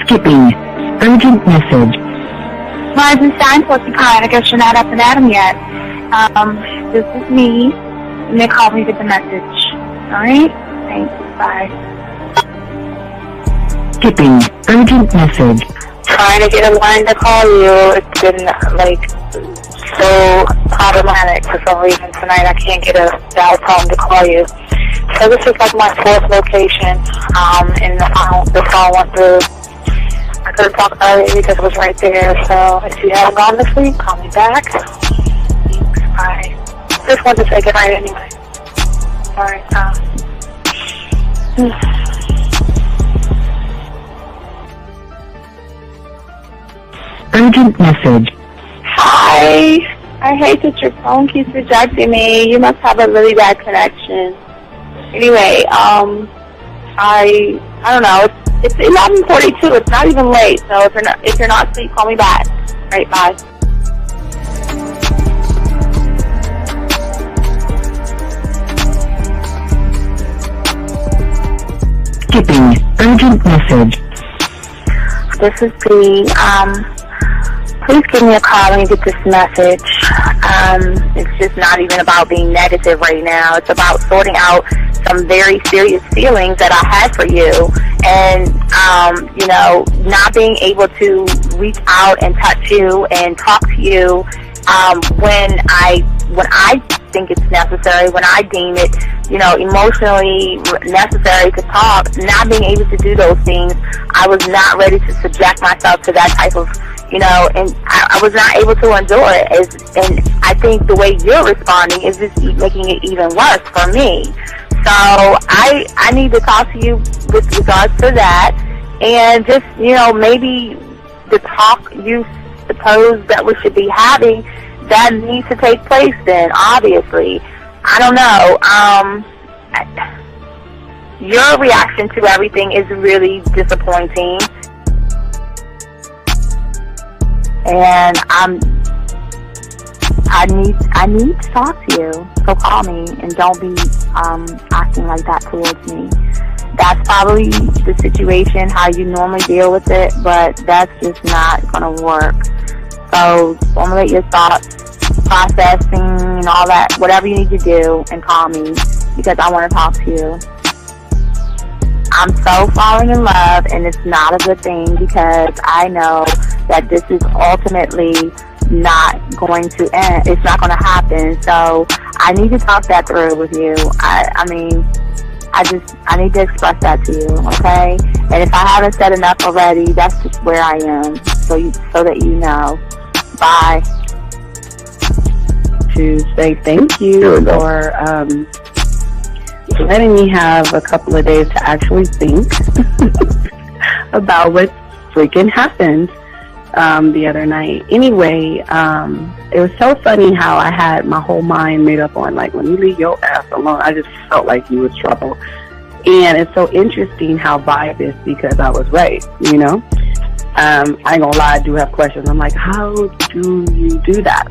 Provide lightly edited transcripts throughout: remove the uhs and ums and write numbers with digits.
Skipping. Urgent message. Rising sign, what's the kind? I guess you're not up and at 'em yet. This is me. And they called me with the message. Alright? Thanks. Bye. Skipping. Urgent message. Trying to get a line to call you. It's been, so problematic for some reason tonight. I can't get a dial tone to call you. So this is my fourth location, and the phone went through. I couldn't talk about it because it was right there. So if you haven't gone to sleep, call me back. Thanks. Bye. Just wanted to say goodnight anyway. Alright. Urgent message. Hi. I hate that your phone keeps rejecting me. You must have a really bad connection. Anyway, I don't know. It's 11:42. It's not even late. So if you're not asleep, call me back. All right, bye. Skipping. Urgent message. This is B. Please give me a call when you get this message. It's just not even about being negative right now. It's about sorting out some very serious feelings that I had for you, and not being able to reach out and touch you and talk to you when I think it's necessary, when I deem it, emotionally necessary to talk. Not being able to do those things, I was not ready to subject myself to that type of, and I was not able to endure it. And I think the way you're responding is just making it even worse for me. So I need to talk to you with regards to that, and just, maybe the talk you suppose that we should be having, that needs to take place then, obviously. I don't know. Your reaction to everything is really disappointing. And I need to talk to you. So call me, and don't be acting like that towards me. That's probably the situation, how you normally deal with it, but that's just not going to work. So formulate your thoughts, processing, and all that, whatever you need to do, and call me, because I want to talk to you. I'm so falling in love, and it's not a good thing, because I know that this is ultimately not going to end. It's not going to happen. So I need to talk that through with you. I need to express that to you, okay? And if I haven't said enough already, that's just where I am, so that you know. Bye. To say thank you for letting me have a couple of days to actually think about what freaking happened the other night. Anyway, it was so funny how I had my whole mind made up on, when you leave your ass alone, I just felt like you was trouble. And it's so interesting how vibe is, because I was right, I ain't gonna lie, I do have questions. I'm like, how do you do that?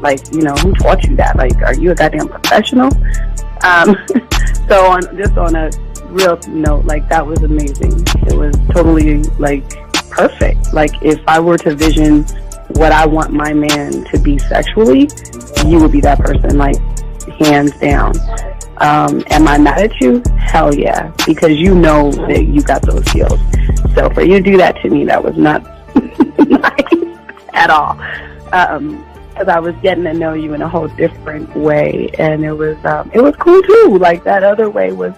Who taught you that? Are you a goddamn professional? So on a real note, that was amazing. It was totally, perfect. If I were to vision what I want my man to be sexually, you would be that person, hands down. Am I mad at you? Hell yeah, because you know that you got those skills. So for you to do that to me, that was not nice at all. Because I was getting to know you in a whole different way, and it was cool too. That other way was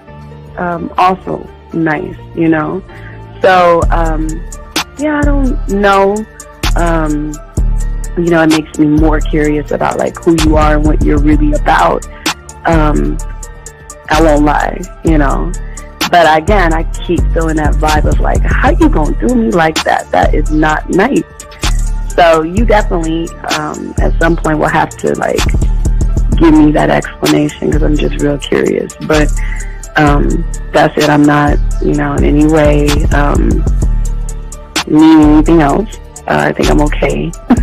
also nice, So yeah, I don't know. It makes me more curious about who you are and what you're really about. I won't lie, But again, I keep feeling that vibe of how you gonna do me like that? That is not nice. So you definitely at some point will have to give me that explanation, because I'm just real curious. But that's it. I'm not in any way meaning anything else. I think I'm okay. I'm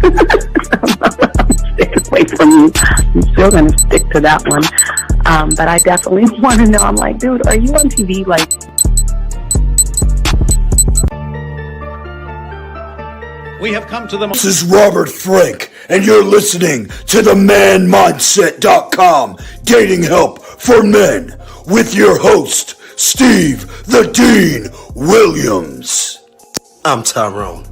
staying away from you. I'm still gonna stick to that one. But I definitely want to know. I'm like, dude, are you on TV? we have come to the... This is Robert Frank, and you're listening to the manmindset.com dating help for men with your host, Steve the Dean Williams. I'm Tyrone,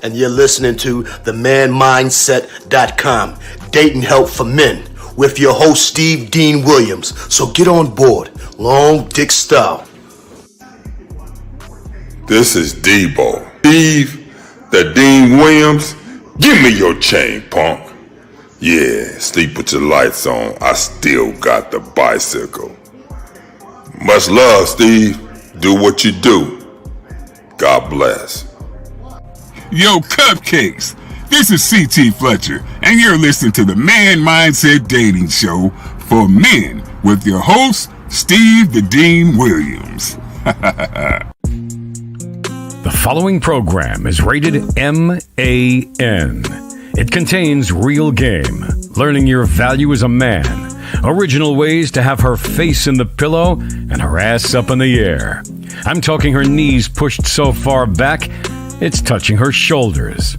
and you're listening to the manmindset.com dating help for men with your host, Steve Dean Williams. So get on board, long dick style. This is Debo. Steve the Dean Williams, give me your chain, punk. Yeah, sleep with your lights on. I still got the bicycle. Much love, Steve. Do what you do. God bless. Yo, cupcakes. This is C.T. Fletcher, and you're listening to the Man Mindset Dating Show for men with your host, Steve the Dean Williams. The following program is rated MAN. It contains real game, learning your value as a man, original ways to have her face in the pillow and her ass up in the air. I'm talking her knees pushed so far back, it's touching her shoulders.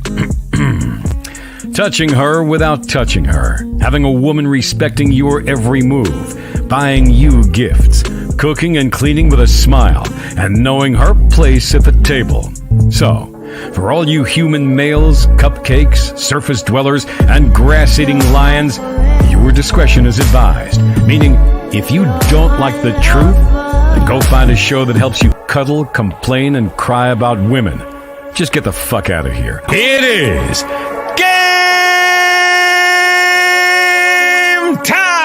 Touching her without touching her. Having a woman respecting your every move. Buying you gifts. Cooking and cleaning with a smile. And knowing her place at the table. So, for all you human males, cupcakes, surface dwellers, and grass-eating lions, your discretion is advised. Meaning, if you don't like the truth, then go find a show that helps you cuddle, complain, and cry about women. Just get the fuck out of here. It is game time!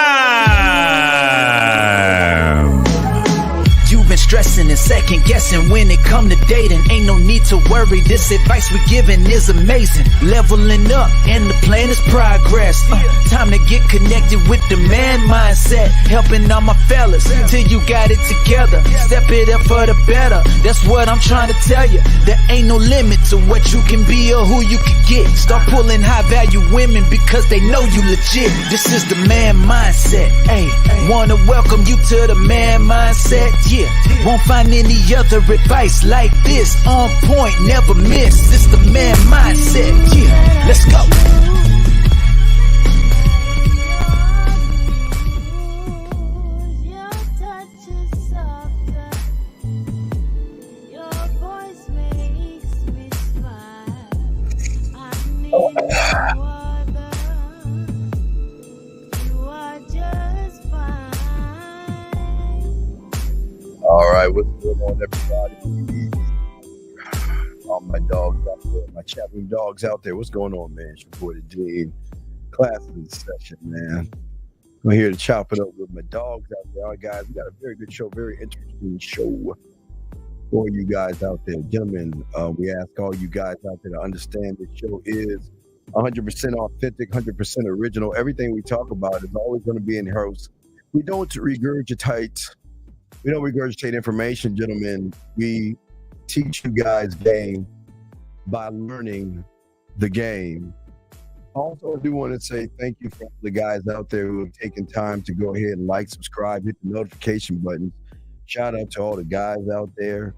You've been stressing and second guessing when it come to dating. Ain't no need to worry, this advice we giving is amazing. Leveling up and the plan is progress. Time to get connected with the man mindset. Helping all my fellas till you got it together. Step it up for the better, that's what I'm trying to tell you. There ain't no limit to what you can be or who you can get. Start pulling high value women because they know you legit. This is the man mindset. Hey, wanna welcome you to the man mindset. Yeah, won't find any other advice like this. On point, never miss. It's the man mindset. Yeah, let's go. All right, what's going on, everybody? All my dogs out there, my chat room dogs out there. What's going on, man? It's your boy, the Dean. Class in session, man. I'm here to chop it up with my dogs out there. All right, guys, we got a very good show, very interesting show for you guys out there. Gentlemen, we ask all you guys out there to understand this show is 100% authentic, 100% original. Everything we talk about is always going to be in house. We don't regurgitate information, gentlemen. We teach you guys game by learning the game. Also, I do want to say thank you for the guys out there who have taken time to go ahead and like, subscribe, hit the notification button. Shout out to all the guys out there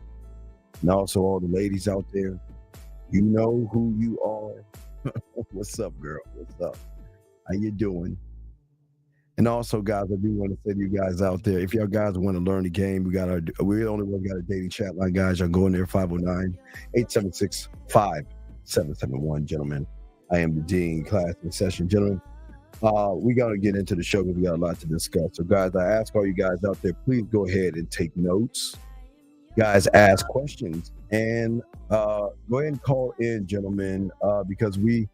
and also all the ladies out there. You know who you are. What's up, girl? What's up? How you doing? And also, guys, I do want to say to you guys out there, if y'all guys want to learn the game, we the only one got a dating chat line, guys. Y'all go in there, 509-876-5771, gentlemen. I am the Dean, class in session, gentlemen. We got to get into the show because we got a lot to discuss. So, guys, I ask all you guys out there, please go ahead and take notes. Guys, ask questions. And go ahead and call in, gentlemen, because we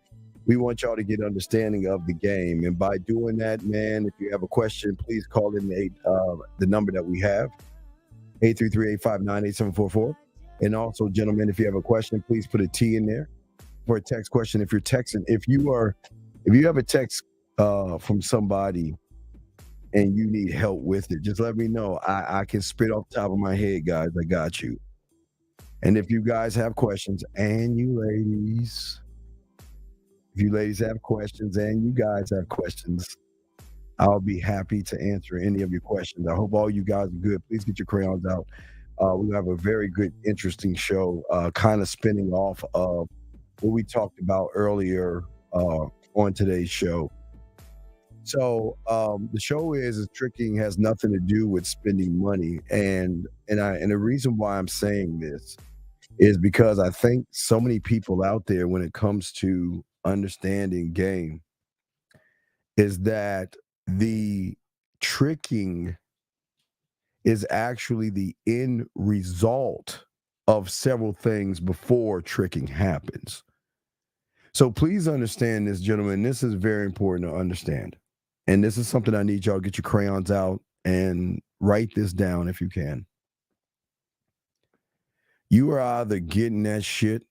want y'all to get understanding of the game. And by doing that, man, if you have a question, please call in the number that we have, 833-859-8744. And also, gentlemen, if you have a question, please put a T in there for a text question. If you're texting, if you have a text from somebody and you need help with it, just let me know. I can spit off the top of my head, guys. I got you. And if you guys have questions, and you ladies, if you ladies have questions and you guys have questions, I'll be happy to answer any of your questions. I hope all you guys are good. Please get your crayons out. We have a very good, interesting show, kind of spinning off of what we talked about earlier on today's show. So the show is tricking has nothing to do with spending money, and the reason why I'm saying this is because I think so many people out there, when it comes to understanding game, is that the tricking is actually the end result of several things before tricking happens. So please understand this, gentlemen. This is very important to understand. And this is something I need y'all to get your crayons out and write this down if you can. You are either getting that shit,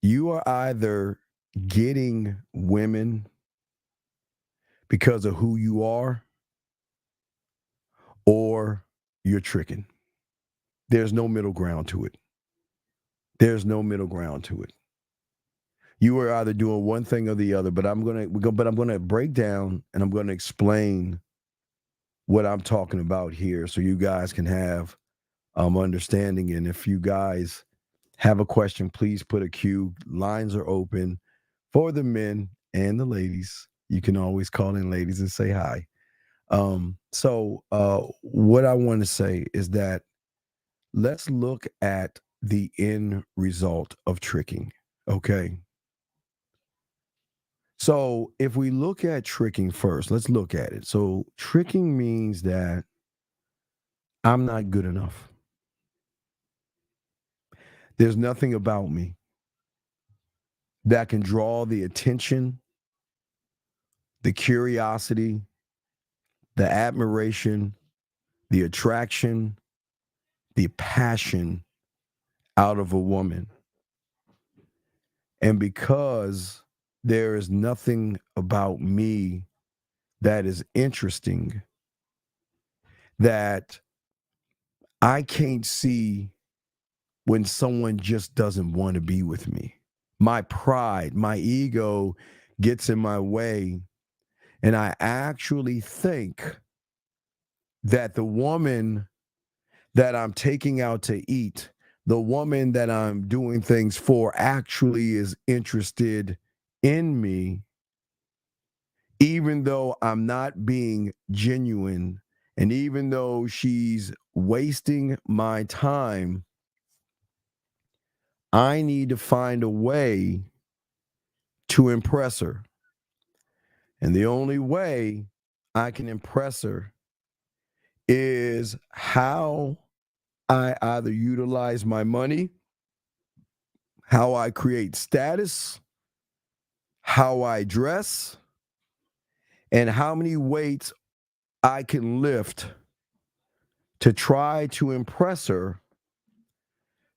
you are either getting women because of who you are, or you're tricking. There's no middle ground to it. There's no middle ground to it. You are either doing one thing or the other, but I'm gonna break down and I'm gonna explain what I'm talking about here so you guys can have understanding. And if you guys have a question, please put a Q. Lines are open for the men and the ladies. You can always call in, ladies, and say hi. So what I want to say is that let's look at the end result of tricking, okay? So if we look at tricking first, let's look at it. So tricking means that I'm not good enough. There's nothing about me that can draw the attention, the curiosity, the admiration, the attraction, the passion out of a woman. And because there is nothing about me that is interesting, that I can't see when someone just doesn't want to be with me. My pride, my ego gets in my way, and I actually think that the woman that I'm taking out to eat, the woman that I'm doing things for, actually is interested in me, even though I'm not being genuine, and even though she's wasting my time. I need to find a way to impress her. And the only way I can impress her is how I either utilize my money, how I create status, how I dress, and how many weights I can lift to try to impress her,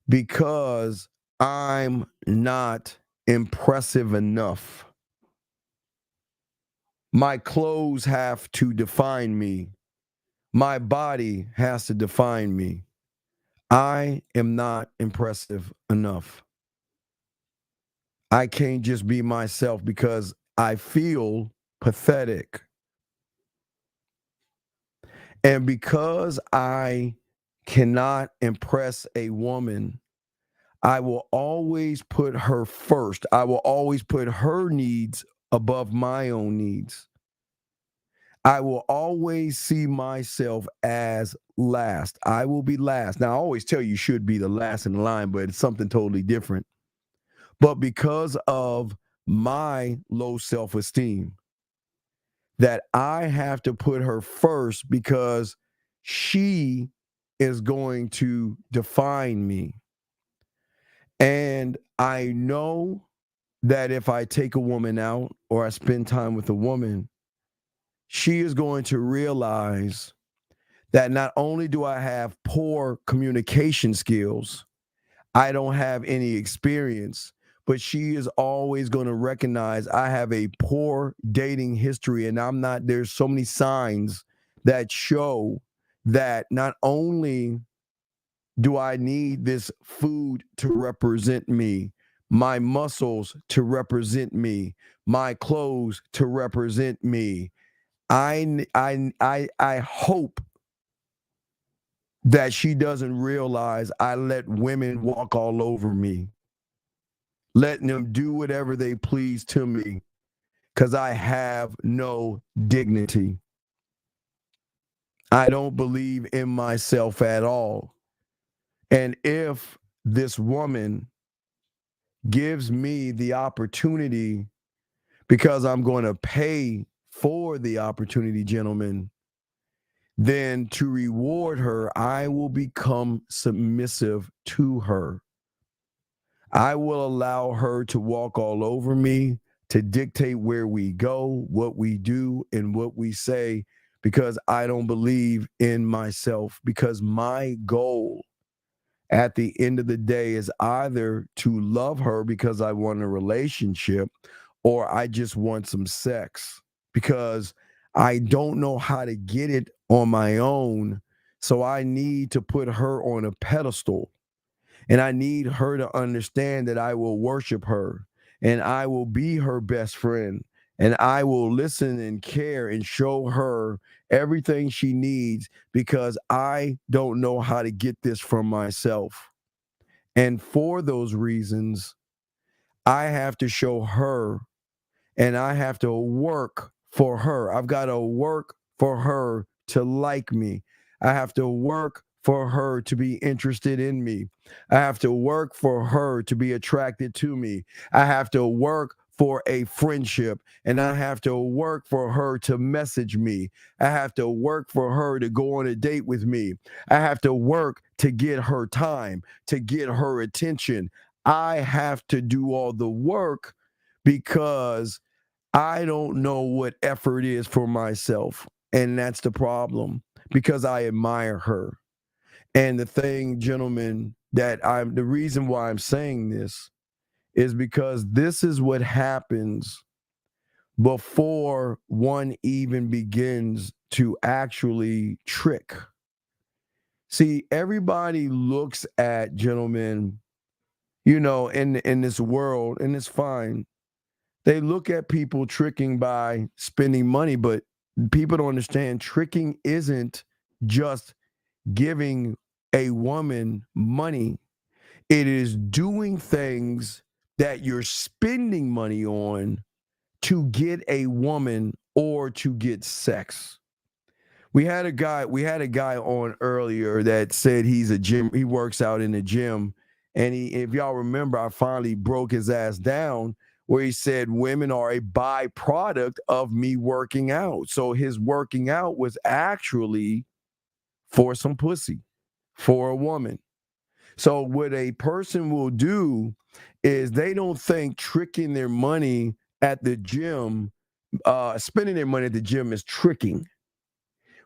because I'm not impressive enough. My clothes have to define me. My body has to define me. I am not impressive enough. I can't just be myself because I feel pathetic. And because I cannot impress a woman, I will always put her first. I will always put her needs above my own needs. I will always see myself as last. I will be last. Now, I always tell you should be the last in line, but it's something totally different. But because of my low self-esteem, that I have to put her first because she is going to define me. And I know that if I take a woman out or I spend time with a woman, she is going to realize that not only do I have poor communication skills, I don't have any experience, but she is always going to recognize I have a poor dating history, and there's so many signs that show that not only do I need this food to represent me, my muscles to represent me, my clothes to represent me. I hope that she doesn't realize I let women walk all over me. letting them do whatever they please to me because I have no dignity. I don't believe in myself at all. And if this woman gives me the opportunity, because I'm going to pay for the opportunity, gentlemen, then to reward her, I will become submissive to her. I will allow her to walk all over me, to dictate where we go, what we do, and what we say, because I don't believe in myself. Because my goal at the end of the day is either to love her because I want a relationship, or I just want some sex because I don't know how to get it on my own. So I need to put her on a pedestal. And I need her to understand that I will worship her and I will be her best friend and I will listen and care and show her everything she needs because I don't know how to get this from myself. And for those reasons, I have to show her and I have to work for her. I've got to work for her to like me. I have to work for her to be interested in me. I have to work for her to be attracted to me. I have to work for a friendship, and I have to work for her to message me. I have to work for her to go on a date with me. I have to work to get her time, to get her attention. I have to do all the work because I don't know what effort is for myself. And that's the problem, because I admire her. And the thing, gentlemen, the reason why I'm saying this is because this is what happens before one even begins to actually trick. See, everybody looks at, gentlemen, in this world, and it's fine. They look at people tricking by spending money, but people don't understand tricking isn't just giving a woman money. It is doing things that you're spending money on to get a woman or to get sex. We had a guy on earlier that said he works out in the gym. And if y'all remember, I finally broke his ass down where he said women are a byproduct of me working out. So his working out was actually for some pussy, for a woman. So what a person will do is they don't think tricking their money at the gym, spending their money at the gym is tricking.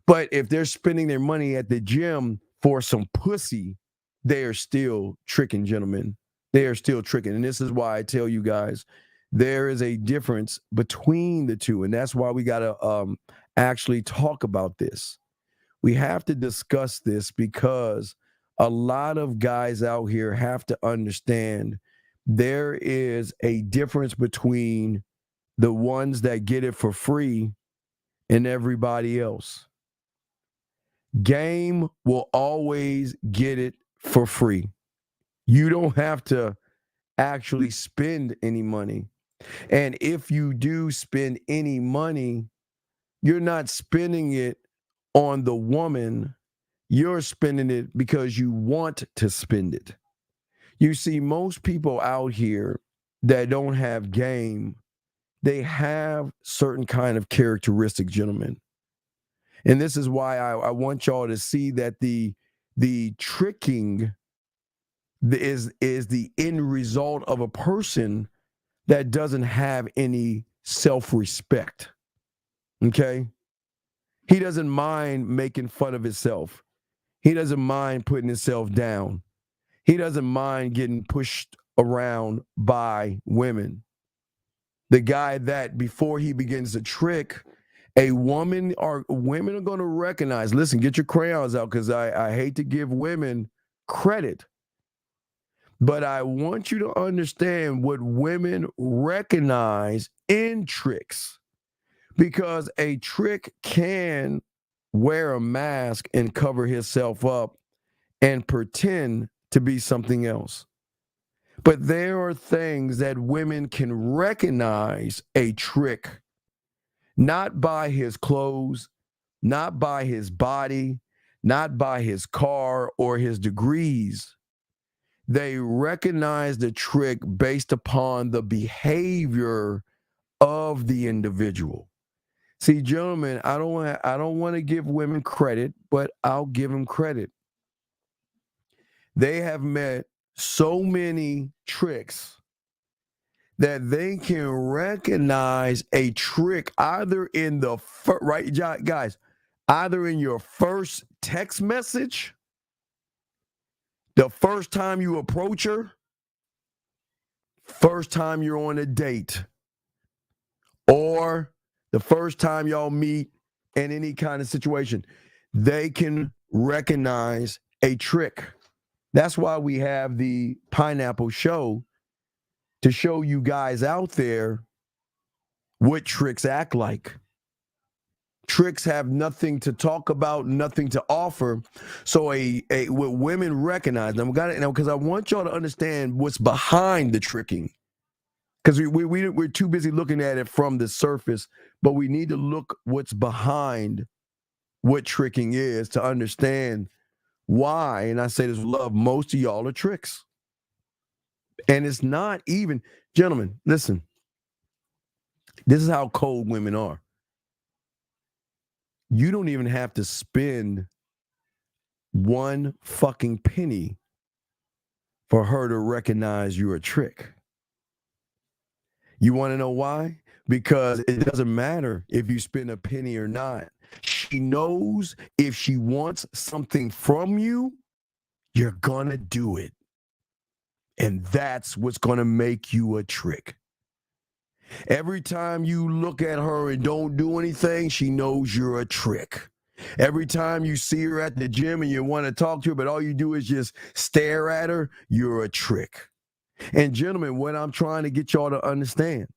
But if they're spending their money at the gym for some pussy, they are still tricking, gentlemen. They are still tricking. And this is why I tell you guys, there is a difference between the two. And that's why we got to actually talk about this. We have to discuss this because a lot of guys out here have to understand there is a difference between the ones that get it for free and everybody else. Game will always get it for free. You don't have to actually spend any money. And if you do spend any money, you're not spending it on the woman. You're spending it because you want to spend it. You see, most people out here that don't have game, they have certain kind of characteristics, gentlemen. And this is why I want y'all to see that the tricking is the end result of a person that doesn't have any self-respect. Okay? He doesn't mind making fun of himself. He doesn't mind putting himself down. He doesn't mind getting pushed around by women. The guy that before he begins to trick, women are going to recognize, listen, get your crayons out, because I hate to give women credit, but I want you to understand what women recognize in tricks, because a trick can wear a mask and cover himself up and pretend to be something else. But there are things that women can recognize a trick, not by his clothes, not by his body, not by his car or his degrees. They recognize the trick based upon the behavior of the individual. See, gentlemen, I don't want to give women credit, but I'll give them credit. They have met so many tricks that they can recognize a trick either in the right, guys, either in your first text message, the first time you approach her, first time you're on a date, or the first time y'all meet in any kind of situation. They can recognize a trick. That's why we have the Pineapple Show, to show you guys out there what tricks act like. Tricks have nothing to talk about, nothing to offer. So what women recognize, and because I want y'all to understand what's behind the tricking. Because we're too busy looking at it from the surface, but we need to look what's behind what tricking is to understand why, and I say this with love, most of y'all are tricks. And it's not even, gentlemen, listen, this is how cold women are. You don't even have to spend one fucking penny for her to recognize you're a trick. You want to know why? Because it doesn't matter if you spend a penny or not. She knows if she wants something from you, you're going to do it. And that's what's going to make you a trick. Every time you look at her and don't do anything, she knows you're a trick. Every time you see her at the gym and you want to talk to her, but all you do is just stare at her, you're a trick. And gentlemen, what I'm trying to get y'all to understand,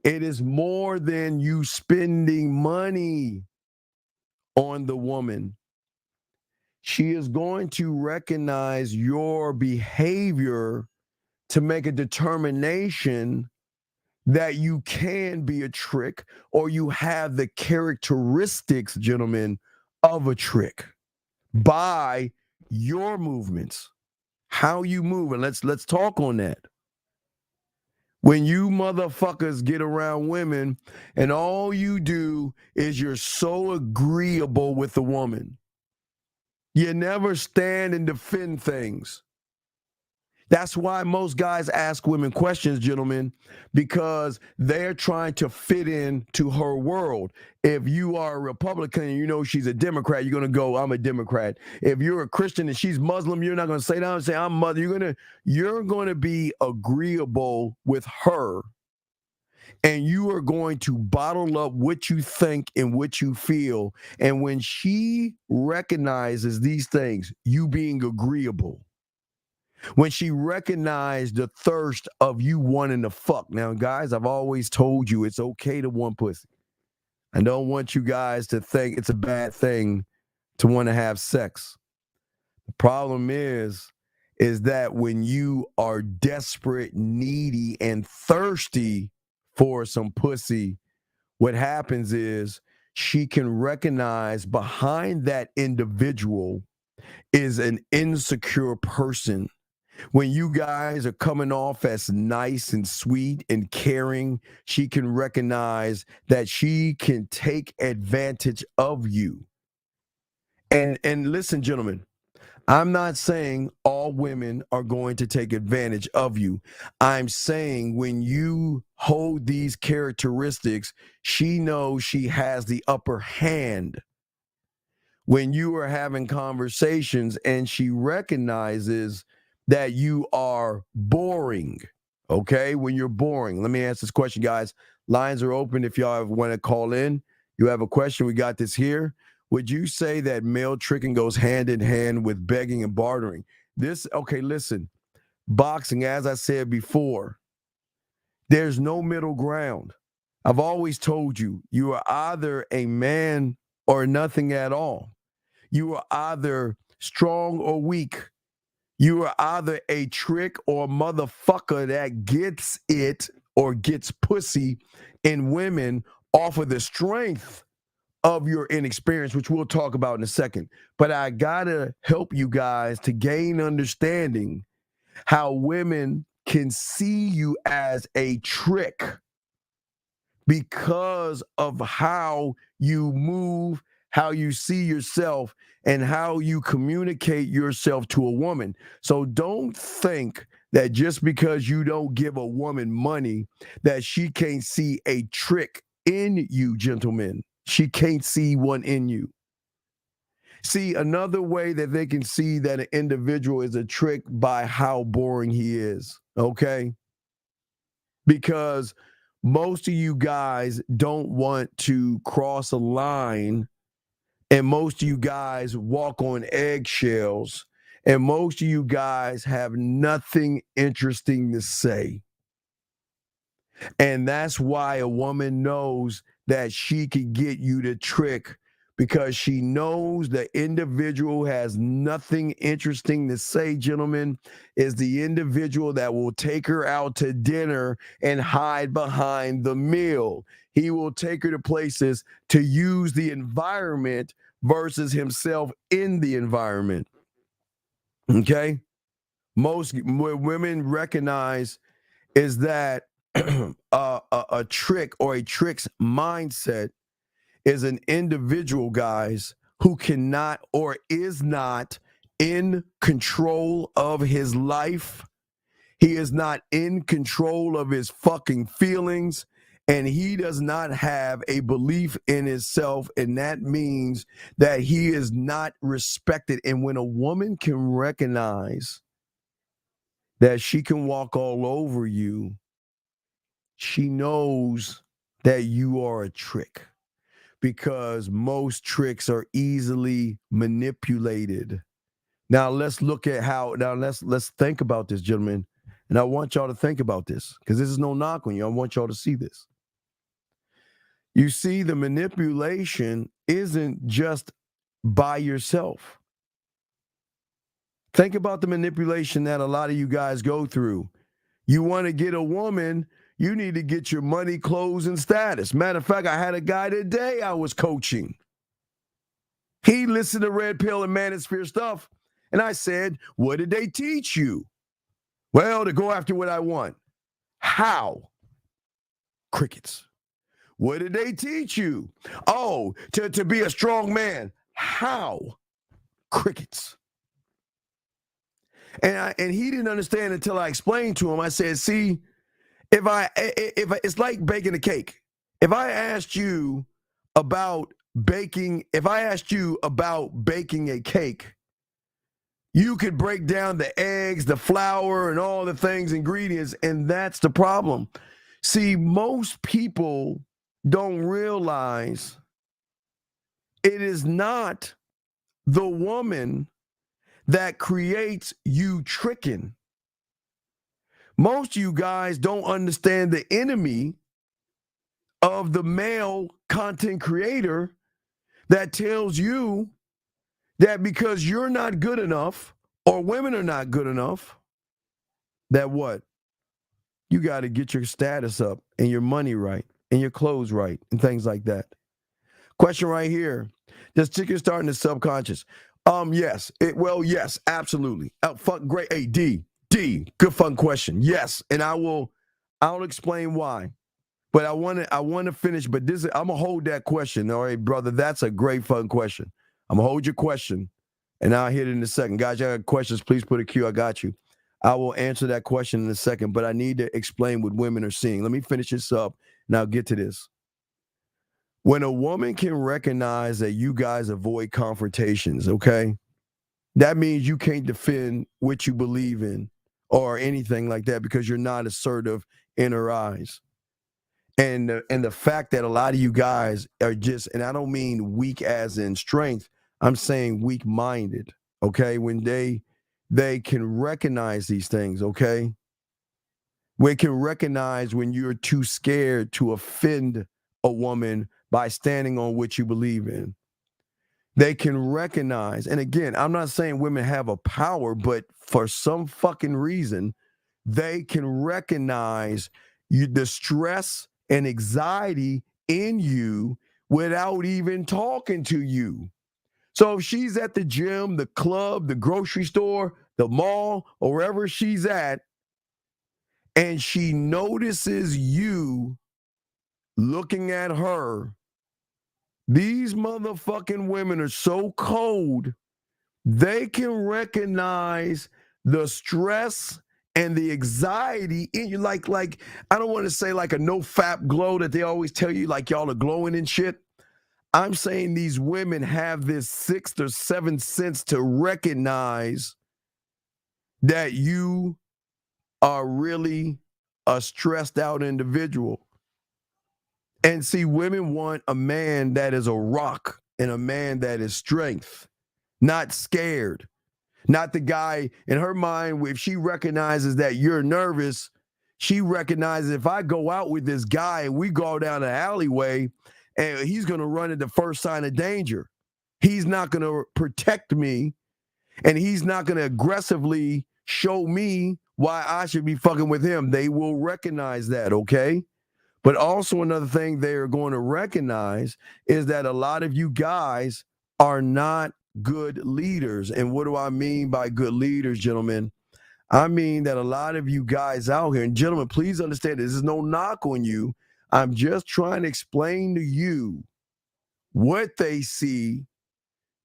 it is more than you spending money on the woman. She is going to recognize your behavior to make a determination that you can be a trick, or you have the characteristics, gentlemen, of a trick by your movements, how you move. And let's talk on that. When you motherfuckers get around women and all you do is you're so agreeable with the woman, you never stand and defend things. That's why most guys ask women questions, gentlemen, because they're trying to fit in to her world. If you are a Republican and you know she's a Democrat, you're going to go, I'm a Democrat. If you're a Christian and she's Muslim, you're not going to say that and say, I'm mother. You're going to be agreeable with her, and you are going to bottle up what you think and what you feel. And when she recognizes these things, you being agreeable, when she recognized the thirst of you wanting to fuck. Now, guys, I've always told you it's okay to want pussy. I don't want you guys to think it's a bad thing to want to have sex. The problem is that when you are desperate, needy, and thirsty for some pussy, what happens is she can recognize behind that individual is an insecure person. When you guys are coming off as nice and sweet and caring, she can recognize that she can take advantage of you. And listen, gentlemen, I'm not saying all women are going to take advantage of you. I'm saying when you hold these characteristics, she knows she has the upper hand. When you are having conversations and she recognizes that you are boring, okay? When you're boring. Let me ask this question, guys. Lines are open if y'all want to call in. You have a question, we got this here. Would you say that male tricking goes hand in hand with begging and bartering? Okay, listen. Boxing, as I said before, there's no middle ground. I've always told you, you are either a man or nothing at all. You are either strong or weak. You are either a trick or a motherfucker that gets it or gets pussy in women off of the strength of your inexperience, which we'll talk about in a second. But I gotta help you guys to gain understanding how women can see you as a trick because of how you move, how you see yourself, and how you communicate yourself to a woman. So don't think that just because you don't give a woman money that she can't see a trick in you, gentlemen. She can't see one in you. See, another way that they can see that an individual is a trick by how boring he is, okay? Because most of you guys don't want to cross a line, and most of you guys walk on eggshells, and most of you guys have nothing interesting to say. And that's why a woman knows that she can get you to trick, because she knows the individual has nothing interesting to say, gentlemen, is the individual that will take her out to dinner and hide behind the meal. He will take her to places to use the environment versus himself in the environment. Okay? Most women recognize is that a trick or a trick's mindset is an individual, guys, who cannot or is not in control of his life. He is not in control of his fucking feelings, and he does not have a belief in himself, and that means that he is not respected. And when a woman can recognize that she can walk all over you, she knows that you are a trick, because most tricks are easily manipulated. Now let's look at how. Now let's think about this, gentlemen, and I want y'all to think about this, because this is no knock on you. I want y'all to see this. You see, the manipulation isn't just by yourself. Think about the manipulation that a lot of you guys go through. You want to get a woman, you need to get your money, clothes, and status. Matter of fact, I had a guy today I was coaching. He listened to Red Pill and Manosphere stuff, and I said, what did they teach you? Well, to go after what I want. How? Crickets. What did they teach you? Oh, to be a strong man. How? Crickets. And he didn't understand until I explained to him. I said, see, if it's like baking a cake. If I asked you about baking a cake, you could break down the eggs, the flour, and all the things, ingredients, and that's the problem. See, most people don't realize it is not the woman that creates you tricking. Most of you guys don't understand the enemy of the male content creator that tells you that because you're not good enough or women are not good enough, that what? You got to get your status up and your money right and your clothes right and things like that. Question right here. Does chicken start in the subconscious? Yes. Yes, absolutely. Great. Hey, D, good fun question. Yes. And I'll explain why. But I want to finish, but I'm going to hold that question. All right, brother, that's a great fun question. I'm going to hold your question, and I'll hit it in a second. Guys, you got questions, please put a Q. I got you. I will answer that question in a second, but I need to explain what women are seeing. Let me finish this up, and I'll get to this. When a woman can recognize that you guys avoid confrontations, okay, that means you can't defend what you believe in or anything like that because you're not assertive in her eyes. And the fact that a lot of you guys are just, and I don't mean weak as in strength, I'm saying weak-minded, okay? When they can recognize these things, okay? We can recognize when you're too scared to offend a woman by standing on what you believe in. They can recognize, and again, I'm not saying women have a power, but for some fucking reason, they can recognize the stress and anxiety in you without even talking to you. So if she's at the gym, the club, the grocery store, the mall, or wherever she's at, and she notices you looking at her, these motherfucking women are so cold, they can recognize the stress and the anxiety in you. Like I don't want to say like a no-fap glow that they always tell you like y'all are glowing and shit. I'm saying these women have this sixth or seventh sense to recognize that you are really a stressed out individual. And see, women want a man that is a rock and a man that is strength, not scared. Not the guy in her mind, if she recognizes that you're nervous, she recognizes if I go out with this guy and we go down the alleyway and he's going to run at the first sign of danger. He's not going to protect me and he's not going to aggressively show me why I should be fucking with him. They will recognize that, okay? But also another thing they're going to recognize is that a lot of you guys are not good leaders. And what do I mean by good leaders, gentlemen? I mean that a lot of you guys out here, and gentlemen, please understand this is no knock on you. I'm just trying to explain to you what they see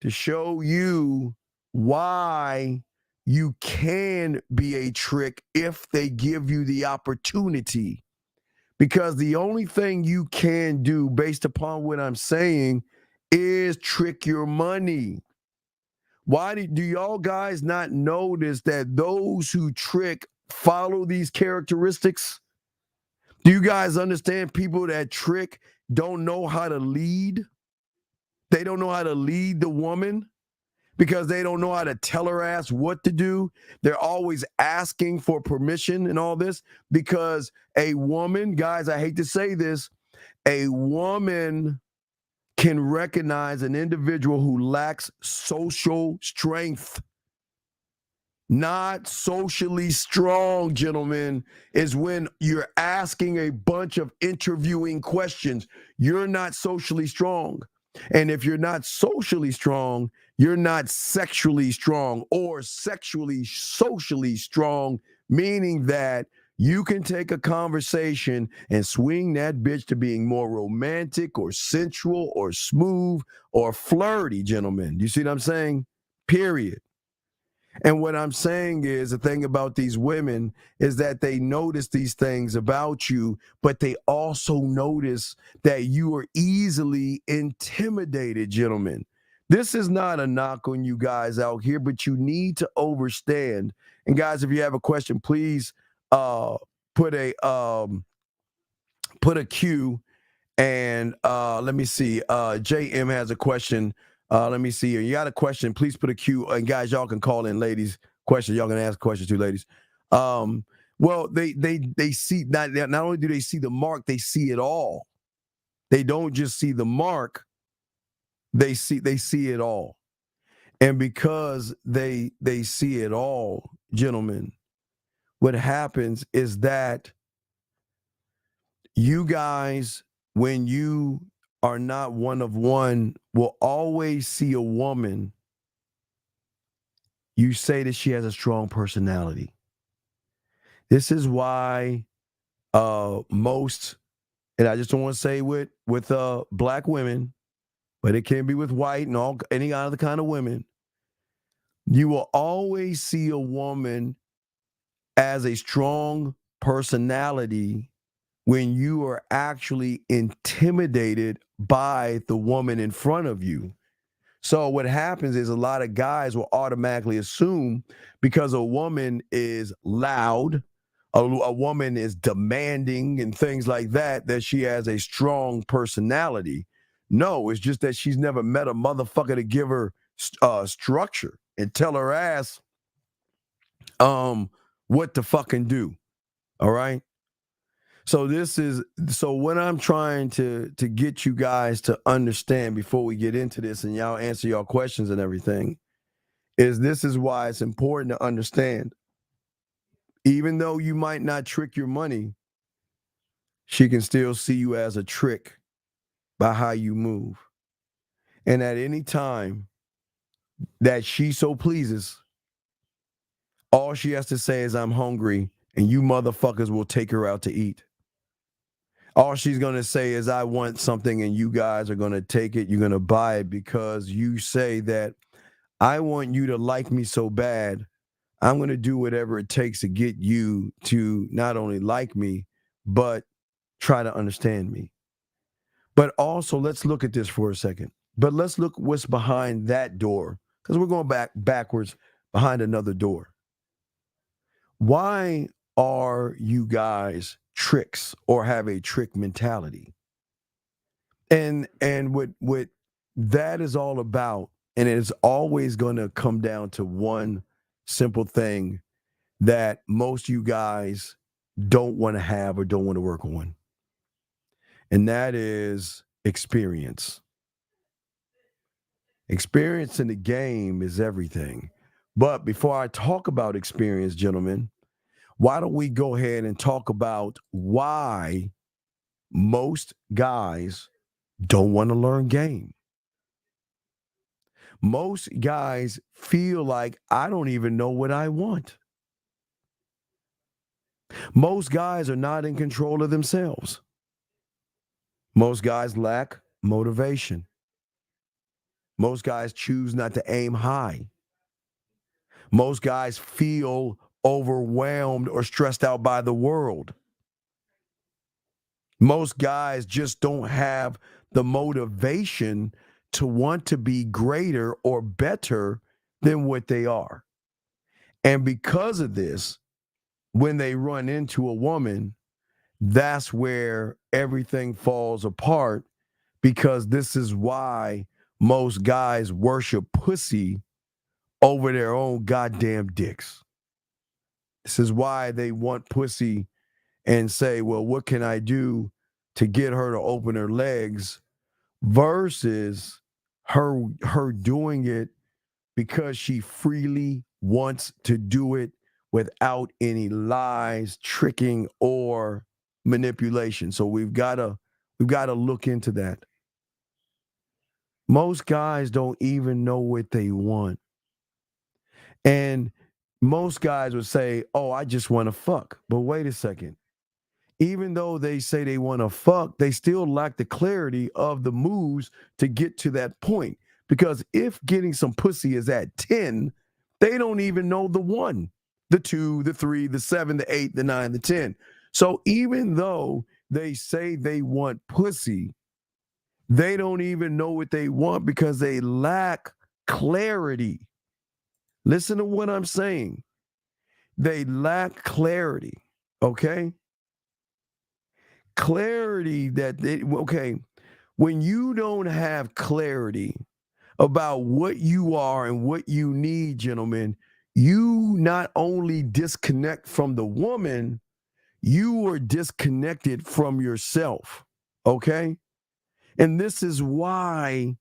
to show you why you can be a trick if they give you the opportunity. Because the only thing you can do based upon what I'm saying is trick your money. Why do y'all guys not notice that those who trick follow these characteristics? Do you guys understand people that trick don't know how to lead? They don't know how to lead the woman because they don't know how to tell her ass what to do. They're always asking for permission and all this because a woman, guys, I hate to say this, a woman can recognize an individual who lacks social strength. Not socially strong, gentlemen, is when you're asking a bunch of interviewing questions. You're not socially strong. And if you're not socially strong, you're not sexually strong or sexually, socially strong, meaning that you can take a conversation and swing that bitch to being more romantic or sensual or smooth or flirty, gentlemen. You see what I'm saying? Period. And what I'm saying is the thing about these women is that they notice these things about you, but they also notice that you are easily intimidated, gentlemen. This is not a knock on you guys out here, but you need to understand. And guys, if you have a question, please put a Q. And let me see. JM has a question. Let me see here. You got a question? Please put a Q. And guys, y'all can call in, ladies. Questions. Y'all can ask questions too, ladies. Well, they see not only do they see the mark, they see it all. They don't just see the mark. They see it all. And because they see it all, gentlemen, what happens is that you guys, when you are not one of one, will always see a woman. You say that she has a strong personality. This is why most, and I just don't want to say with black women, but it can be with white and any other kind of women. You will always see a woman as a strong personality when you are actually intimidated by the woman in front of you. So what happens is a lot of guys will automatically assume because a woman is loud, a woman is demanding and things like that, that she has a strong personality. No, it's just that she's never met a motherfucker to give her structure and tell her ass what to fucking do. All right? So what I'm trying to get you guys to understand before we get into this and y'all answer y'all questions and everything is this is why it's important to understand. Even though you might not trick your money, she can still see you as a trick by how you move. And at any time that she so pleases, all she has to say is, I'm hungry, and you motherfuckers will take her out to eat. All she's going to say is, I want something, and you guys are going to take it. You're going to buy it because you say that I want you to like me so bad. I'm going to do whatever it takes to get you to not only like me, but try to understand me. But also, let's look at this for a second. But let's look what's behind that door, because we're going backwards behind another door. Why are you guys tricks or have a trick mentality? And what that is all about, and it is always going to come down to one simple thing that most of you guys don't want to have or don't want to work on. And that is experience. Experience in the game is everything. But before I talk about experience, gentlemen, why don't we go ahead and talk about why most guys don't want to learn game? Most guys feel like I don't even know what I want. Most guys are not in control of themselves. Most guys lack motivation. Most guys choose not to aim high. Most guys feel overwhelmed or stressed out by the world. Most guys just don't have the motivation to want to be greater or better than what they are. And because of this, when they run into a woman, that's where everything falls apart, because this is why most guys worship pussy over their own goddamn dicks. This is why they want pussy and say, well, what can I do to get her to open her legs, versus her doing it because she freely wants to do it without any lies, tricking, or manipulation. So we've got to look into that. Most guys don't even know what they want. And most guys would say, oh, I just want to fuck. But wait a second. Even though they say they want to fuck, they still lack the clarity of the moves to get to that point. Because if getting some pussy is at 10, they don't even know the 1, the 2, the 3, the 7, the 8, the 9, the 10. So even though they say they want pussy, they don't even know what they want because they lack clarity. Listen to what I'm saying. They lack clarity, okay? Clarity when you don't have clarity about what you are and what you need, gentlemen, you not only disconnect from the woman, you are disconnected from yourself, okay? And this is why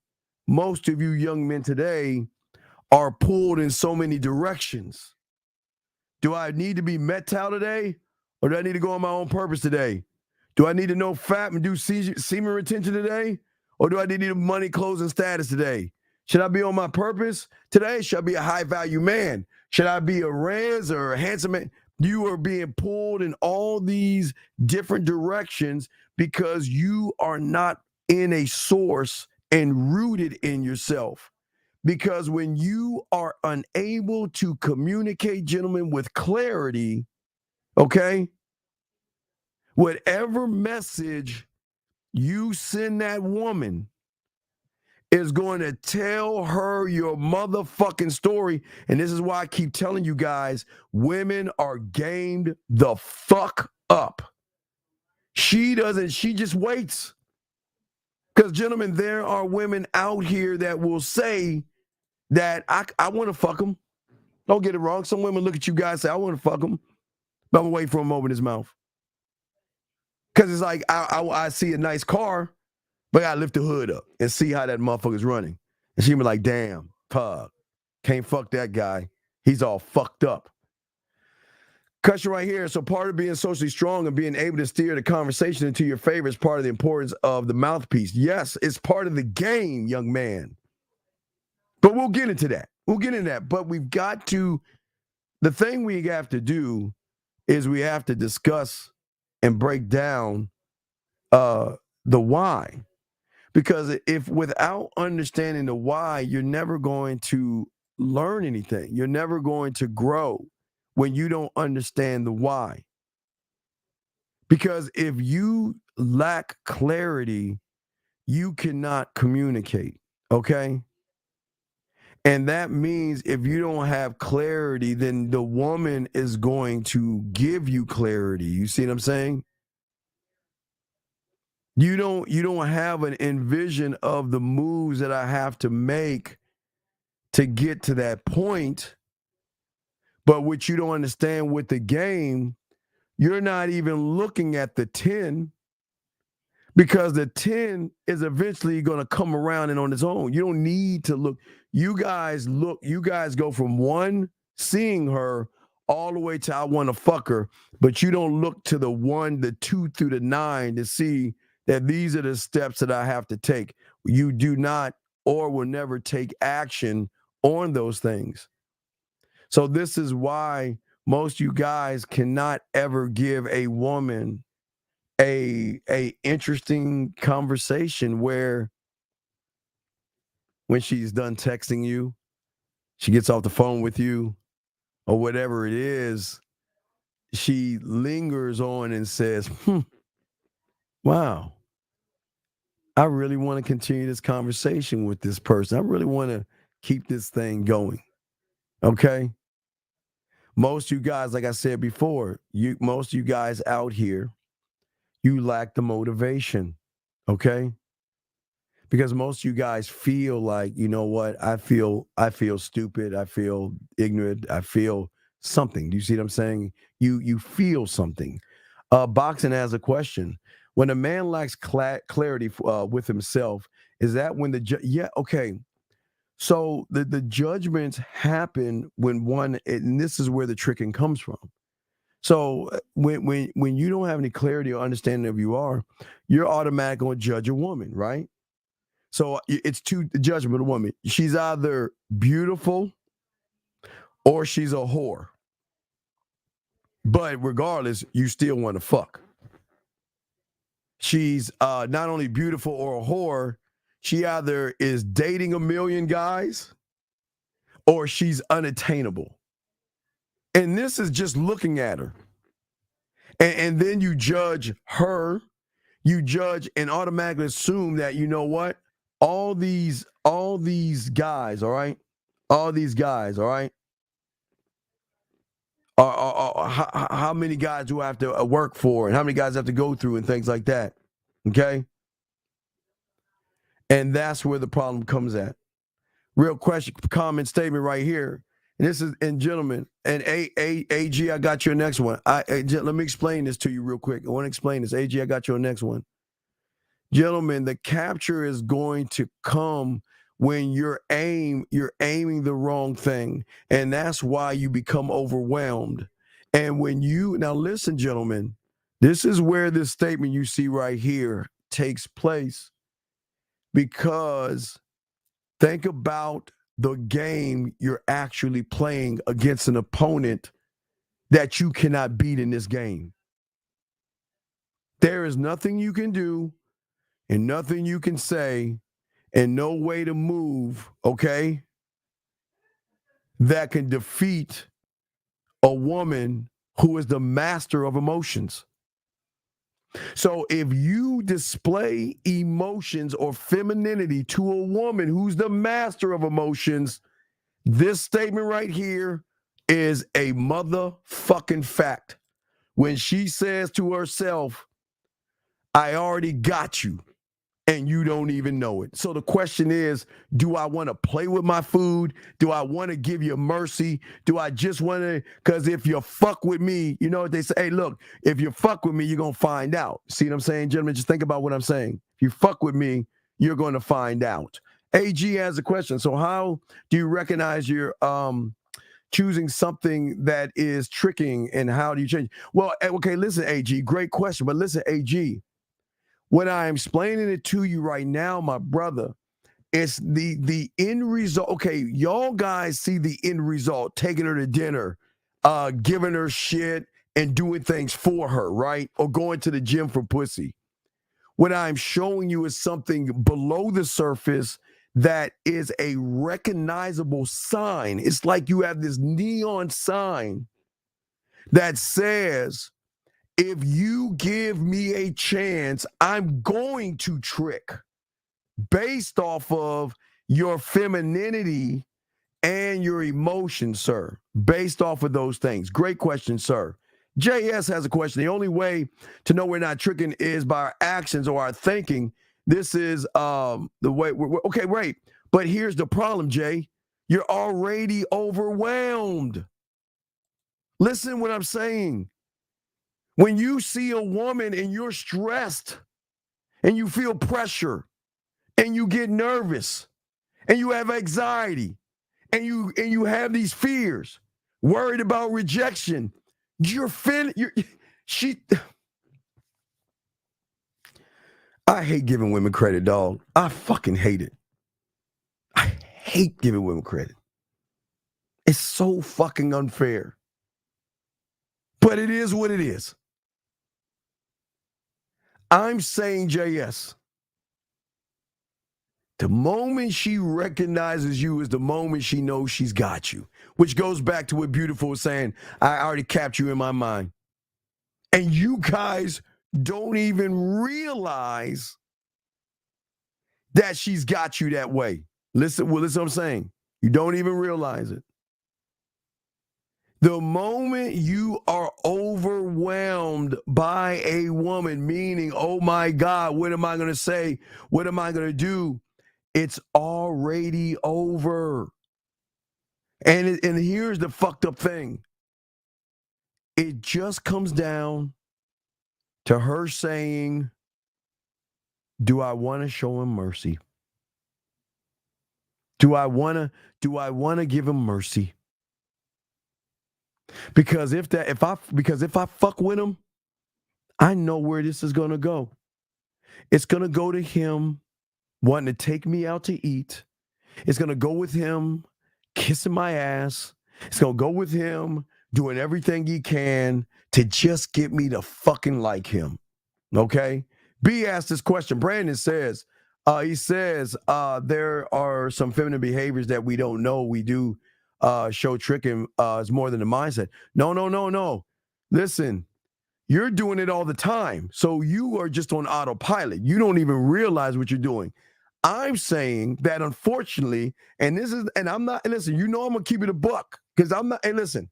most of you young men today are pulled in so many directions. Do I need to be Met-Tal today? Or do I need to go on my own purpose today? Do I need to know FAP and do semen retention today? Or do I need money, clothes, and status today? Should I be on my purpose today? Should I be a high-value man? Should I be a res or a handsome man? You are being pulled in all these different directions because you are not in a source and rooted in yourself. Because when you are unable to communicate, gentlemen, with clarity, okay, whatever message you send that woman is going to tell her your motherfucking story. And this is why I keep telling you guys, women are gamed the fuck up. She just waits. Because, gentlemen, there are women out here that will say that I want to fuck him. Don't get it wrong. Some women look at you guys and say, I want to fuck him, but I'm waiting for him to open his mouth. Because it's like I see a nice car, but I lift the hood up and see how that motherfucker's running. And she be like, damn, pug, can't fuck that guy. He's all fucked up. Question right here. So part of being socially strong and being able to steer the conversation into your favor is part of the importance of the mouthpiece. Yes, it's part of the game, young man. But we'll get into that. But we've got to, the thing we have to do is we have to discuss and break down the why. Because if without understanding the why, you're never going to learn anything. You're never going to grow when you don't understand the why. Because if you lack clarity, you cannot communicate, okay? And that means if you don't have clarity, then the woman is going to give you clarity. You see what I'm saying? You don't have an envision of the moves that I have to make to get to that point. But what you don't understand with the game, you're not even looking at the 10 because the 10 is eventually going to come around and on its own. You don't need to look. You guys go from one, seeing her, all the way to I want to fuck her, but you don't look to the 1, the 2 through the 9 to see that these are the steps that I have to take. You do not or will never take action on those things. So this is why most you guys cannot ever give a woman a interesting conversation where when she's done texting you, she gets off the phone with you or whatever it is, she lingers on and says, wow, I really want to continue this conversation with this person. I really want to keep this thing going. Okay? Most you guys, like I said before, most you guys out here, you lack the motivation. Okay? Because most you guys feel like, you know what? I feel stupid. I feel ignorant. I feel something. Do you see what I'm saying? You feel something. Boxing has a question. When a man lacks clarity with himself, is that when okay. So the judgments happen when one, and this is where the tricking comes from. So when you don't have any clarity or understanding of you're automatically going to judge a woman, right? So it's the judgment of a woman. She's either beautiful or she's a whore. But regardless, you still want to fuck. She's not only beautiful or a whore, she either is dating a million guys or she's unattainable. And this is just looking at her. And then you judge her. You judge and automatically assume that, you know what? All these guys, all right? All these guys, all right? How many guys do I have to work for and how many guys I have to go through and things like that, okay? And that's where the problem comes at. Real question, comment statement right here. And this is, and gentlemen, and AG, I got your next one. Let me explain this to you real quick. I want to explain this. AG, I got your next one. Gentlemen, the capture is going to come when you're aiming the wrong thing. And that's why you become overwhelmed. And now listen, gentlemen, this is where this statement you see right here takes place. Because think about the game you're actually playing against an opponent that you cannot beat in this game. There is nothing you can do and nothing you can say and no way to move, okay, that can defeat a woman who is the master of emotions. So if you display emotions or femininity to a woman who's the master of emotions, this statement right here is a motherfucking fact. When she says to herself, I already got you. and you don't even know it. So the question is, do I want to play with my food? Do I want to give you mercy? Do I just want to, because if you fuck with me, you know what they say, hey, look, if you fuck with me, you're going to find out. See what I'm saying, gentlemen? Just think about what I'm saying. If you fuck with me, you're going to find out. AG has a question. So how do you recognize you're choosing something that is tricking, and how do you change? Well, okay, listen, AG, great question. But listen, AG, when I'm explaining it to you right now, my brother, it's the end result. Okay, y'all guys see the end result, taking her to dinner, giving her shit and doing things for her, right? Or going to the gym for pussy. What I'm showing you is something below the surface that is a recognizable sign. It's like you have this neon sign that says, if you give me a chance, I'm going to trick, based off of your femininity and your emotions, sir. Based off of those things. Great question, sir. JS has a question. The only way to know we're not tricking is by our actions or our thinking. This is the way okay, right. But here's the problem, Jay. You're already overwhelmed. Listen what I'm saying. When you see a woman and you're stressed and you feel pressure and you get nervous and you have anxiety and you have these fears, worried about rejection, I hate giving women credit, dog. I fucking hate it. I hate giving women credit. It's so fucking unfair. But it is what it is. I'm saying, JS, the moment she recognizes you is the moment she knows she's got you, which goes back to what Beautiful was saying. I already capped you in my mind. And you guys don't even realize that she's got you that way. Listen what I'm saying. You don't even realize it. The moment you are overwhelmed by a woman, meaning, oh my God, what am I going to say? What am I going to do? It's already over. And here's the fucked up thing. It just comes down to her saying, do I want to show him mercy? Do I want to give him mercy? Because if I fuck with him, I know where this is going to go. It's going to go to him wanting to take me out to eat. It's going to go with him kissing my ass. It's going to go with him doing everything he can to just get me to fucking like him. Okay? B asked this question. Brandon says, there are some feminine behaviors that we don't know we do show tricking. It's more than the mindset. No. Listen, you're doing it all the time. So you are just on autopilot. You don't even realize what you're doing. I'm saying that unfortunately, and I'm not, and listen, you know I'm going to keep it a buck because I'm not, and listen,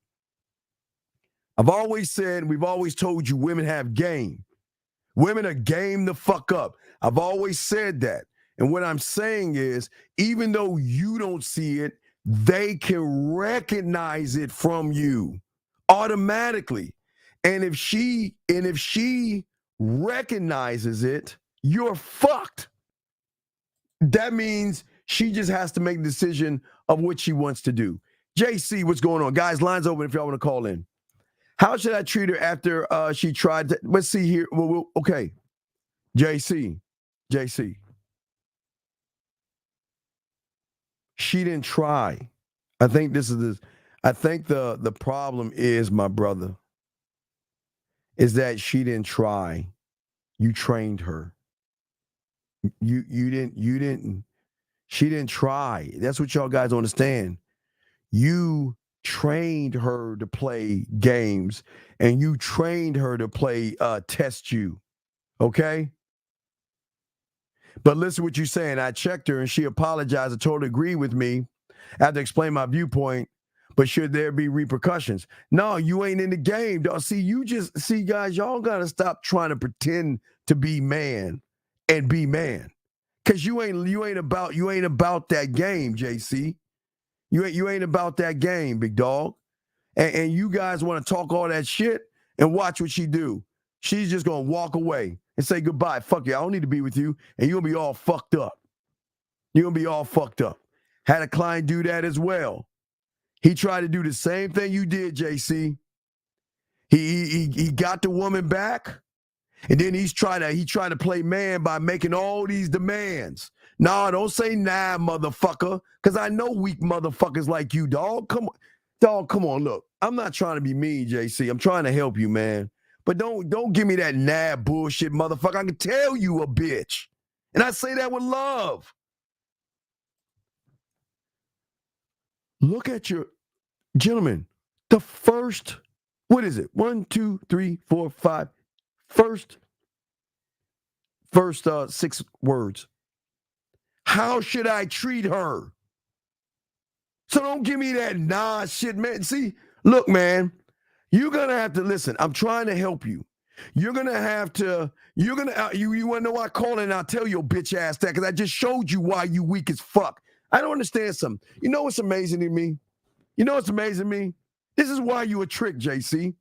I've always said, we've always told you women have game. Women are game the fuck up. I've always said that. And what I'm saying is, even though you don't see it, they can recognize it from you automatically. And if she recognizes it, you're fucked. That means she just has to make a decision of what she wants to do. JC, what's going on? Guys, lines open if y'all want to call in. How should I treat her after she tried to, let's see here. Okay. JC. She didn't try. I think the problem is, my brother, is that she didn't try. You trained her. She didn't try. That's what y'all guys don't understand. You trained her to play games, and you trained her to play test you. Okay? But listen what you're saying. I checked her and she apologized and totally agreed with me. I had to explain my viewpoint. But should there be repercussions? No, you ain't in the game, dog. See, guys, y'all gotta stop trying to pretend to be man and be man. Cause you ain't about that game, JC. You ain't about that game, big dog. And you guys want to talk all that shit and watch what she do. She's just gonna walk away and say goodbye. Fuck you, I don't need to be with you, and you'll be all fucked up. You're gonna be all fucked up. Had a client do that as well. He tried to do the same thing you did, JC. He got the woman back, and then he tried to play man by making all these demands. Nah, don't say nah, motherfucker, because I know weak motherfuckers like you, dog. Come on, look. I'm not trying to be mean, JC. I'm trying to help you, man. But don't give me that nah bullshit, motherfucker. I can tell you a bitch. And I say that with love. Look at your gentlemen. The first, what is it? 1, 2, 3, 4, 5. First 6 words. How should I treat her? So don't give me that nah shit, man. See, look, man, you're going to have to listen. I'm trying to help you. You want to know why I call it, and I'll tell your bitch ass that, because I just showed you why you weak as fuck. I don't understand something. You know what's amazing to me? This is why you a trick, JC.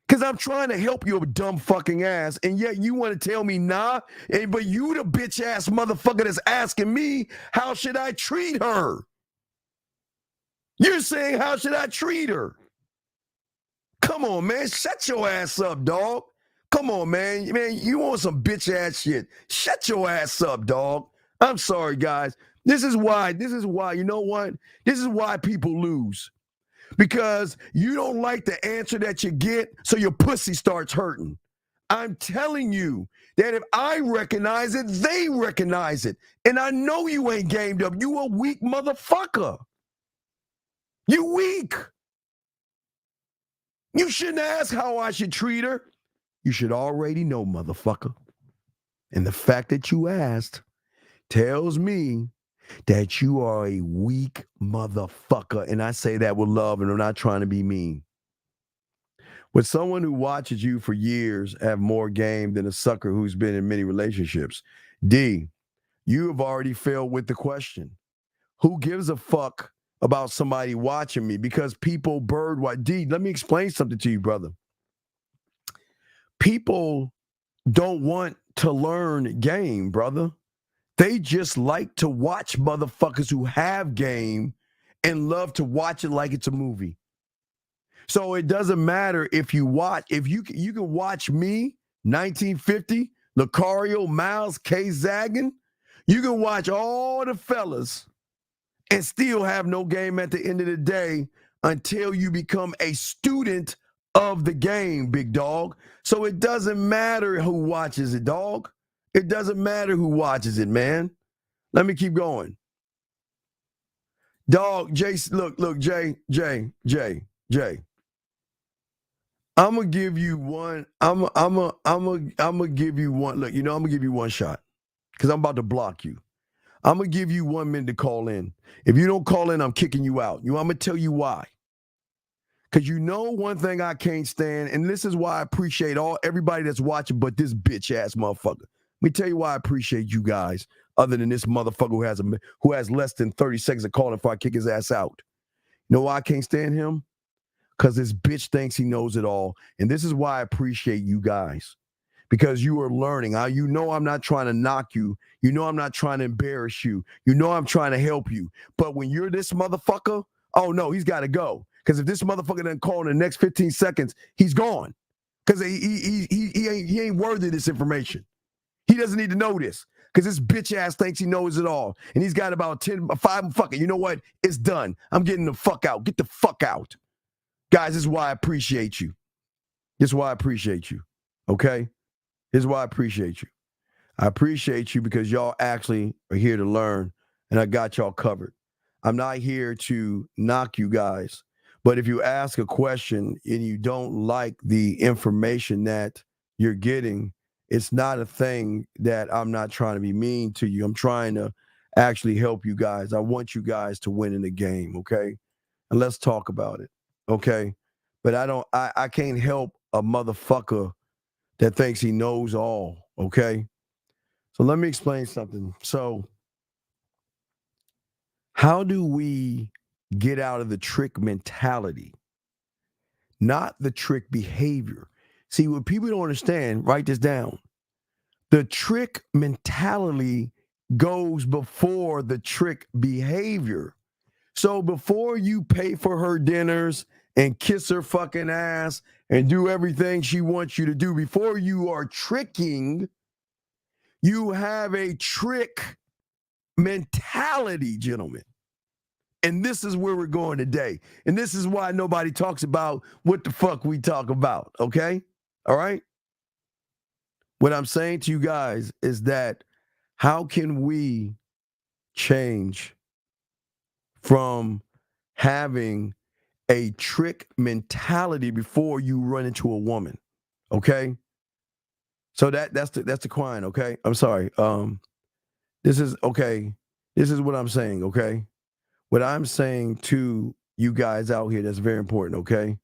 Because I'm trying to help your dumb fucking ass, and yet you want to tell me nah, but you the bitch ass motherfucker that's asking me, how should I treat her? You're saying, how should I treat her? Come on, man. Shut your ass up, dog. Come on, man. Man, you want some bitch ass shit. Shut your ass up, dog. I'm sorry, guys. This is why, you know what? This is why people lose. Because you don't like the answer that you get, so your pussy starts hurting. I'm telling you that if I recognize it, they recognize it. And I know you ain't gamed up. You a weak motherfucker. You weak. You shouldn't ask how I should treat her. You should already know, motherfucker. And the fact that you asked tells me that you are a weak motherfucker. And I say that with love, and I'm not trying to be mean. With someone who watches you for years have more game than a sucker who's been in many relationships, D, you have already failed with the question. Who gives a fuck about somebody watching me? Because people bird watch. D, let me explain something to you, brother. People don't want to learn game, brother. They just like to watch motherfuckers who have game and love to watch it like it's a movie. So it doesn't matter if you watch, if you can watch me, 1950, Lucario, Miles, K. Zaggin. You can watch all the fellas and still have no game at the end of the day until you become a student of the game, big dog. So it doesn't matter who watches it, dog. It doesn't matter who watches it, man. Let me keep going. Dog, Jay, look, Jay. I'm gonna give you one. I'm gonna give you one. Look, I'm gonna give you one shot because I'm about to block you. I'm gonna give you 1 minute to call in. If you don't call in, I'm kicking you out. I'm gonna tell you why. Because one thing I can't stand, and this is why I appreciate everybody that's watching, but this bitch ass motherfucker. Let me tell you why I appreciate you guys, other than this motherfucker who has less than 30 seconds of calling before I kick his ass out. You know why I can't stand him? Because this bitch thinks he knows it all. And this is why I appreciate you guys. Because you are learning. I'm not trying to knock you. I'm not trying to embarrass you. I'm trying to help you. But when you're this motherfucker, oh no, he's got to go. Because if this motherfucker doesn't call in the next 15 seconds, he's gone. Because he ain't worthy of this information. He doesn't need to know this. Because this bitch ass thinks he knows it all. And he's got about 5, fuck it. You know what? It's done. I'm getting the fuck out. Get the fuck out. Guys, this is why I appreciate you. This is why I appreciate you. Okay? This is why I appreciate you. I appreciate you because y'all actually are here to learn, and I got y'all covered. I'm not here to knock you guys, but if you ask a question and you don't like the information that you're getting, it's not a thing that I'm not trying to be mean to you. I'm trying to actually help you guys. I want you guys to win in the game, okay? And let's talk about it, okay? But I can't help a motherfucker that thinks he knows all, okay? So let me explain something. So how do we get out of the trick mentality, not the trick behavior? See, what people don't understand, write this down. The trick mentality goes before the trick behavior. So before you pay for her dinners and kiss her fucking ass and do everything she wants you to do, before you are tricking, you have a trick mentality, gentlemen. And this is where we're going today. And this is why nobody talks about what the fuck we talk about, okay? All right? What I'm saying to you guys is that how can we change from having a trick mentality before you run into a woman? Okay? So that's the client, okay? I'm sorry. This is okay. This is what I'm saying, okay? What I'm saying to you guys out here that's very important, okay,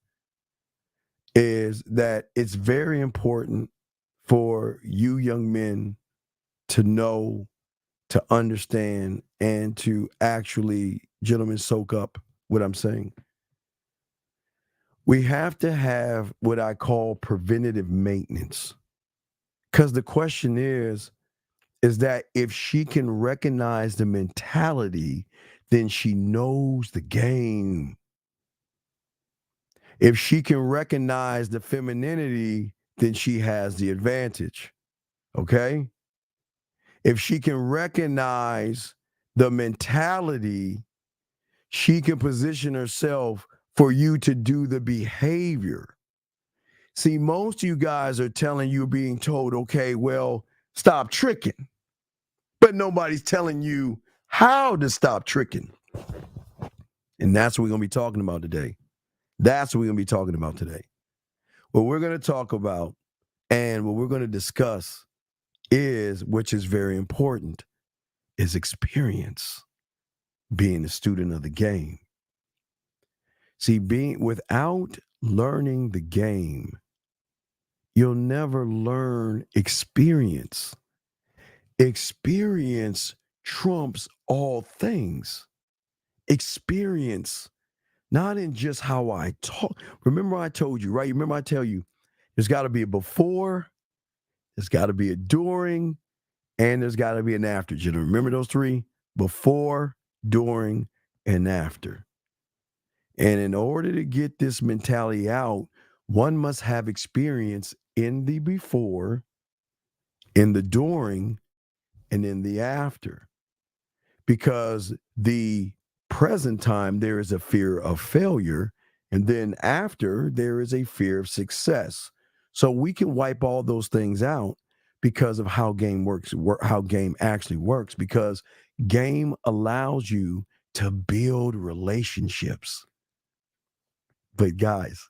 is that it's very important for you young men to know, to understand, and to actually, gentlemen, soak up what I'm saying. We have to have what I call preventative maintenance. Because the question is that if she can recognize the mentality, then she knows the game. If she can recognize the femininity, then she has the advantage. Okay? If she can recognize the mentality, she can position herself for you to do the behavior. See, most of you guys are telling you, being told, okay, well, stop tricking. But nobody's telling you how to stop tricking. And that's what we're going to be talking about today. That's what we're going to be talking about today. What we're going to talk about and what we're going to discuss is, which is very important, is experience, being a student of the game. See, being without learning the game, you'll never learn experience. Experience trumps all things. Experience, not in just how I talk. Remember I told you, right? Remember I tell you, there's got to be a before, there's got to be a during, and there's got to be an after. You remember those three? Before, during, and after. And in order to get this mentality out, one must have experience in the before, in the during, and in the after. Because the present time, there is a fear of failure. And then after, there is a fear of success. So we can wipe all those things out because of how game works, how game actually works, because game allows you to build relationships. But guys,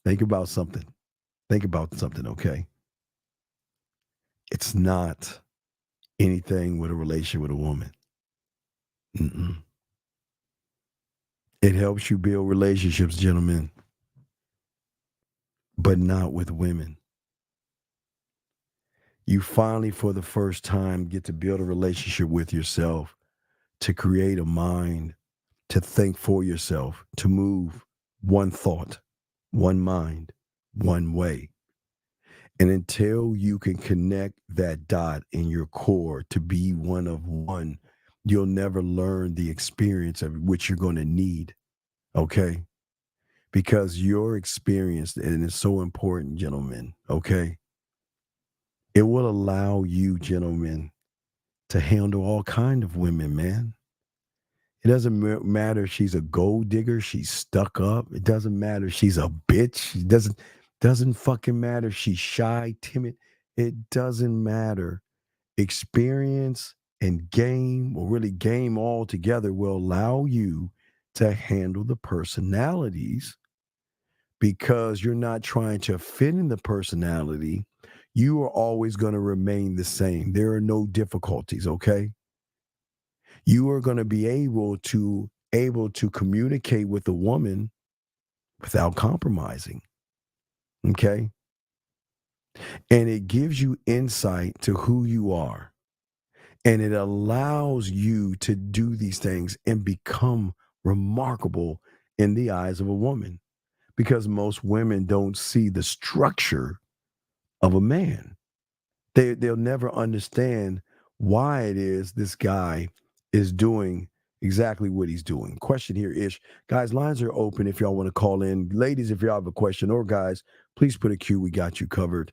think about something. Think about something, okay? It's not anything with a relationship with a woman. Mm-mm. It helps you build relationships, gentlemen, but not with women. You finally, for the first time, get to build a relationship with yourself, to create a mind, to think for yourself, to move one thought, one mind, one way. And until you can connect that dot in your core to be one of one, you'll never learn the experience of which you're going to need, okay? Because your experience, and it's so important, gentlemen, okay? It will allow you, gentlemen, to handle all kind of women, man. It doesn't matter if she's a gold digger, she's stuck up. It doesn't matter if she's a bitch. It doesn't fucking matter if she's shy, timid. It doesn't matter. Experience and game, or really game all together, will allow you to handle the personalities, because you're not trying to fit in the personality. You are always going to remain the same. There are no difficulties, okay? You are going to be able to communicate with a woman without compromising. Okay? And it gives you insight to who you are. And it allows you to do these things and become remarkable in the eyes of a woman. Because most women don't see the structure of a man. They'll never understand why it is this guy is doing exactly what he's doing. Question here, Ish. Guys, lines are open if y'all want to call in. Ladies, if y'all have a question, or guys, please put a Q. We got you covered.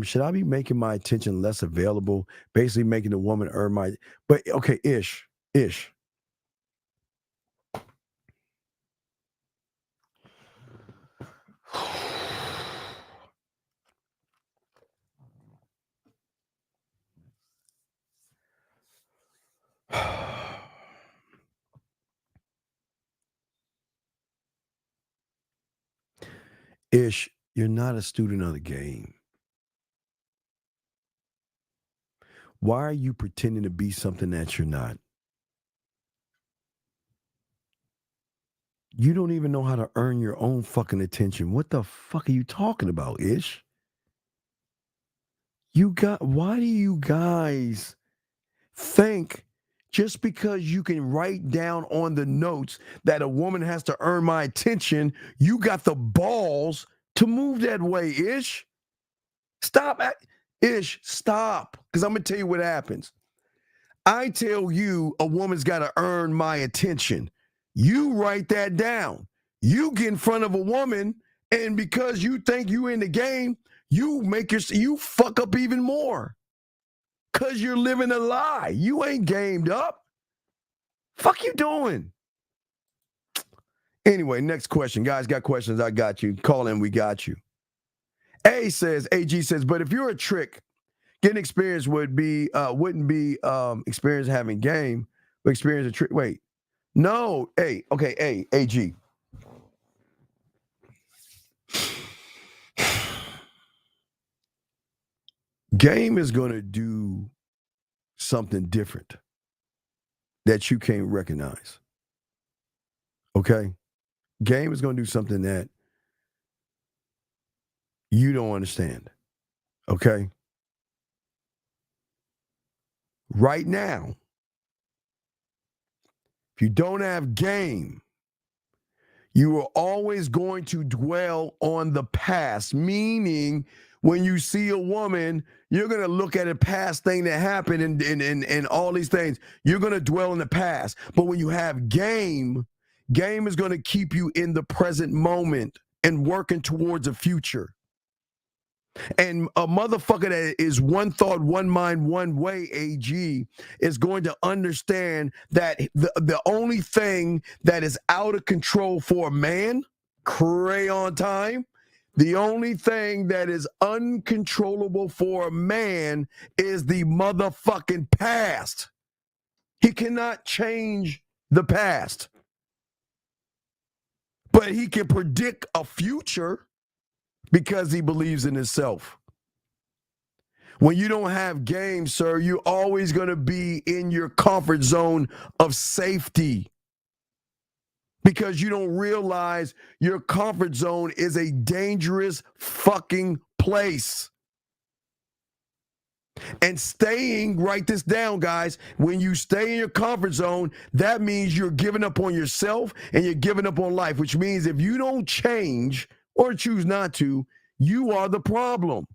Should I be making my attention less available? Basically making the woman earn my... But, okay, Ish. Ish, you're not a student of the game. Why are you pretending to be something that you're not? You don't even know how to earn your own fucking attention. What the fuck are you talking about, Ish? Why do you guys think just because you can write down on the notes that a woman has to earn my attention, you got the balls to move that way, Ish? Stop. Ish, stop. Because I'm going to tell you what happens. I tell you a woman's got to earn my attention. You write that down. You get in front of a woman, and because you think you in the game, you fuck up even more. Because you're living a lie. You ain't gamed up. Fuck you doing? Anyway, next question. Guys, got questions? I got you. Call in, we got you. AG says, but if you're a trick, getting experience wouldn't be experience having game, but experience a trick. Wait. No. AG. Game is going to do something different that you can't recognize. Okay? Game is going to do something that you don't understand. Okay? Right now, if you don't have game, you are always going to dwell on the past, meaning when you see a woman, you're going to look at a past thing that happened and all these things. You're going to dwell in the past. But when you have game is going to keep you in the present moment and working towards a future. And a motherfucker that is one thought, one mind, one way, AG, is going to understand that the only thing that is out of control for a man, crayon time, the only thing that is uncontrollable for a man is the motherfucking past. He cannot change the past. But he can predict a future because he believes in himself. When you don't have game, sir, you're always going to be in your comfort zone of safety because you don't realize your comfort zone is a dangerous fucking place. And staying, write this down, guys, when you stay in your comfort zone, that means you're giving up on yourself and you're giving up on life, which means if you don't change or choose not to, you are the problem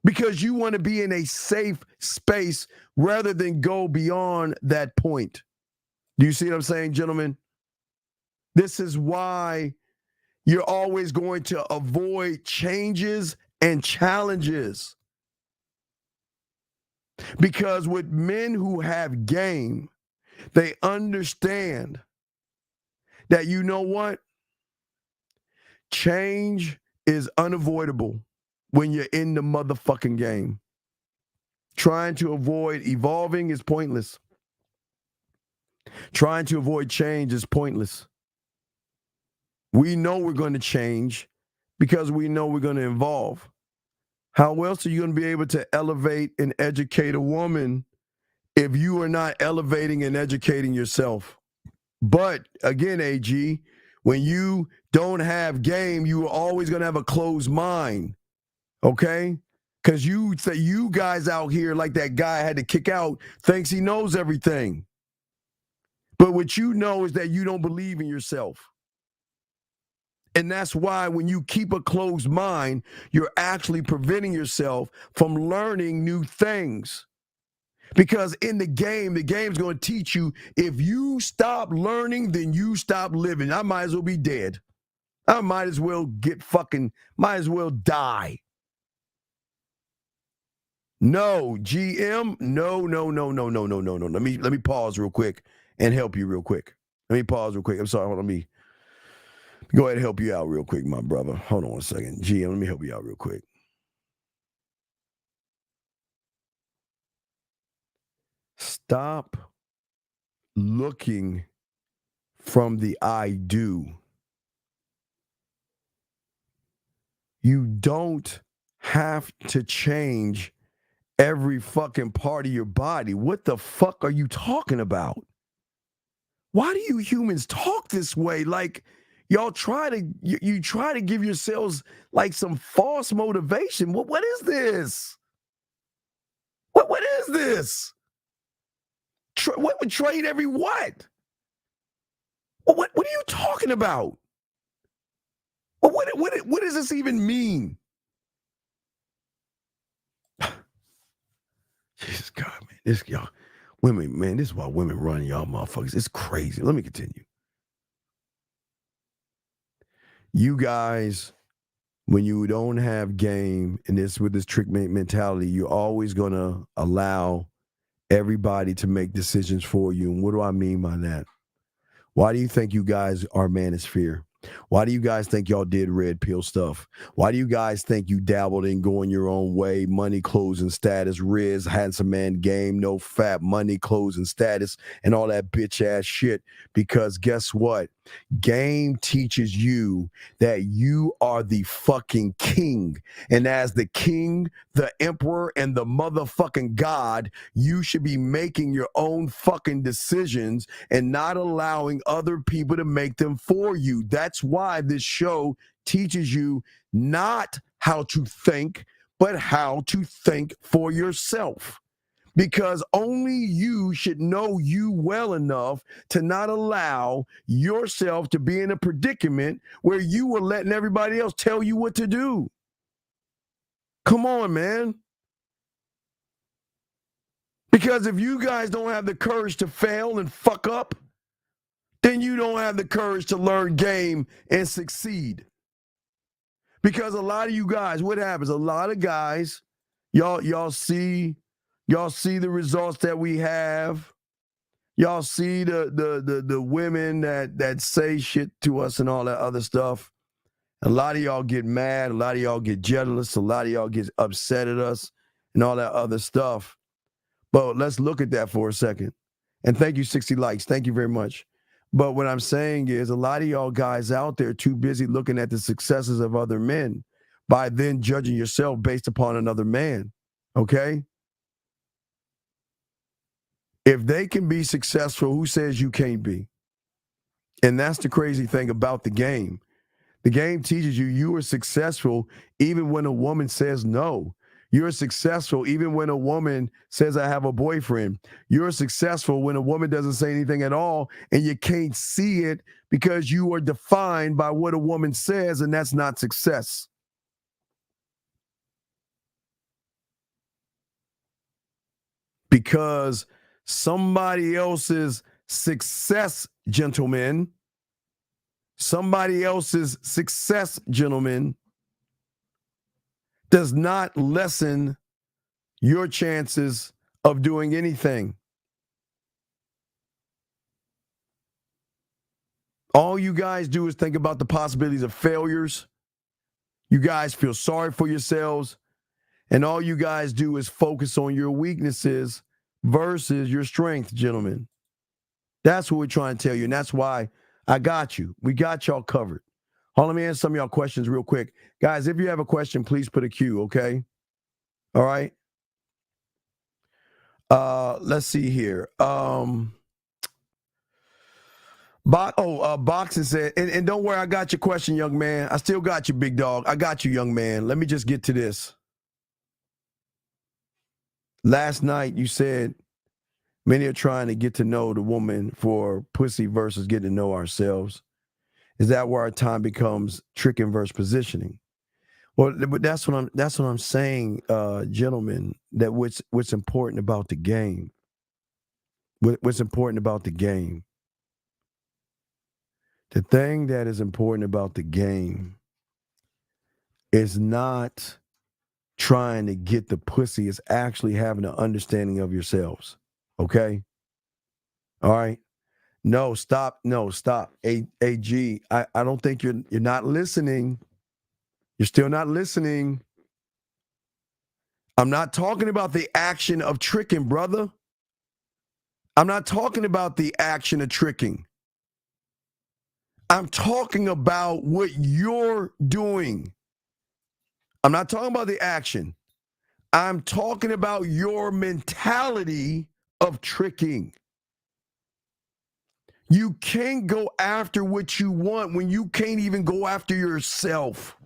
because you want to be in a safe space rather than go beyond that point. Do you see what I'm saying, gentlemen? This is why you're always going to avoid changes and challenges. Because with men who have game, they understand that, you know what? Change is unavoidable when you're in the motherfucking game. Trying to avoid evolving is pointless. Trying to avoid change is pointless. We know we're going to change because we know we're going to evolve. How else are you going to be able to elevate and educate a woman if you are not elevating and educating yourself? But again, AG, when you don't have game, you are always going to have a closed mind. Okay? Because you say you guys out here like that guy I had to kick out thinks he knows everything. But what you know is that you don't believe in yourself. And that's why when you keep a closed mind, you're actually preventing yourself from learning new things. Because in the game's going to teach you, if you stop learning, then you stop living. I might as well be dead. I might as well might as well die. No, GM, no. Let me pause real quick and help you real quick. Let me pause real quick. I'm sorry, hold on, let me go ahead and help you out real quick, my brother. Hold on a second. GM, let me help you out real quick. Stop looking from the I do. You don't have to change every fucking part of your body. What the fuck are you talking about? Why do you humans talk this way? Like, y'all try to you try to give yourselves like some false motivation. What is this? What is this? What would trade every what? What are you talking about? What does this even mean? Jesus God, man. This y'all women, man, this is why women run y'all motherfuckers. It's crazy. Let me continue. You guys, when you don't have game and this with this trick mentality, you're always gonna allow everybody to make decisions for you. And what do I mean by that? Why do you think you guys are manosphere? Why do you guys think y'all did red pill stuff? Why do you guys think you dabbled in going your own way? Money, clothes, and status, Riz, handsome man game, no fat, money, clothes, and status, and all that bitch ass shit. Because guess what? Game teaches you that you are the fucking king. And as the king, the emperor, and the motherfucking god, you should be making your own fucking decisions and not allowing other people to make them for you. That's why this show teaches you not how to think, but how to think for yourself. Because only you should know you well enough to not allow yourself to be in a predicament where you are letting everybody else tell you what to do. Come on, man. Because if you guys don't have the courage to fail and fuck up, then you don't have the courage to learn game and succeed. Because a lot of you guys, what happens? A lot of guys, y'all see the results that we have. Y'all see the women that say shit to us and all that other stuff. A lot of y'all get mad. A lot of y'all get jealous. A lot of y'all get upset at us and all that other stuff. But let's look at that for a second. And thank you, 60 likes. Thank you very much. But what I'm saying is a lot of y'all guys out there too busy looking at the successes of other men by then judging yourself based upon another man. Okay? If they can be successful, who says you can't be? And that's the crazy thing about the game. The game teaches you are successful even when a woman says no. You're successful even when a woman says, I have a boyfriend. You're successful when a woman doesn't say anything at all, and you can't see it because you are defined by what a woman says, and that's not success. Because somebody else's success, gentlemen, does not lessen your chances of doing anything. All you guys do is think about the possibilities of failures. You guys feel sorry for yourselves. And all you guys do is focus on your weaknesses versus your strength, gentlemen. That's what we're trying to tell you. And that's why I got you. We got y'all covered. Hold on, let me answer some of y'all questions real quick. Guys, if you have a question, please put a Q, okay? All right. Let's see here. Boxing said, and don't worry, I got your question, young man. I still got you, big dog. I got you, young man. Let me just get to this. Last night you said many are trying to get to know the woman for pussy versus getting to know ourselves. Is that where our time becomes tricking versus positioning? Well, but that's what I'm saying, gentlemen. That what's important about the game. What's important about the game. The thing that is important about the game is not trying to get the pussy, it's actually having an understanding of yourselves. Okay? All right. No, stop. AG, I don't think you're not listening. You're still not listening. I'm not talking about the action of tricking, brother. I'm not talking about the action of tricking. I'm talking about what you're doing. I'm not talking about the action. I'm talking about your mentality of tricking. You can't go after what you want when you can't even go after yourself.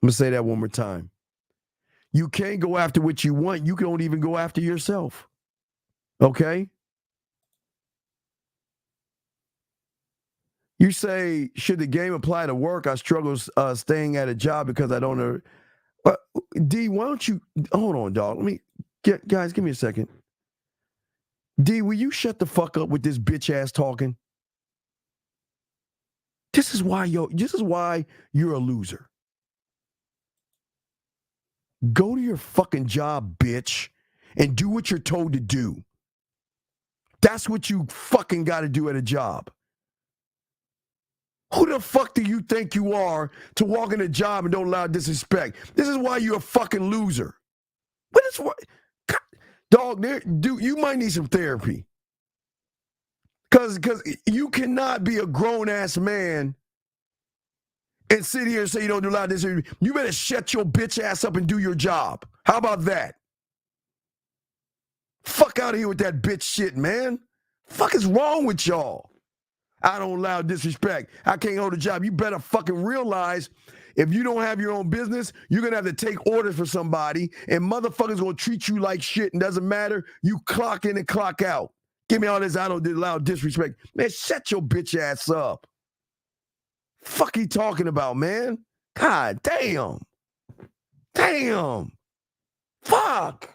I'm going to say that one more time. You can't go after what you want. You don't even go after yourself. Okay? You say, should the game apply to work? I struggle staying at a job because I don't know. D, why don't you, hold on, dog. Guys, give me a second. D, will you shut the fuck up with this bitch ass talking? This is why you're a loser. Go to your fucking job, bitch, and do what you're told to do. That's what you fucking got to do at a job. Who the fuck do you think you are to walk in a job and don't allow disrespect? This is why you're a fucking loser. What is what? Dog, dude, you might need some therapy. Because you cannot be a grown-ass man and sit here and say you don't allow disrespect. You better shut your bitch ass up and do your job. How about that? Fuck out of here with that bitch shit, man. Fuck is wrong with y'all? I don't allow disrespect. I can't hold a job. You better fucking realize if you don't have your own business, you're going to have to take orders for somebody, and motherfuckers going to treat you like shit, and doesn't matter. You clock in and clock out. Give me all this, I don't allow disrespect. Man, shut your bitch ass up. Fuck you talking about, man? God damn. Damn. Fuck.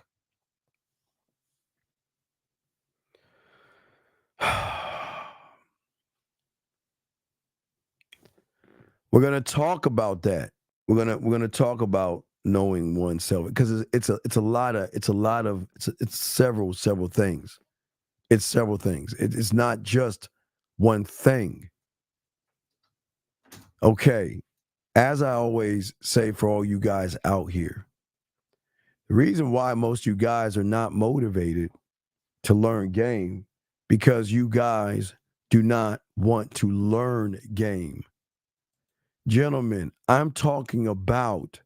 We're gonna talk about that. We're gonna talk about knowing oneself because it's several things. It's several things. It's not just one thing. Okay, as I always say for all you guys out here, the reason why most of you guys are not motivated to learn game because you guys do not want to learn game. Gentlemen, I'm talking about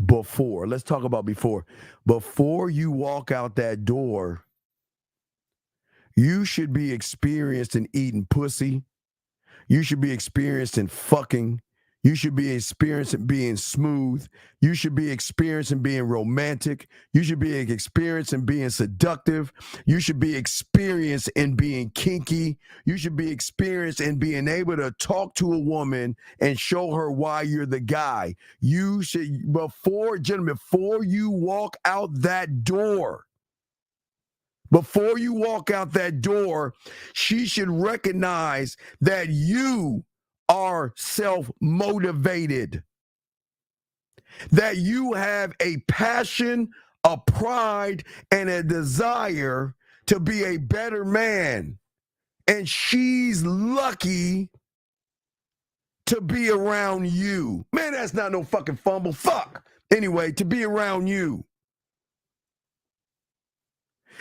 before. Let's talk about before. Before you walk out that door, you should be experienced in eating pussy. You should be experienced in fucking. You should be experienced in being smooth. You should be experienced in being romantic. You should be experienced in being seductive. You should be experienced in being kinky. You should be experienced in being able to talk to a woman and show her why you're the guy. You should, before you walk out that door, she should recognize that you are self-motivated, that you have a passion, a pride, and a desire to be a better man. And she's lucky to be around you. Man, that's not no fucking fumble. Fuck. Anyway, to be around you.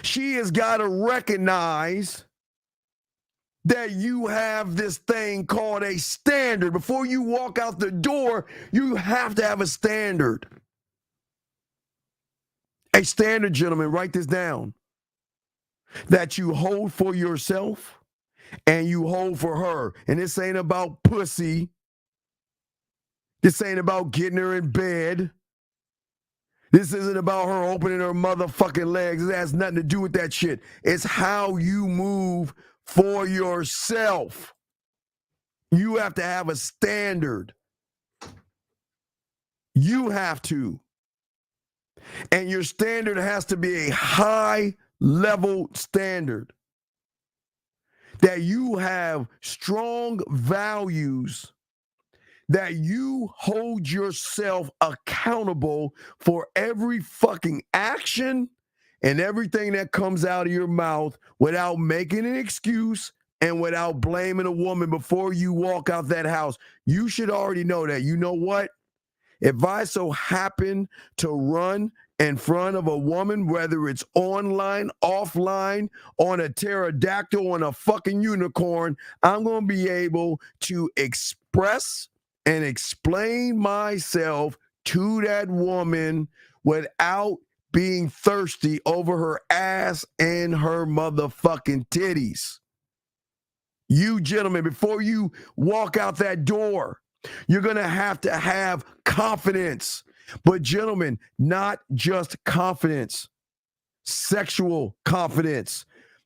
She has got to recognize that you have this thing called a standard. Before you walk out the door, you have to have a standard. A standard, gentlemen, write this down. That you hold for yourself and you hold for her. And this ain't about pussy. This ain't about getting her in bed. This isn't about her opening her motherfucking legs. It has nothing to do with that shit. It's how you move for yourself. You have to have a standard. You have to. And your standard has to be a high level standard. That you have strong values, that you hold yourself accountable for every fucking action and everything that comes out of your mouth without making an excuse and without blaming a woman before you walk out that house. You should already know that. You know what? If I so happen to run in front of a woman, whether it's online, offline, on a pterodactyl, on a fucking unicorn, I'm going to be able to express and explain myself to that woman without being thirsty over her ass and her motherfucking titties. You gentlemen, before you walk out that door, you're going to have confidence. But gentlemen, not just confidence, sexual confidence.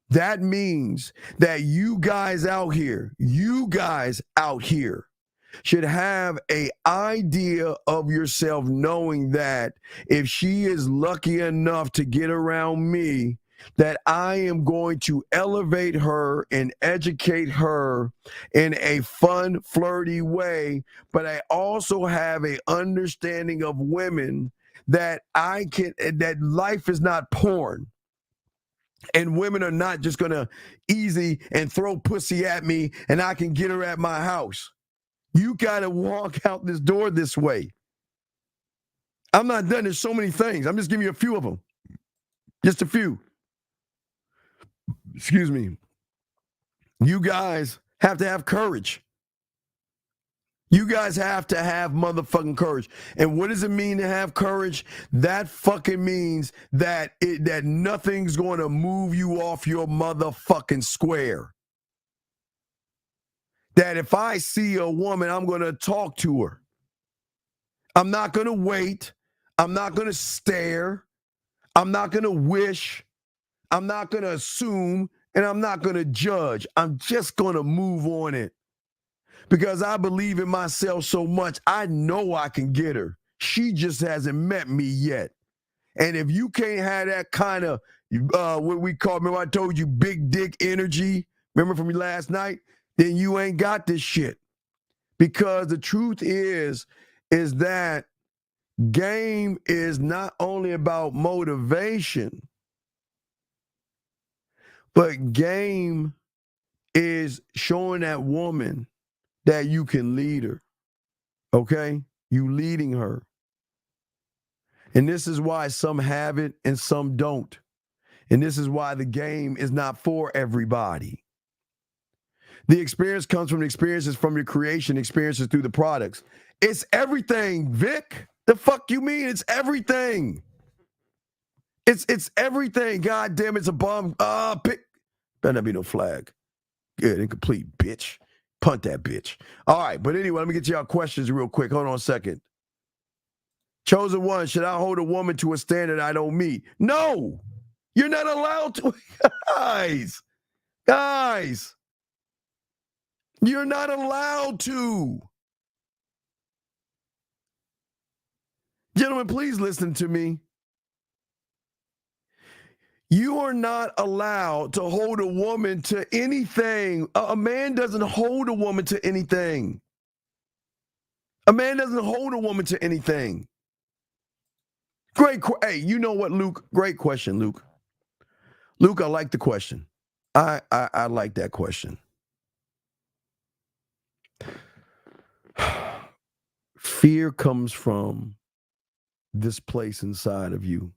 That means that you guys out here should have an idea of yourself, knowing that if she is lucky enough to get around me, that I am going to elevate her and educate her in a fun, flirty way. But I also have an understanding of women that that life is not porn. And women are not just going to easy and throw pussy at me and I can get her at my house. You got to walk out this door this way. I'm not done. There's so many things. I'm just giving you a few of them. Just a few. Excuse me. You guys have to have courage. You guys have to have motherfucking courage. And what does it mean to have courage? That fucking means that nothing's going to move you off your motherfucking square. That if I see a woman, I'm going to talk to her. I'm not going to wait. I'm not going to stare. I'm not going to wish. I'm not going to assume. And I'm not going to judge. I'm just going to move on it. Because I believe in myself so much, I know I can get her. She just hasn't met me yet. And if you can't have that kind of, what we call, remember I told you, big dick energy, remember from last night? Then you ain't got this shit. Because the truth is that game is not only about motivation, but game is showing that woman that you can lead her. Okay? You leading her. And this is why some have it and some don't. And this is why the game is not for everybody. The experience comes from the experiences from your creation, experiences through the products. It's everything, Vic. The fuck you mean? It's everything. It's everything. God damn, it's a bomb. Better not be no flag. Good, incomplete, bitch. Punt that bitch. All right, but anyway, let me get y'all questions real quick. Hold on a second. Chosen one, should I hold a woman to a standard I don't meet? No, you're not allowed to. Guys, you're not allowed to. Gentlemen, please listen to me. You are not allowed to hold a woman to anything. A man doesn't hold a woman to anything. A man doesn't hold a woman to anything. Hey, you know what, Luke? Great question, Luke. Luke, I like the question. I like that question. Fear comes from this place inside of you.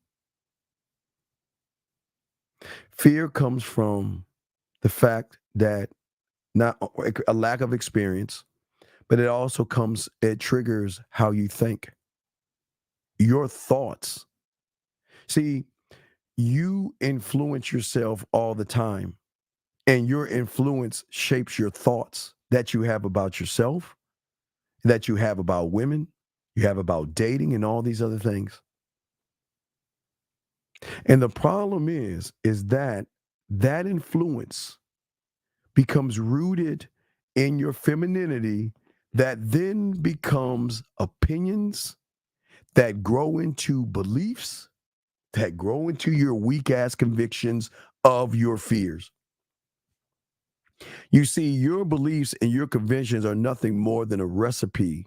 Fear comes from the fact that not a lack of experience, but it triggers how you think. Your thoughts. See, you influence yourself all the time, and your influence shapes your thoughts that you have about yourself, that you have about women, you have about dating, and all these other things. And the problem is that that influence becomes rooted in your femininity that then becomes opinions that grow into beliefs, that grow into your weak ass convictions of your fears. You see, your beliefs and your convictions are nothing more than a recipe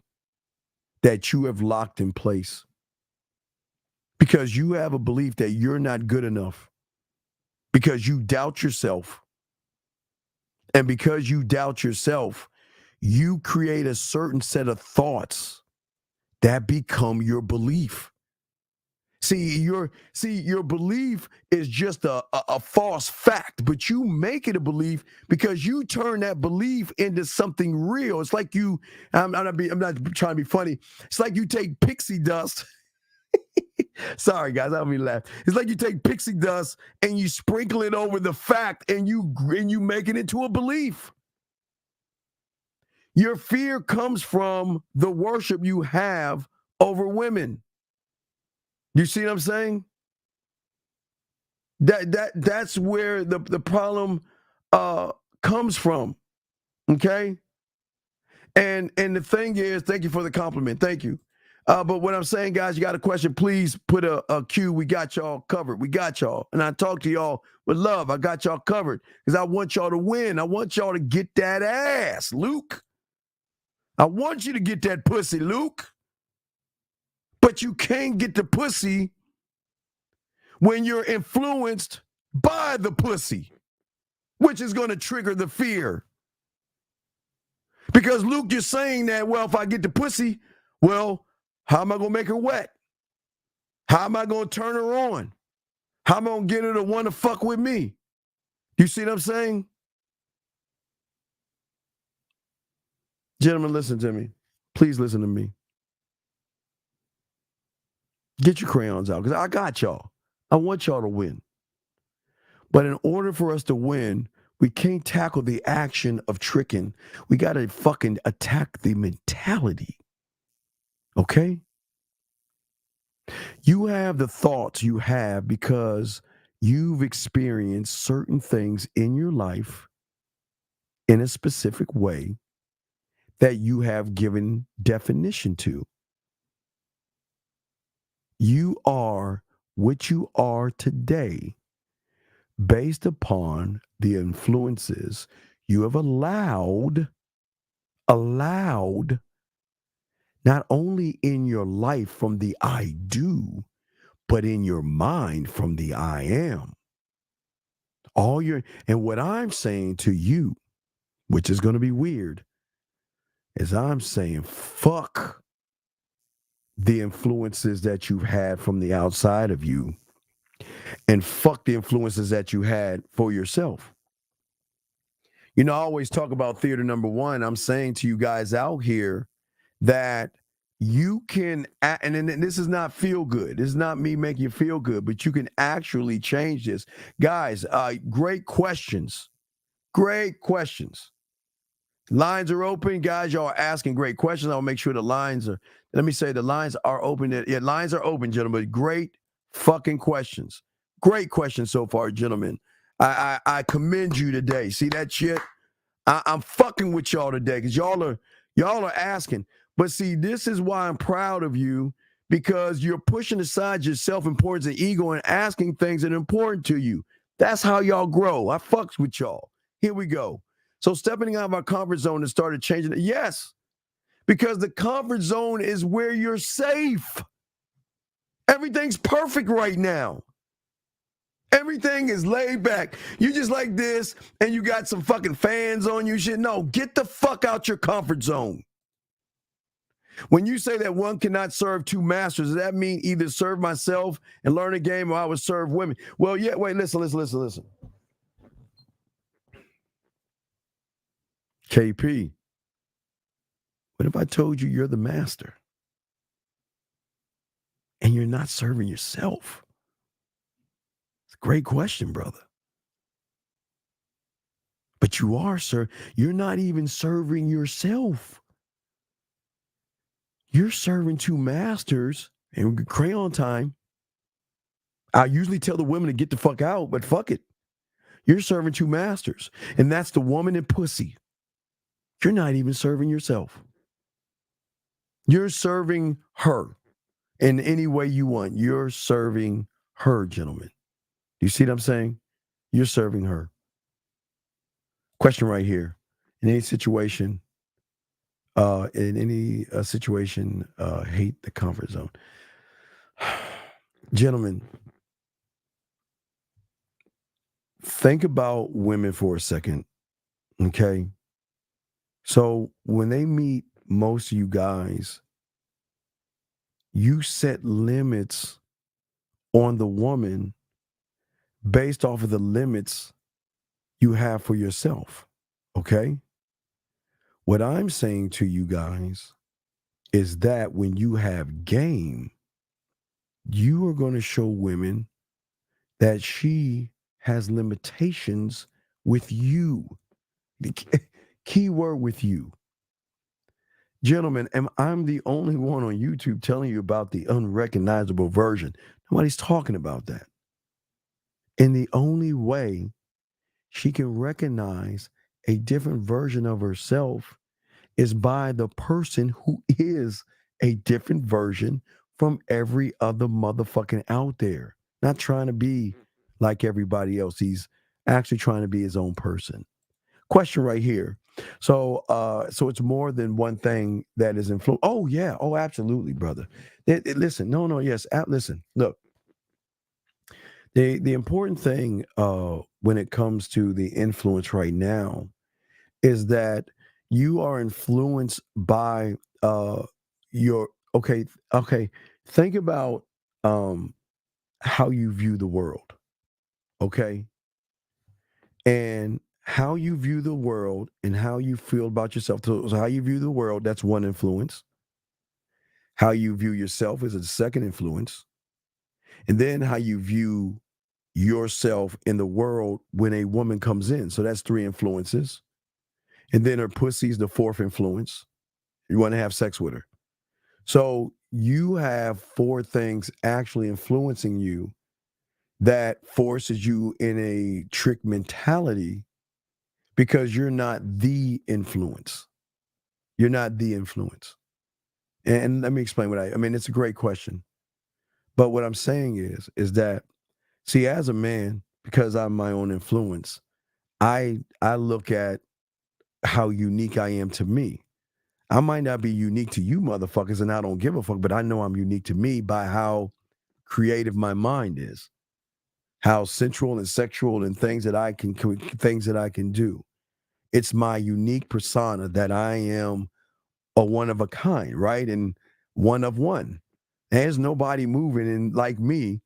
that you have locked in place because you have a belief that you're not good enough, because you doubt yourself. And because you doubt yourself, you create a certain set of thoughts that become your belief. See, your belief is just a false fact, but you make it a belief because you turn that belief into something real. It's like you, I'm not trying to be funny. It's like you take pixie dust. Sorry, guys, I don't mean to laugh. It's like you take pixie dust and you sprinkle it over the fact and you make it into a belief. Your fear comes from the worship you have over women. You see what I'm saying? That's where the problem comes from. Okay? And the thing is, thank you for the compliment. Thank you. But what I'm saying, guys, you got a question, please put a Q. We got y'all covered. We got y'all. And I talk to y'all with love. I got y'all covered because I want y'all to win. I want y'all to get that ass, Luke. I want you to get that pussy, Luke. But you can't get the pussy when you're influenced by the pussy, which is going to trigger the fear. Because, Luke, you're saying that, well, if I get the pussy, well, how am I going to make her wet? How am I going to turn her on? How am I going to get her to want to fuck with me? You see what I'm saying? Gentlemen, listen to me. Please listen to me. Get your crayons out because I got y'all. I want y'all to win. But in order for us to win, we can't tackle the action of tricking. We got to fucking attack the mentality. Okay? You have the thoughts you have because you've experienced certain things in your life in a specific way that you have given definition to. You are what you are today based upon the influences you have allowed not only in your life from the I do, but in your mind from the I am. And what I'm saying to you, which is going to be weird, is I'm saying fuck the influences that you've had from the outside of you and fuck the influences that you had for yourself. You know, I always talk about theater number one. I'm saying to you guys out here that you can, and this is not feel good. This is not me making you feel good, but you can actually change this. Guys, great questions. Great questions. Lines are open. Guys, y'all are asking great questions. I'll make sure the lines are, let me say the lines are open. Yeah, lines are open, gentlemen. Great fucking questions. Great questions so far, gentlemen. I commend you today. See that shit? I'm fucking with y'all today because y'all are asking. But see, this is why I'm proud of you, because you're pushing aside your self-importance and ego and asking things that are important to you. That's how y'all grow. I fucks with y'all. Here we go. So stepping out of our comfort zone and started changing it. Yes, because the comfort zone is where you're safe. Everything's perfect right now. Everything is laid back. You just like this and you got some fucking fans on you shit. No, get the fuck out your comfort zone. When you say that one cannot serve two masters, does that mean either serve myself and learn a game or I would serve women? Well, yeah, wait, listen. KP, what if I told you you're the master and you're not serving yourself? It's a great question, brother. But you are, sir. You're not even serving yourself. You're serving two masters, and crayon time. I usually tell the women to get the fuck out, but fuck it. You're serving two masters, and that's the woman and pussy. You're not even serving yourself. You're serving her in any way you want. You're serving her, gentlemen. You see what I'm saying? You're serving her. Question right here. In any situation, hate the comfort zone. Gentlemen, think about women for a second, okay? So when they meet most of you guys, you set limits on the woman based off of the limits you have for yourself, okay? What I'm saying to you guys is that when you have game, you are going to show women that she has limitations with you. The key word with you. Gentlemen, I'm the only one on YouTube telling you about the unrecognizable version. Nobody's talking about that. And the only way she can recognize a different version of herself is by the person who is a different version from every other motherfucking out there. Not trying to be like everybody else. He's actually trying to be his own person. Question right here. So it's more than one thing that is influence. Oh yeah. Oh, absolutely, brother. Listen, yes. Listen, look. The important thing when it comes to the influence right now is that you are influenced by your okay. Think about how you view the world, okay, and how you view the world and how you feel about yourself. So how you view the world, that's one influence. How you view yourself is a second influence, and then how you view yourself in the world when a woman comes in. So that's three influences. And then her pussy's the fourth influence. You want to have sex with her. So you have four things actually influencing you that forces you in a trick mentality because you're not the influence. You're not the influence. And let me explain what I mean, it's a great question. But what I'm saying is that, see, as a man, because I'm my own influence, I look at how unique I am to me. I might not be unique to you motherfuckers, and I don't give a fuck, but I know I'm unique to me by how creative my mind is, how sensual and sexual and things that I can do. It's my unique persona that I am a one of a kind, right? And one of one. There's nobody moving in like me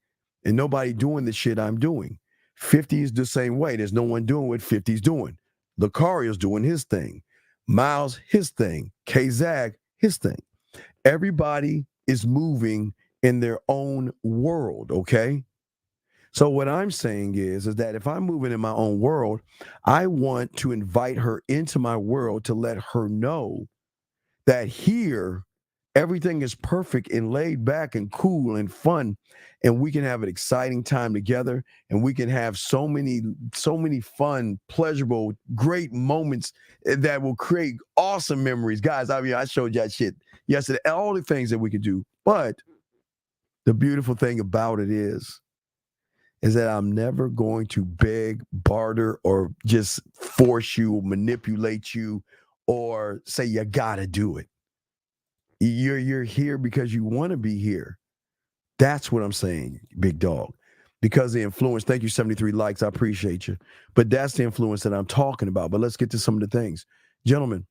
and nobody doing the shit I'm doing. 50 is the same way. There's no one doing what 50's doing. Lucario's doing his thing. Miles, his thing. K-Zag, his thing. Everybody is moving in their own world, okay? So what I'm saying is that if I'm moving in my own world, I want to invite her into my world to let her know that here everything is perfect and laid back and cool and fun, and we can have an exciting time together, and we can have so many fun, pleasurable, great moments that will create awesome memories. Guys, I mean, I showed you that shit yesterday, all the things that we could do. But the beautiful thing about it is that I'm never going to beg, barter, or just force you, manipulate you, or say you gotta do it. You're here because you want to be here. That's what I'm saying, big dog. Because the influence, thank you, 73 likes, I appreciate you. But that's the influence that I'm talking about. But let's get to some of the things. Gentlemen,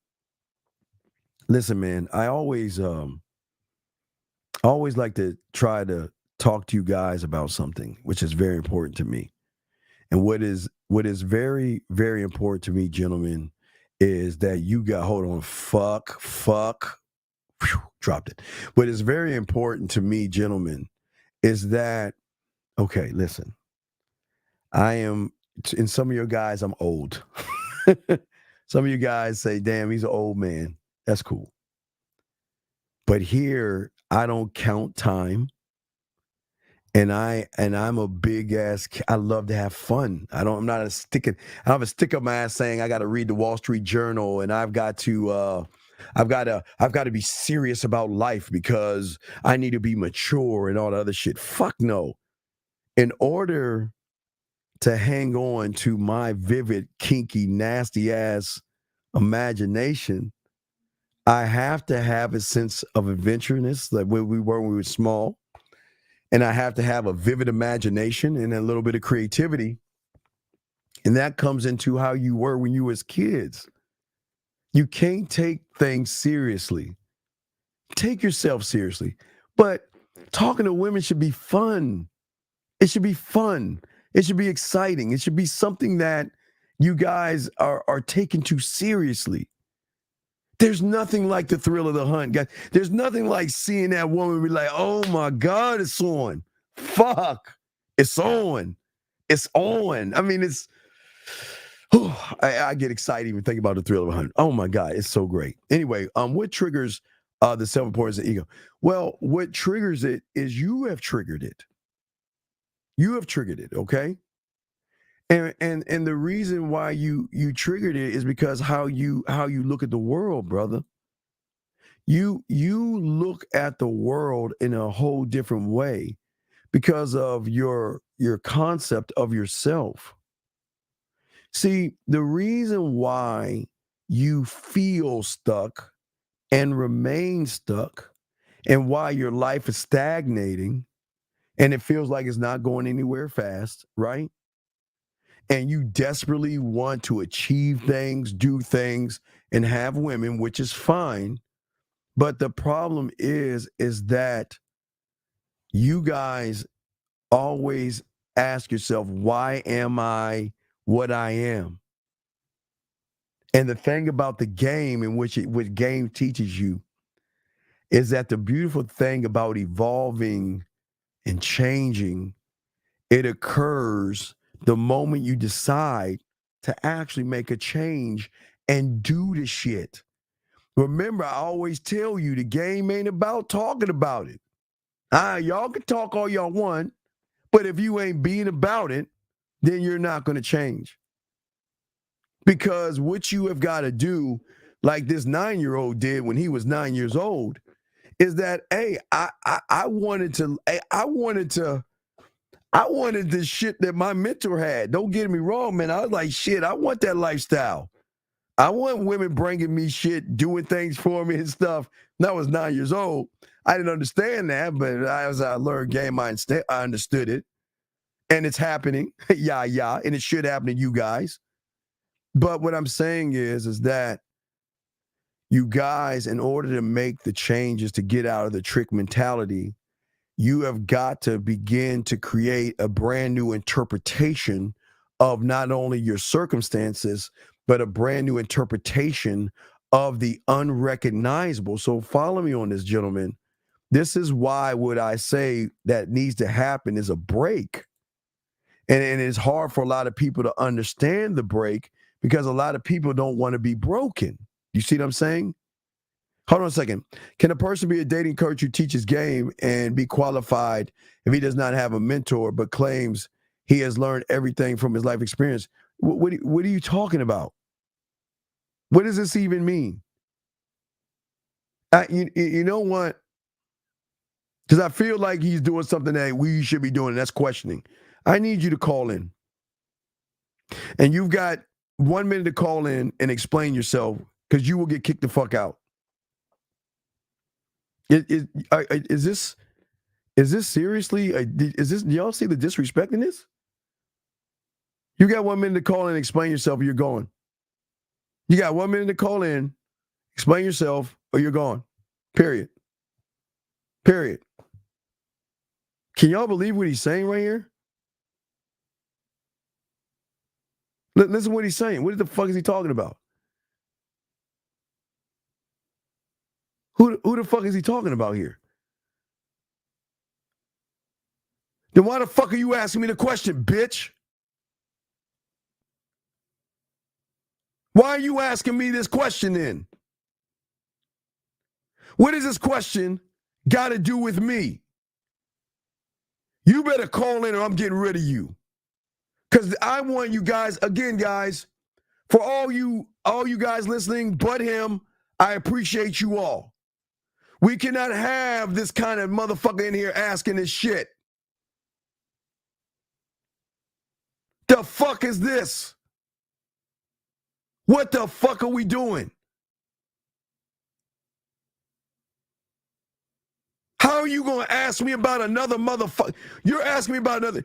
listen, man, I always like to try to talk to you guys about something, which is very important to me. And what is very, very important to me, gentlemen, is that you got, hold on, fuck, whew, dropped it. What is very important to me, gentlemen, is that, okay, listen, I am, in some of your guys, I'm old. Some of you guys say, damn, he's an old man. That's cool. But here, I don't count time. And I'm a big ass. I love to have fun. I don't have a stick up my ass saying I got to read the Wall Street Journal and I've got to be serious about life because I need to be mature and all the other shit. Fuck no. In order to hang on to my vivid, kinky, nasty ass imagination, I have to have a sense of adventureness like when we were small. And I have to have a vivid imagination and a little bit of creativity. And that comes into how you were when you was kids. You can't take things seriously. Take yourself seriously. But talking to women should be fun. It should be fun. It should be exciting. It should be something that you guys are taken too seriously. There's nothing like the thrill of the hunt, guys. There's nothing like seeing that woman be like, oh my God, it's on. Fuck. It's on. It's on. I mean, I get excited even thinking about the thrill of a hunt. Oh my God, it's so great. Anyway, what triggers the self-importance and ego? Well, what triggers it is you have triggered it. You have triggered it, okay? And the reason why you triggered it is because how you look at the world, brother. You look at the world in a whole different way because of your concept of yourself. See, the reason why you feel stuck and remain stuck and why your life is stagnating and it feels like it's not going anywhere fast, right? And you desperately want to achieve things, do things, and have women, which is fine. But the problem is that you guys always ask yourself, why am I what I am? And the thing about the game in which what game teaches you is that the beautiful thing about evolving and changing, it occurs the moment you decide to actually make a change and do the shit. Remember, I always tell you the game ain't about talking about it. Y'all can talk all y'all want, but if you ain't being about it, then you're not going to change. Because what you have got to do, like this 9-year-old did when he was 9 years old, is that, hey, I wanted the shit that my mentor had. Don't get me wrong, man. I was like, shit, I want that lifestyle. I want women bringing me shit, doing things for me and stuff. And I was 9 years old. I didn't understand that, but as I learned game, I understood it. And it's happening. Yeah. And it should happen to you guys. But what I'm saying is that you guys, in order to make the changes to get out of the trick mentality, you have got to begin to create a brand new interpretation of not only your circumstances, but a brand new interpretation of the unrecognizable. So follow me on this, gentlemen. This is why what I say that needs to happen is a break. And it's hard for a lot of people to understand the break because a lot of people don't want to be broken. You see what I'm saying? Hold on a second. Can a person be a dating coach who teaches game and be qualified if he does not have a mentor but claims he has learned everything from his life experience? What are you talking about? What does this even mean? You know what? Because I feel like he's doing something that we should be doing, and that's questioning. I need you to call in. And you've got 1 minute to call in and explain yourself because you will get kicked the fuck out. Is this seriously? Do y'all see the disrespect in this? You got 1 minute to call in and explain yourself or you're going. You got 1 minute to call in, explain yourself or you're gone. Period. Can y'all believe what he's saying right here? Listen to what he's saying. What the fuck is he talking about? Who the fuck is he talking about here? Then why the fuck are you asking me the question, bitch? Why are you asking me this question then? What does this question got to do with me? You better call in or I'm getting rid of you. Because I want you guys, again, guys, for all you guys listening, but him, I appreciate you all. We cannot have this kind of motherfucker in here asking this shit. The fuck is this? What the fuck are we doing? How are you going to ask me about another motherfucker? You're asking me about another.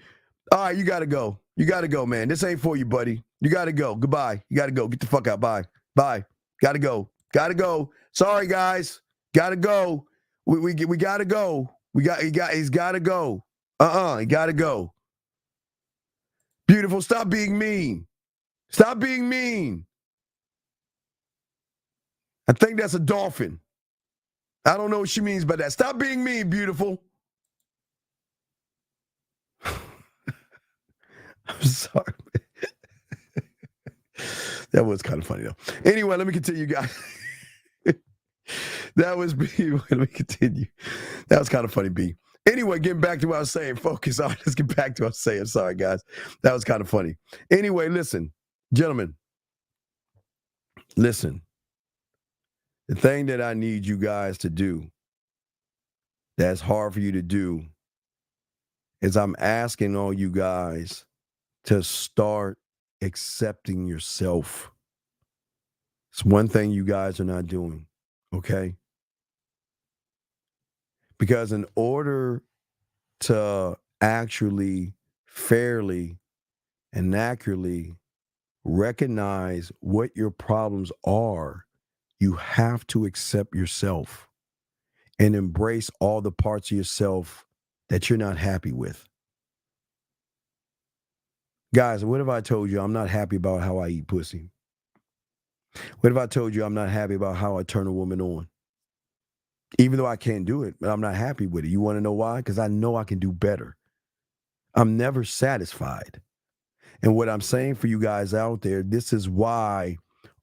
All right, you got to go. You got to go, man. This ain't for you, buddy. You got to go. Goodbye. You got to go. Get the fuck out. Bye. Bye. Got to go. Got to go. Sorry, guys. Got to go. We got to go. He's got to go. He got to go. Beautiful. Stop being mean. Stop being mean. I think that's a dolphin. I don't know what she means by that. Stop being mean, beautiful. I'm sorry. That was kind of funny, though. Anyway, let me continue, guys. That was B. Let me continue. That was kind of funny, B. Anyway, getting back to what I was saying. Focus. All right, let's get back to what I was saying. Sorry, guys. That was kind of funny. Anyway, listen. Gentlemen. Listen. The thing that I need you guys to do that's hard for you to do is I'm asking all you guys to start accepting yourself. It's one thing you guys are not doing, okay? Because in order to actually fairly and accurately recognize what your problems are, you have to accept yourself and embrace all the parts of yourself that you're not happy with. Guys, what if I told you I'm not happy about how I eat pussy? What if I told you I'm not happy about how I turn a woman on? Even though I can't do it, but I'm not happy with it. You want to know why? Because I know I can do better. I'm never satisfied. And what I'm saying for you guys out there, this is why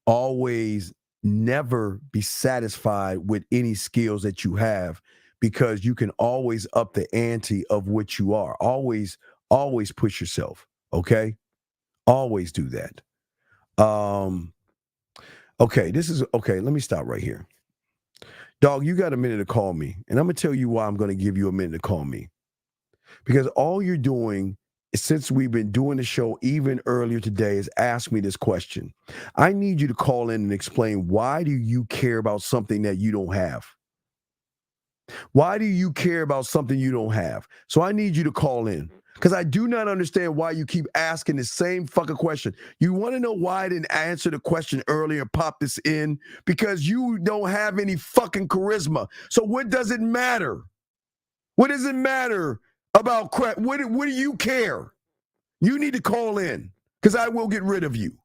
always never be satisfied with any skills that you have, because you can always up the ante of what you are. Always push yourself. Okay? Always do that. Okay, let me stop right here. Dog, you got a minute to call me, and I'm going to tell you why I'm going to give you a minute to call me. Because all you're doing, since we've been doing the show even earlier today, is ask me this question. I need you to call in and explain, why do you care about something that you don't have? Why do you care about something you don't have? So I need you to call in, because I do not understand why you keep asking the same fucking question. You want to know why I didn't answer the question earlier and pop this in? Because you don't have any fucking charisma. So what does it matter? What does it matter about crap? What do you care? You need to call in, because I will get rid of you.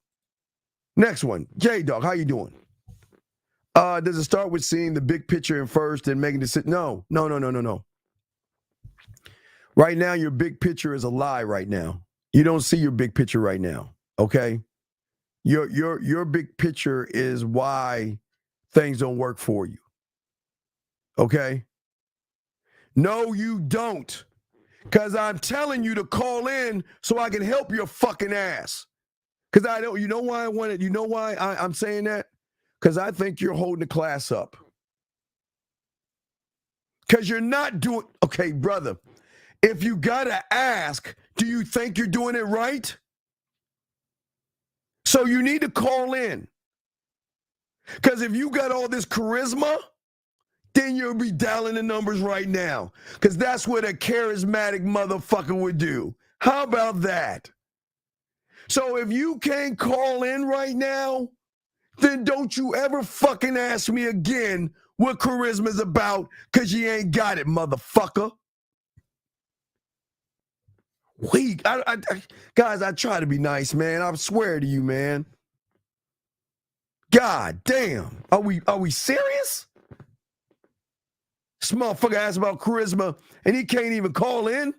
Next one. J-Dog, how you doing? Does it start with seeing the big picture in first and making decisions? No. Right now, your big picture is a lie right now. You don't see your big picture right now, okay? Your big picture is why things don't work for you, okay? No, you don't. Because I'm telling you to call in so I can help your fucking ass. Because I don't, you know why I wanted, you know why I'm saying that? Because I think you're holding the class up. Because you're not doing, okay, brother, if you got to ask, do you think you're doing it right? So you need to call in. Because if you got all this charisma, then you'll be dialing the numbers right now. Because that's what a charismatic motherfucker would do. How about that? So if you can't call in right now, then don't you ever fucking ask me again what charisma's about, because you ain't got it, motherfucker. Weak. Guys, I try to be nice, man. I swear to you, man. God damn. Are we serious? This motherfucker asked about charisma and he can't even call in?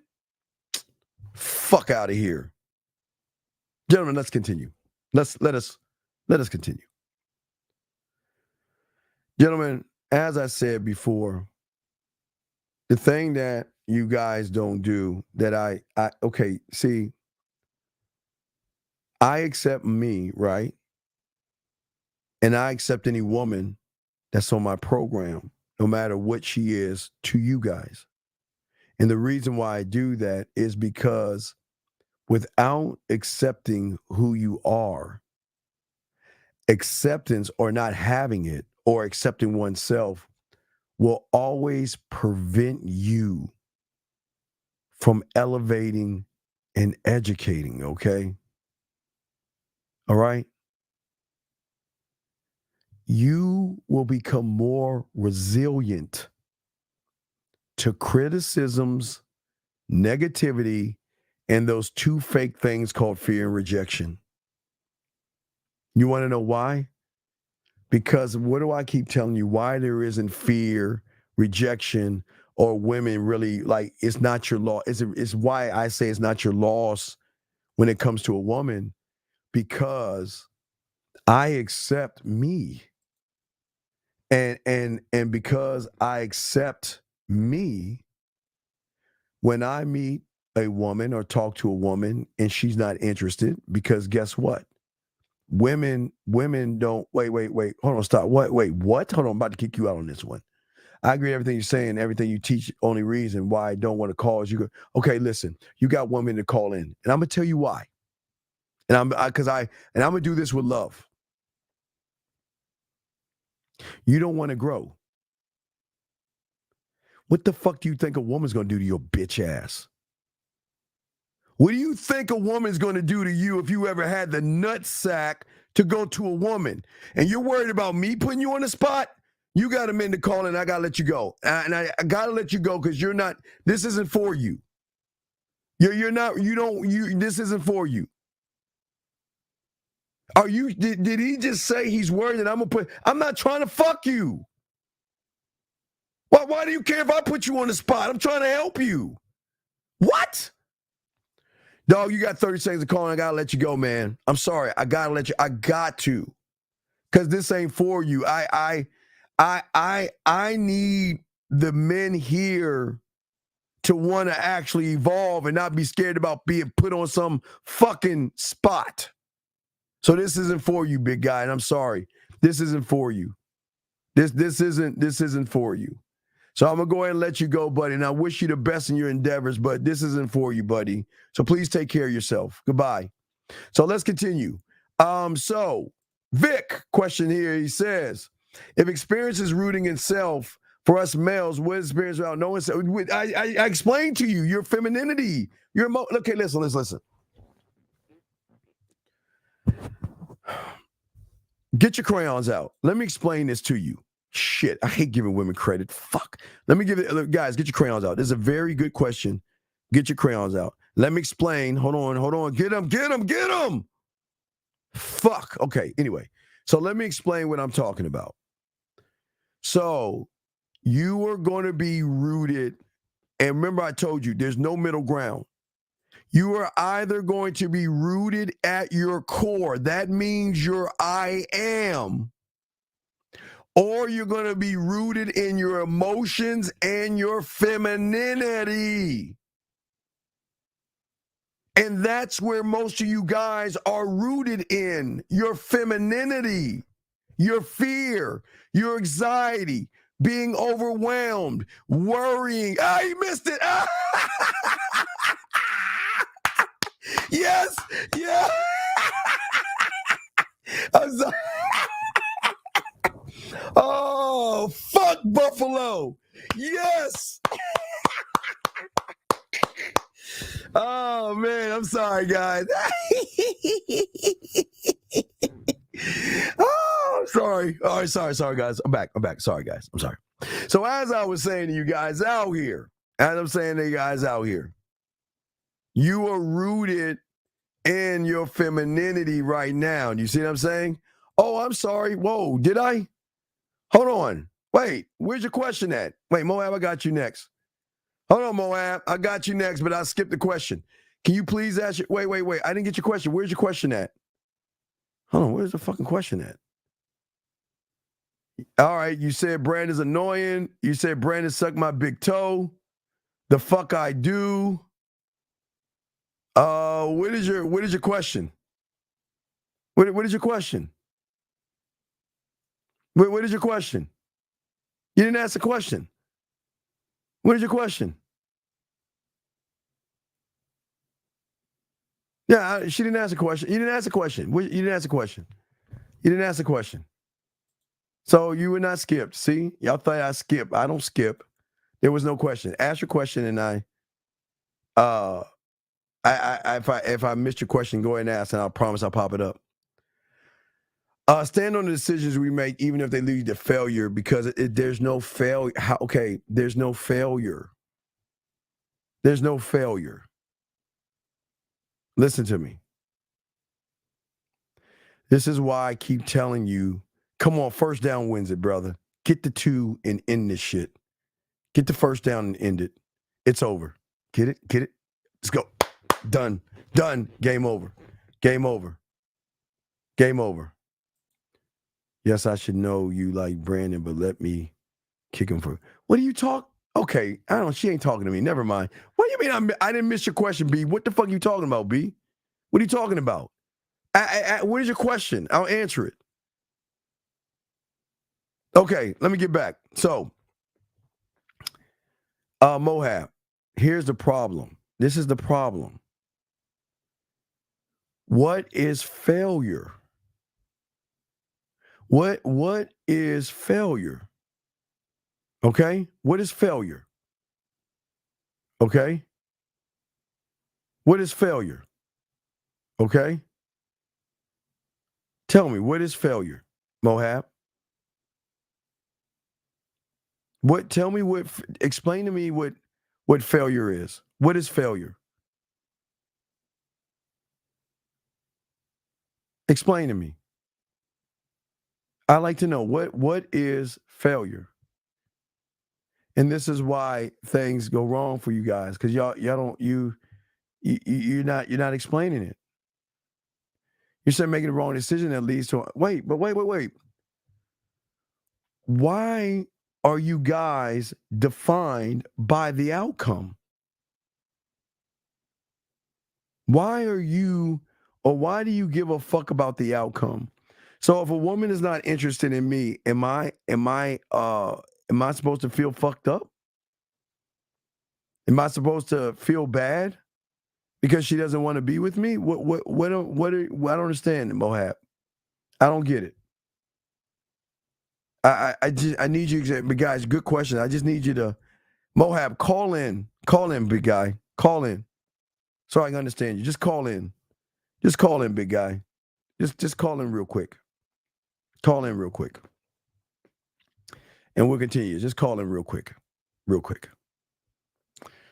Fuck out of here. Gentlemen, let's continue. Let us continue. Gentlemen, as I said before, the thing that you guys don't do that okay, see, I accept me, right? And I accept any woman that's on my program, no matter what she is, to you guys. And the reason why I do that is because without accepting who you are, acceptance or not having it or accepting oneself will always prevent you from elevating and educating, okay? All right? You will become more resilient to criticisms, negativity, and those two fake things called fear and rejection. You want to know why? Because what do I keep telling you? Why there isn't fear, rejection, or women really, like, it's not your law. It's why I say it's not your loss when it comes to a woman, because I accept me. And because I accept me, when I meet a woman or talk to a woman and she's not interested, because guess what? Women don't wait, hold on, stop. Wait, what? Hold on, I'm about to kick you out on this one. I agree with everything you're saying, everything you teach. Only reason why I don't want to call is you go, okay, listen, you got women to call in, and I'm gonna tell you why. And I'm gonna do this with love. You don't want to grow. What the fuck do you think a woman's gonna do to your bitch ass? What do you think a woman's going to do to you if you ever had the nutsack to go to a woman? And you're worried about me putting you on the spot? You got a minute to call and I got to let you go. And I got to let you go because you're not, this isn't for you. This isn't for you. Did he just say he's worried that I'm not trying to fuck you. Why do you care if I put you on the spot? I'm trying to help you. What? Dog, you got 30 seconds to call and I gotta let you go, man. I'm sorry. I gotta let you. I got to. Cause this ain't for you. I need the men here to want to actually evolve and not be scared about being put on some fucking spot. So this isn't for you, big guy, and I'm sorry. This isn't for you. This isn't for you. So I'm going to go ahead and let you go, buddy, and I wish you the best in your endeavors, but this isn't for you, buddy. So please take care of yourself. Goodbye. So let's continue. So Vic, question here, he says, if experience is rooting in self, for us males, what is experience without knowing self? I explained to you, your femininity. Okay, listen. Get your crayons out. Let me explain this to you. Shit, I hate giving women credit. Fuck. Let me give it, guys, get your crayons out. This is a very good question. Get your crayons out. Let me explain. Hold on. Get them. Fuck. Okay, anyway. So let me explain what I'm talking about. So you are going to be rooted, and remember I told you, there's no middle ground. You are either going to be rooted at your core. That means your I am. Or you're going to be rooted in your emotions and your femininity. And that's where most of you guys are rooted in. Your femininity, your fear, your anxiety, being overwhelmed, worrying. You missed it. Yes. Yeah. I'm sorry. Oh, fuck Buffalo. Yes. Oh, man, I'm sorry, guys. Oh, I'm sorry. All right, sorry, guys. I'm back. Sorry, guys. I'm sorry. So as I was saying to you guys out here, you are rooted in your femininity right now. Do you see what I'm saying? Oh, I'm sorry. Whoa, did I? Hold on. Wait, where's your question at? Wait, Moab, I got you next. Hold on, Moab. I got you next, but I skipped the question. Can you please ask your... Wait. I didn't get your question. Where's your question at? Hold on, where's the fucking question at? All right, you said Brandon's annoying. You said Brandon sucked my big toe. The fuck I do. What is your question? What is your question? What is your question? You didn't ask the question. What is your question? Yeah, she didn't ask a question. You didn't ask a question. You didn't ask a question. You didn't ask a question. So you were not skipped. See, y'all thought I skip. I don't skip. There was no question. Ask your question, and if I missed your question, go ahead and ask, and I'll promise I'll pop it up. Stand on the decisions we make, even if they lead to failure, because there's no failure. There's no failure. There's no failure. Listen to me. This is why I keep telling you, come on, first down wins it, brother. Get the 2 and end this shit. Get the first down and end it. It's over. Get it? Get it? Let's go. Done. Done. Game over. Game over. Game over. Yes, I should know you like Brandon, but let me kick him for. What do you talk? Okay, I don't. She ain't talking to me. Never mind. What do you mean? I didn't miss your question, B. What the fuck are you talking about, B? What are you talking about? What is your question? I'll answer it. Okay, let me get back. So, Mohab, here's the problem. This is the problem. What is failure? What is failure? Okay? What is failure? Okay? What is failure? Okay? Tell me, what is failure, Mohab? Explain to me what failure is. What is failure? Explain to me. I'd like to know what is failure. And this is why things go wrong for you guys, because you're not explaining it. You're saying making the wrong decision that leads to wait. Why are you guys defined by the outcome? Why do you give a fuck about the outcome? So if a woman is not interested in me, am I supposed to feel fucked up? Am I supposed to feel bad because she doesn't want to be with me? I don't understand, Mohab. I don't get it. I need you, but guys, good question. I just need you to, Mohab, call in, big guy, call in, so I can understand you. Just call in, big guy. Just call in real quick. Call in real quick, and we'll continue. Just call in real quick.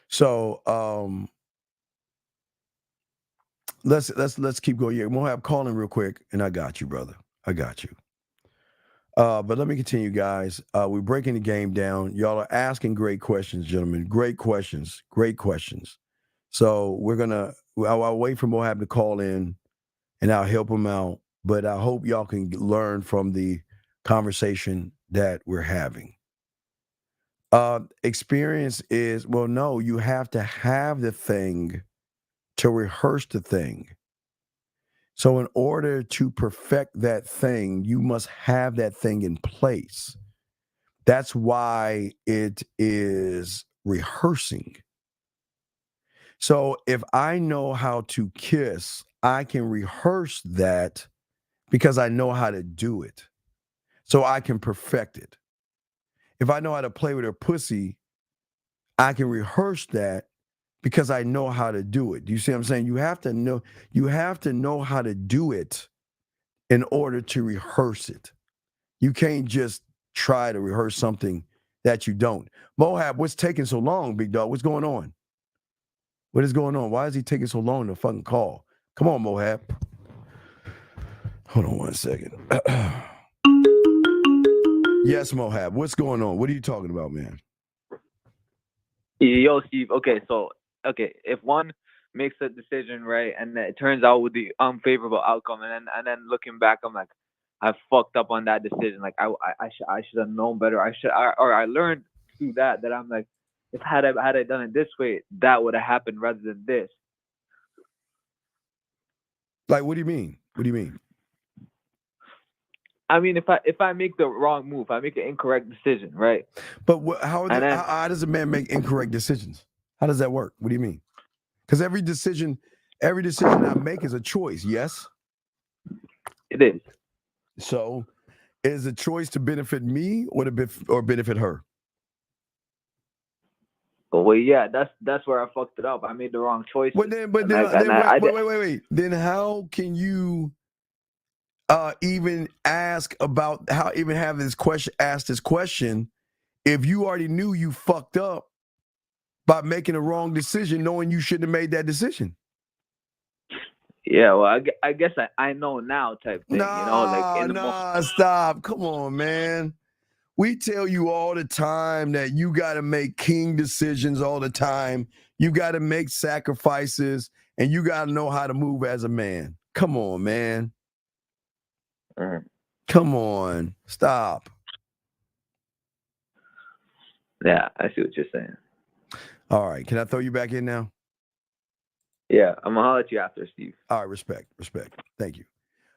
So let's keep going. Yeah, Mohab, call in real quick, and I got you, brother. I got you. But let me continue, guys. We're breaking the game down. Y'all are asking great questions, gentlemen. Great questions. So I'll wait for Mohab to call in, and I'll help him out. But I hope y'all can learn from the conversation that we're having. Experience is, well, no, you have to have the thing to rehearse the thing. So in order to perfect that thing, you must have that thing in place. That's why it is rehearsing. So if I know how to kiss, I can rehearse that because I know how to do it. So I can perfect it. If I know how to play with her pussy, I can rehearse that because I know how to do it. Do you see what I'm saying? You have to know how to do it in order to rehearse it. You can't just try to rehearse something that you don't. Mohab, what's taking so long, big dog? What's going on? What is going on? Why is he taking so long to fucking call? Come on, Mohab. Hold on one second. Yes, Mohab. What's going on? What are you talking about, man? Yo, Steve. Okay, if one makes a decision, right, and it turns out with the unfavorable outcome, and then looking back, I'm like, I fucked up on that decision. Like I should have known better. I learned through that I'm like, if had I done it this way, that would have happened rather than this. Like, what do you mean? What do you mean? I mean, if I make the wrong move, I make an incorrect decision, right? But how does a man make incorrect decisions? How does that work? What do you mean? Because every decision I make is a choice. Yes, it is. So, is a choice to benefit me or benefit her? Well, yeah, that's where I fucked it up. I made the wrong choice. Wait. Then how can you even ask about how even have this question ask this question if you already knew you fucked up by making a wrong decision, knowing you shouldn't have made that decision? Yeah, well, I guess I know now type thing, Stop. Come on, man. We tell you all the time that you got to make king decisions all the time. You got to make sacrifices, and you got to know how to move as a man. Come on, man. Come on. Stop. Yeah, I see what you're saying. All right. Can I throw you back in now? Yeah, I'm going to holler at you after, Steve. All right. Respect. Thank you.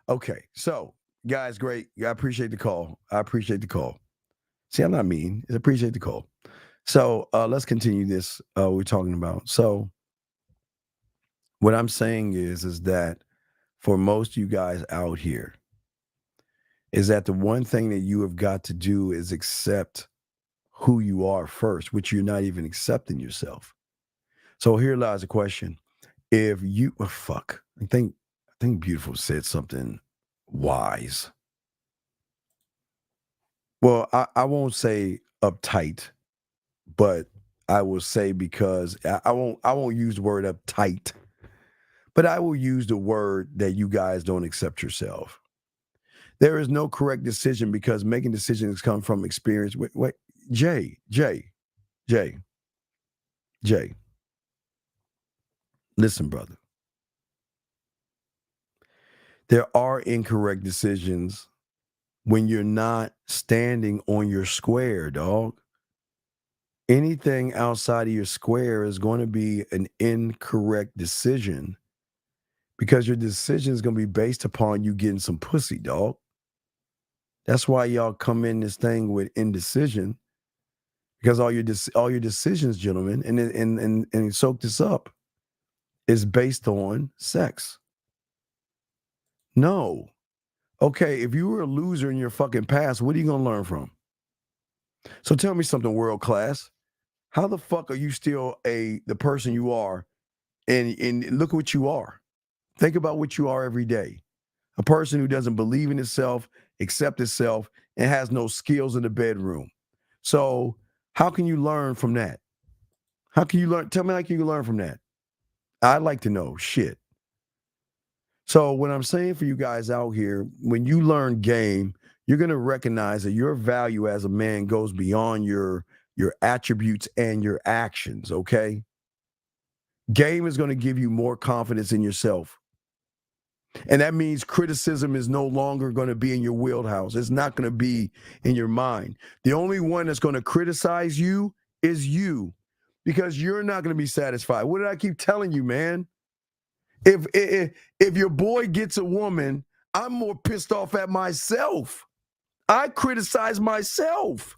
Okay. So, guys, great. I appreciate the call. See, I'm not mean. I appreciate the call. So let's continue this. We're talking about. So what I'm saying is that for most of you guys out here, is that the one thing that you have got to do is accept who you are first, which you're not even accepting yourself. So here lies the question. If you, I think Beautiful said something wise. Well, I won't say uptight, but I will say, because I won't use the word uptight, but I will use the word that you guys don't accept yourself. There is no correct decision, because making decisions come from experience. Wait, Jay. Listen, brother. There are incorrect decisions when you're not standing on your square, dog. Anything outside of your square is going to be an incorrect decision, because your decision is going to be based upon you getting some pussy, dog. That's why y'all come in this thing with indecision, because all your decisions, gentlemen, and soak this up, is based on sex. No. Okay, if you were a loser in your fucking past, what are you going to learn from? So tell me something, world class. How the fuck are you still the person you are? And look at what you are. Think about what you are every day. A person who doesn't believe in itself, accept itself, and has no skills in the bedroom. So how can you learn from that? How can you learn? Tell me how can you learn from that? I'd like to know. Shit. So what I'm saying for you guys out here, when you learn game, you're going to recognize that your value as a man goes beyond your attributes and your actions, okay? Game is going to give you more confidence in yourself. And that means criticism is no longer going to be in your wheelhouse. It's not going to be in your mind. The only one that's going to criticize you is you, because you're not going to be satisfied. What did I keep telling you, man? If your boy gets a woman, I'm more pissed off at myself. I criticize myself.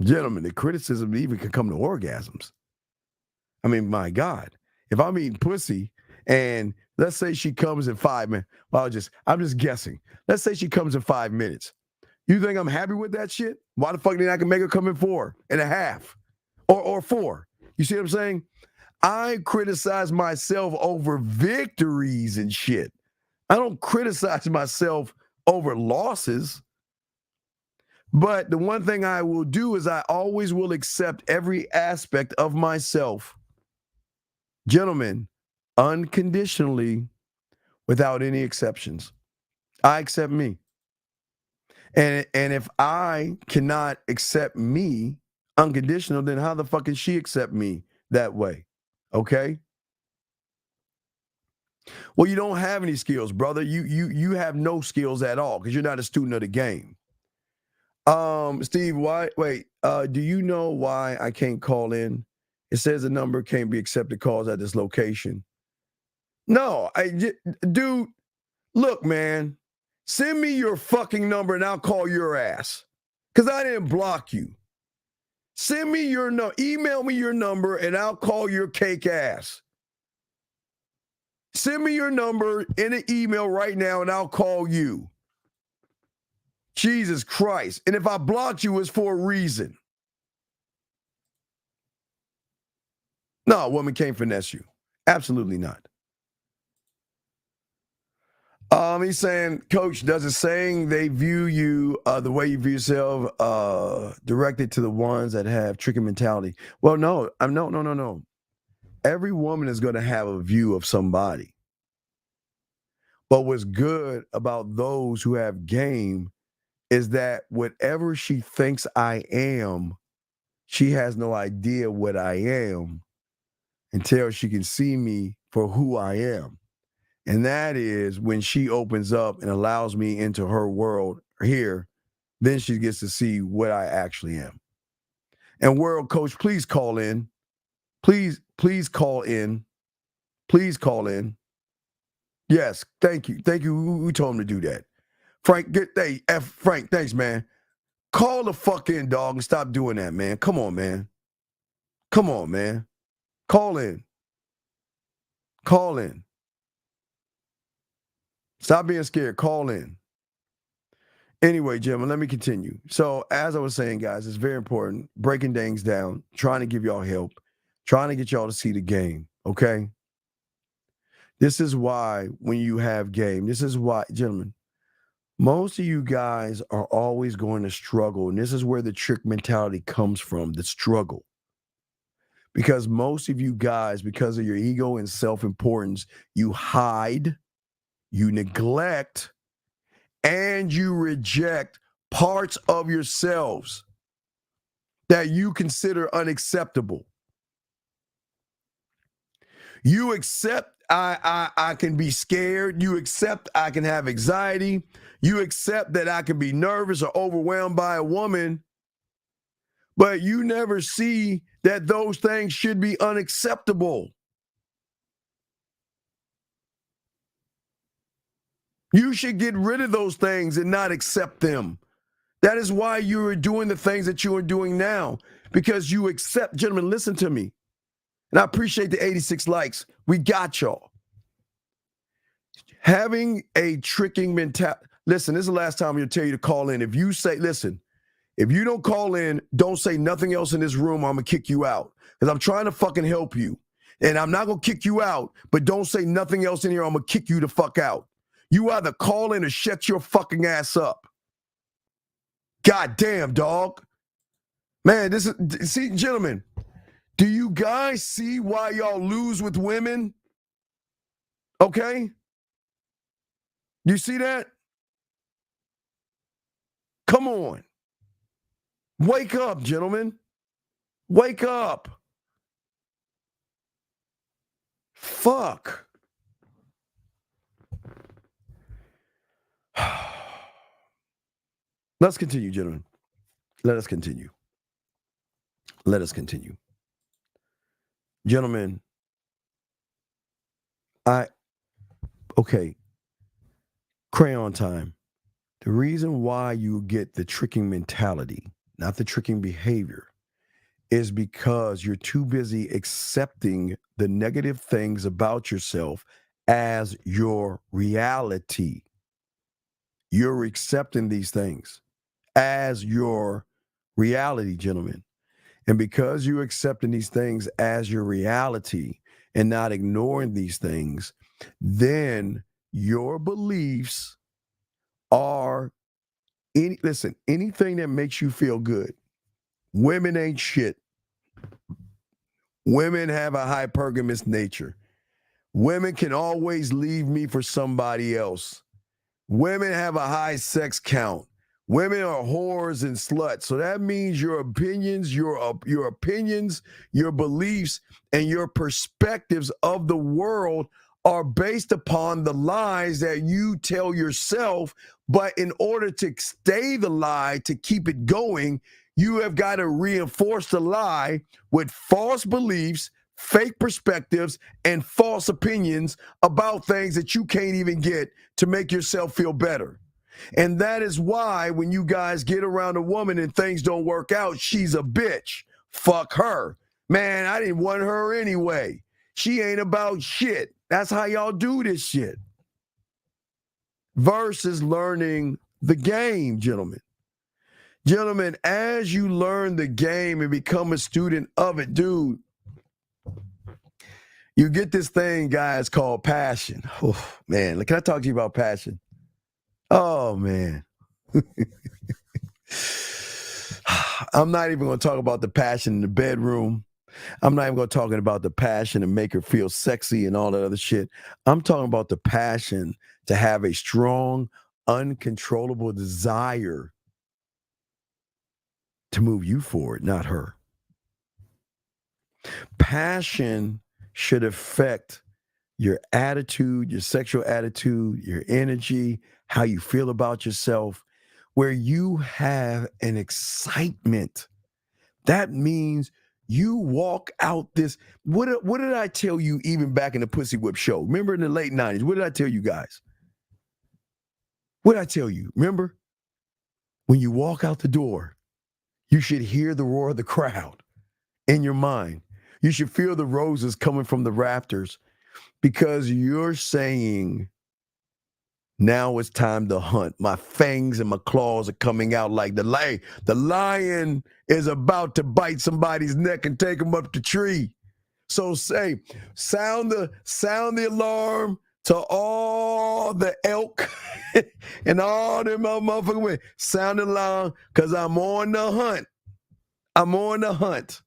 Gentlemen, the criticism even can come to orgasms. I mean, my God, if I'm eating pussy and let's say she comes in 5 minutes, well, I'm just guessing. Let's say she comes in 5 minutes. You think I'm happy with that shit? Why the fuck did I can make her come in 4.5 or 4? You see what I'm saying? I criticize myself over victories and shit. I don't criticize myself over losses. But the one thing I will do is I always will accept every aspect of myself. Gentlemen, unconditionally, without any exceptions. I accept me. And if I cannot accept me unconditional, then how the fuck can she accept me that way? Okay? Well, you don't have any skills, brother. You have no skills at all because you're not a student of the game. Steve, do you know why I can't call in? It says the number can't be accepted calls at this location. No, dude, look, man, send me your fucking number and I'll call your ass. Because I didn't block you. Send me your number, email me your number and I'll call your cake ass. Send me your number in an email right now and I'll call you. Jesus Christ. And if I blocked you, it's for a reason. No, a woman can't finesse you. Absolutely not. He's saying, Coach, does it saying they view you the way you view yourself directed to the ones that have tricky mentality? Well, no. No. Every woman is going to have a view of somebody. But what's good about those who have game is that whatever she thinks I am, she has no idea what I am until she can see me for who I am. And that is when she opens up and allows me into her world here, then she gets to see what I actually am. And World Coach, please call in. Please call in. Please call in. Yes, thank you. Thank you. We told him to do that. Frank, Frank, thanks, man. Call the fuck in, dog, and stop doing that, man. Come on, man. Come on, man. Call in. Call in. Stop being scared. Call in. Anyway, gentlemen, let me continue. So as I was saying, guys, it's very important. Breaking things down, trying to give y'all help, trying to get y'all to see the game, okay? This is why when you have game, this is why, gentlemen, most of you guys are always going to struggle. And this is where the trick mentality comes from, the struggle. Because most of you guys, because of your ego and self-importance, you hide, you neglect, and you reject parts of yourselves that you consider unacceptable. You accept I can be scared. You accept I can have anxiety. You accept that I can be nervous or overwhelmed by a woman. But you never see that those things should be unacceptable. You should get rid of those things and not accept them. That is why you are doing the things that you are doing now. Because you accept, gentlemen, listen to me. And I appreciate the 86 likes. We got y'all. Having a tricking mentality. Listen, this is the last time I'm going to tell you to call in. If you say, listen, if you don't call in, don't say nothing else in this room, I'm going to kick you out. Because I'm trying to fucking help you. And I'm not going to kick you out, but don't say nothing else in here, I'm going to kick you the fuck out. You either call in or shut your fucking ass up. God damn, dog. Man, this is, see, gentlemen, do you guys see why y'all lose with women? Okay? You see that? Come on. Wake up, gentlemen. Wake up. Fuck. Let's continue, gentlemen. Let us continue. Let us continue. Gentlemen, okay, crayon time. The reason why you get the tricking mentality, not the tricking behavior, is because you're too busy accepting the negative things about yourself as your reality. You're accepting these things as your reality, gentlemen. And because you're accepting these things as your reality and not ignoring these things, then your beliefs are, anything that makes you feel good. Women ain't shit. Women have a hypergamous nature. Women can always leave me for somebody else. Women have a high sex count. Women are whores and sluts. So that means your opinions, your beliefs, and your perspectives of the world are based upon the lies that you tell yourself. But in order to stay the lie, to keep it going, you have got to reinforce the lie with false beliefs, fake perspectives, and false opinions about things that you can't even get to make yourself feel better. And that is why when you guys get around a woman and things don't work out, she's a bitch. Fuck her. Man, I didn't want her anyway. She ain't about shit. That's how y'all do this shit. Versus learning the game, gentlemen. Gentlemen, as you learn the game and become a student of it, dude, you get this thing, guys, called passion. Oh, man, can I talk to you about passion? Oh, man. I'm not even going to talk about the passion in the bedroom. I'm not even going to talk about the passion to make her feel sexy and all that other shit. I'm talking about the passion to have a strong, uncontrollable desire to move you forward, not her. Passion should affect your attitude, your sexual attitude, your energy, how you feel about yourself, where you have an excitement. That means you walk out this. What did I tell you even back in the Pussy Whip show? Remember in the late 90s? What did I tell you guys? What did I tell you? Remember? When you walk out the door, you should hear the roar of the crowd in your mind. You should feel the roses coming from the rafters because you're saying, now it's time to hunt. My fangs and my claws are coming out like the lion. The lion is about to bite somebody's neck and take them up the tree. So say, sound the alarm to all the elk and all them motherfuckers with sound the alarm because I'm on the hunt. I'm on the hunt.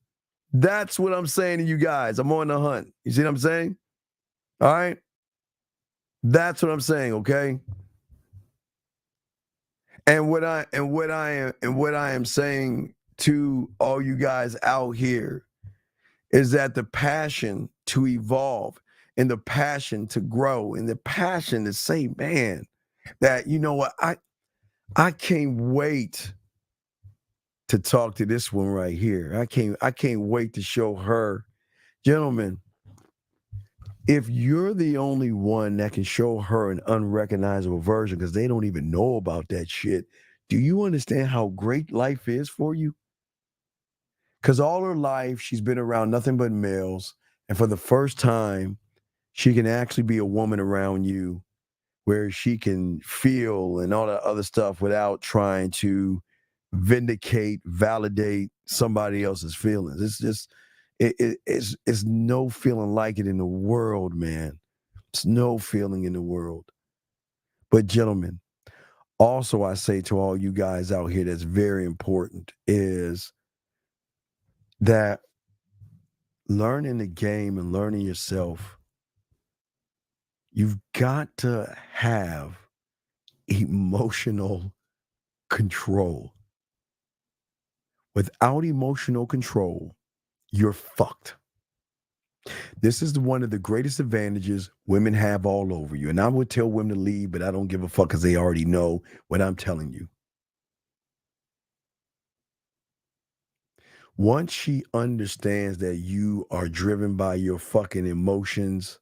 That's what I'm saying to you guys. I'm on the hunt. You see what I'm saying? All right? That's what I'm saying, okay? And what I am saying to all you guys out here is that the passion to evolve and the passion to grow and the passion to say, man, that you know what, I can't wait to talk to this one right here. I can't wait to show her. Gentlemen, if you're the only one that can show her an unrecognizable version because they don't even know about that shit, do you understand how great life is for you? Because all her life, she's been around nothing but males. And for the first time, she can actually be a woman around you where she can feel and all that other stuff without trying to vindicate, validate somebody else's feelings. It's just, it's no feeling like it in the world, man. It's no feeling in the world. But gentlemen, also I say to all you guys out here that's very important is that learning the game and learning yourself, you've got to have emotional control. Without emotional control, you're fucked. This is one of the greatest advantages women have all over you. And I would tell women to leave, but I don't give a fuck because they already know what I'm telling you. Once she understands that you are driven by your fucking emotions,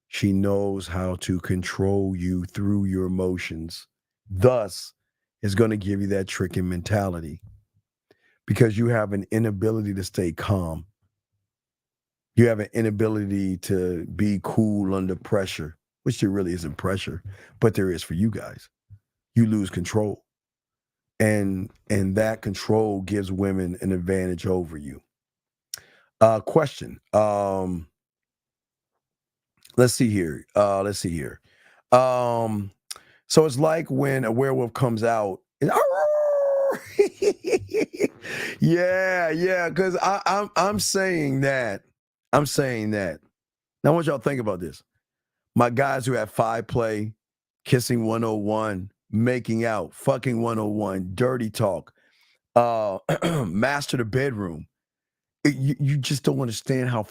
she knows how to control you through your emotions. Thus, is going to give you that tricking mentality because you have an inability to stay calm. You have an inability to be cool under pressure, which there really isn't pressure, but there is for you guys. You lose control. And that control gives women an advantage over you. Question. Let's see here. So it's like when a werewolf comes out. Yeah, because I'm saying that. I'm saying that. Now I want y'all to think about this. My guys who have 5-play, kissing 101, making out, fucking 101, dirty talk, master the bedroom. You just don't understand how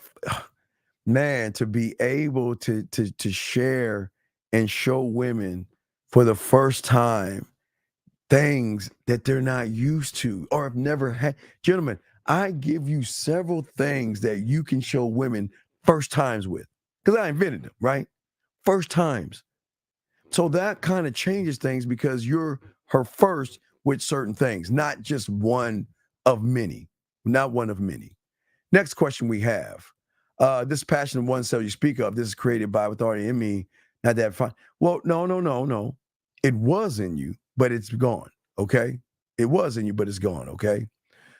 man, to be able to share and show women for the first time things that they're not used to or have never had. Gentlemen, I give you several things that you can show women first times with, because I invented them, right? First times. So that kind of changes things because you're her first with certain things, not just one of many, not one of many. Next question we have. This passion of oneself you speak of, this is created by authority in me, not that fun. Well, no. It was in you, but it's gone, okay? It was in you, but it's gone, okay?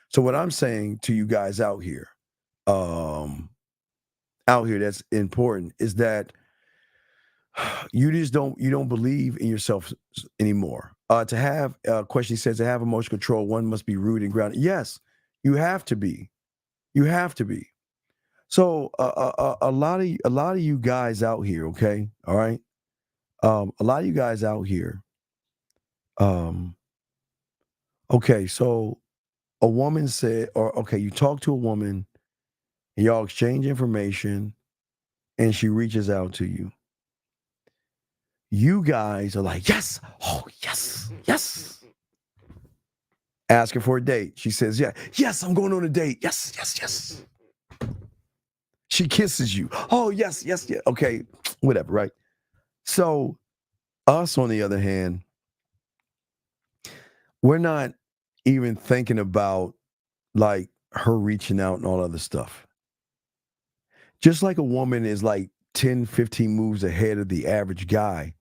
So what I'm saying to you guys out here that's important is that you don't believe in yourself anymore. To have a question says to have emotional control, one must be rooted and grounded. Yes, you have to be. You have to be. So a lot of you guys out here, okay, all right, a lot of you guys out here, okay. So a woman said, or okay, you talk to a woman, and y'all exchange information, and she reaches out to you. You guys are like, yes, oh yes, yes. Ask her for a date. She says, yeah, yes, I'm going on a date. Yes, yes, yes. She kisses you. Oh, yes, yes, yeah. Okay, whatever, right? So us, on the other hand, we're not even thinking about like her reaching out and all other stuff. Just like a woman is like 10, 15 moves ahead of the average guy,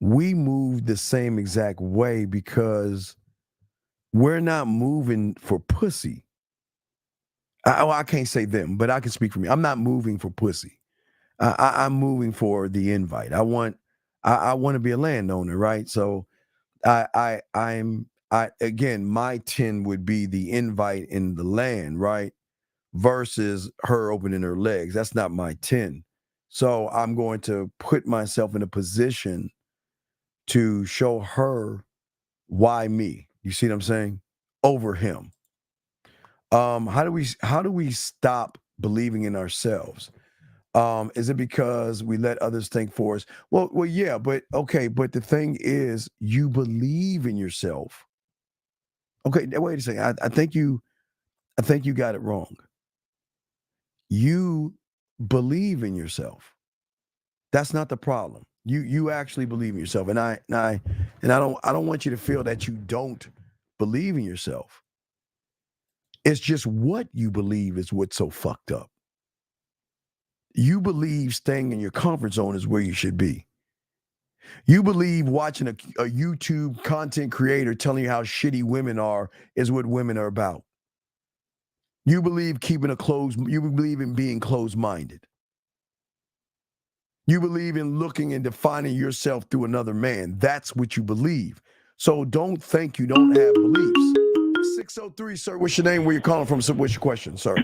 we move the same exact way because we're not moving for pussy. I can't say them, but I can speak for me. I'm not moving for pussy. I'm moving for the invite. I want to be a landowner, right? So I'm again, my 10 would be the invite in the land, right? Versus her opening her legs. That's not my 10. So I'm going to put myself in a position to show her why me. You see what I'm saying? Over him. How do we stop believing in ourselves? Is it because we let others think for us? Well, yeah, but okay, but the thing is, you believe in yourself. Okay, wait a second. I think you got it wrong. You believe in yourself. That's not the problem. You actually believe in yourself, and I don't want you to feel that you don't believe in yourself. It's just what you believe is what's so fucked up. You believe staying in your comfort zone is where you should be. You believe watching a YouTube content creator telling you how shitty women are is what women are about. You believe you believe in being closed-minded. You believe in looking and defining yourself through another man. That's what you believe. So don't think you don't have beliefs. 603, sir, what's your name? Where you calling from? Sir, what's your question, sir?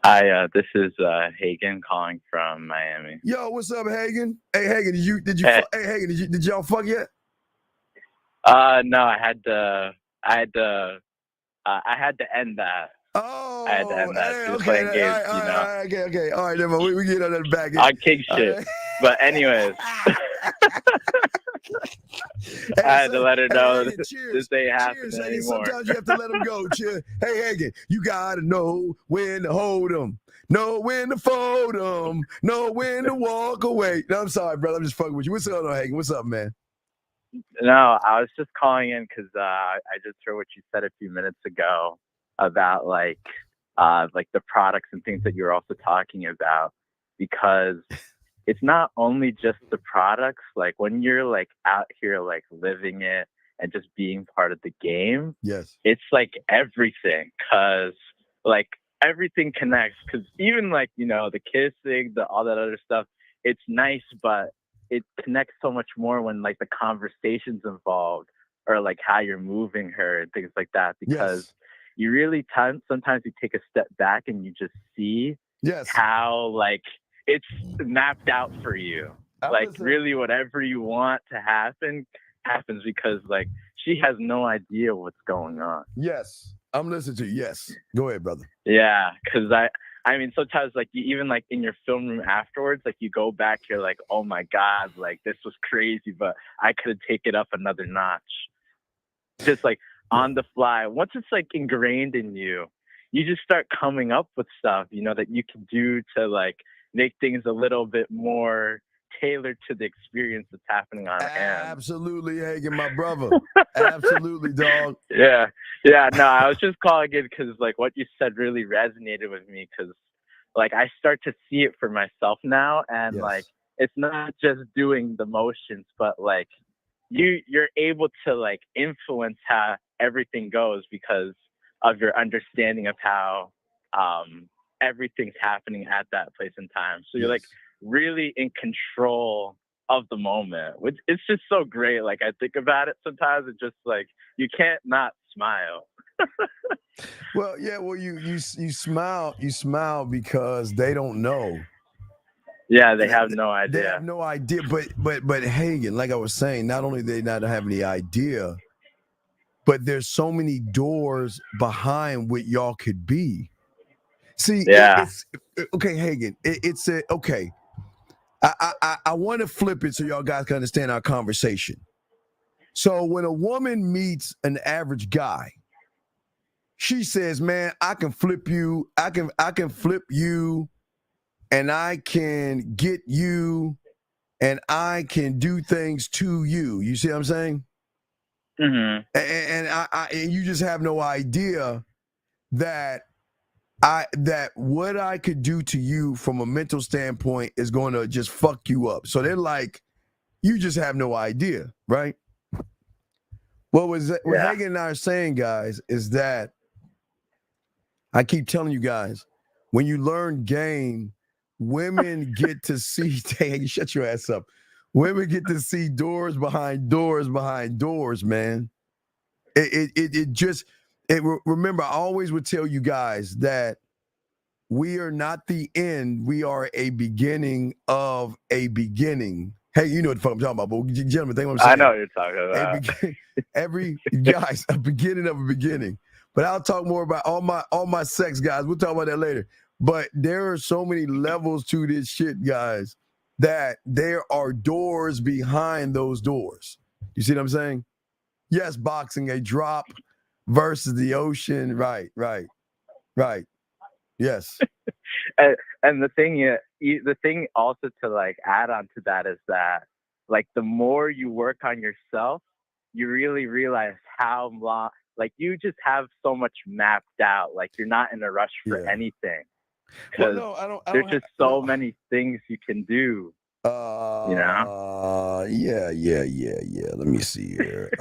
Hi, this is Hagen calling from Miami. Yo, what's up, Hagen? Hey, Hagen, did y'all fuck yet? No, I had to end that. Oh, I had to end that. hey, Just okay, playing games, okay. All right, never mind. We get on that back. On king shit. Right. But anyways, I had to let her know this ain't happening anymore. Sometimes you have to let them go. Cheers. Hey, Hagen, you gotta know when to hold them, know when to fold them, know when to walk away. No, I'm sorry, brother. I'm just fucking with you. What's going on, Hagen? What's up, man? No, I was just calling in because I just heard what you said a few minutes ago about like the products and things that you're also talking about, because it's not only just the products. Like when you're like out here like living it and just being part of the game, yes, it's like everything, because like everything connects, because even like, you know, the kissing, all that other stuff, it's nice, but it connects so much more when like the conversations involved, or like how you're moving her and things like that, because you really sometimes you take a step back and you just see how like it's mapped out for you. Really whatever you want to happen happens, because like she has no idea what's going on. Yes, I'm listening to you. Yes, go ahead, brother. Yeah, because I mean, sometimes like you even like in your film room afterwards, like you go back, you're like, oh my God, like this was crazy, but I could have taken it up another notch. Just like on the fly. Once it's like ingrained in you, you just start coming up with stuff, you know, that you can do to like make things a little bit more tailored to the experience that's happening on hand. Absolutely, Hagen, my brother. Absolutely, dog. Yeah. No, I was just calling it because like what you said really resonated with me because like I start to see it for myself now, and like it's not just doing the motions, but like you're able to like influence how everything goes because of your understanding of how everything's happening at that place and time. So you're like really in control of the moment, which it's just so great. Like I think about it sometimes, it's just like you can't not smile. Well, yeah, well you smile because they don't know. Yeah, they have no idea. They have no idea. But Hagen, like I was saying, not only they not have any idea, but there's so many doors behind what y'all could be. See, it's okay, Hagen. It's a okay. I want to flip it so y'all guys can understand our conversation. So when a woman meets an average guy, she says, "Man, I can flip you. I can flip you, and I can get you, and I can do things to you." You see what I'm saying? Mm-hmm. And you just have no idea that what I could do to you from a mental standpoint is going to just fuck you up. So they're like, you just have no idea, right? What Hagen and I are saying, guys, is that I keep telling you guys, when you learn game, women get to see, hey, shut your ass up. Women get to see doors behind doors behind doors, man. Remember, I always would tell you guys that we are not the end. We are a beginning of a beginning. Hey, you know what the fuck I'm talking about, but gentlemen, think what I'm saying. I know what you're talking about. A beginning of a beginning. But I'll talk more about all my sex, guys. We'll talk about that later. But there are so many levels to this shit, guys, that there are doors behind those doors. You see what I'm saying? Yes, boxing, a drop versus the ocean. Right. Yes. and the thing also to like add on to that is that like the more you work on yourself, you really realize how long, like you just have so much mapped out. Like you're not in a rush for anything. Because there's just so many things you can do. You know? Yeah. Let me see here.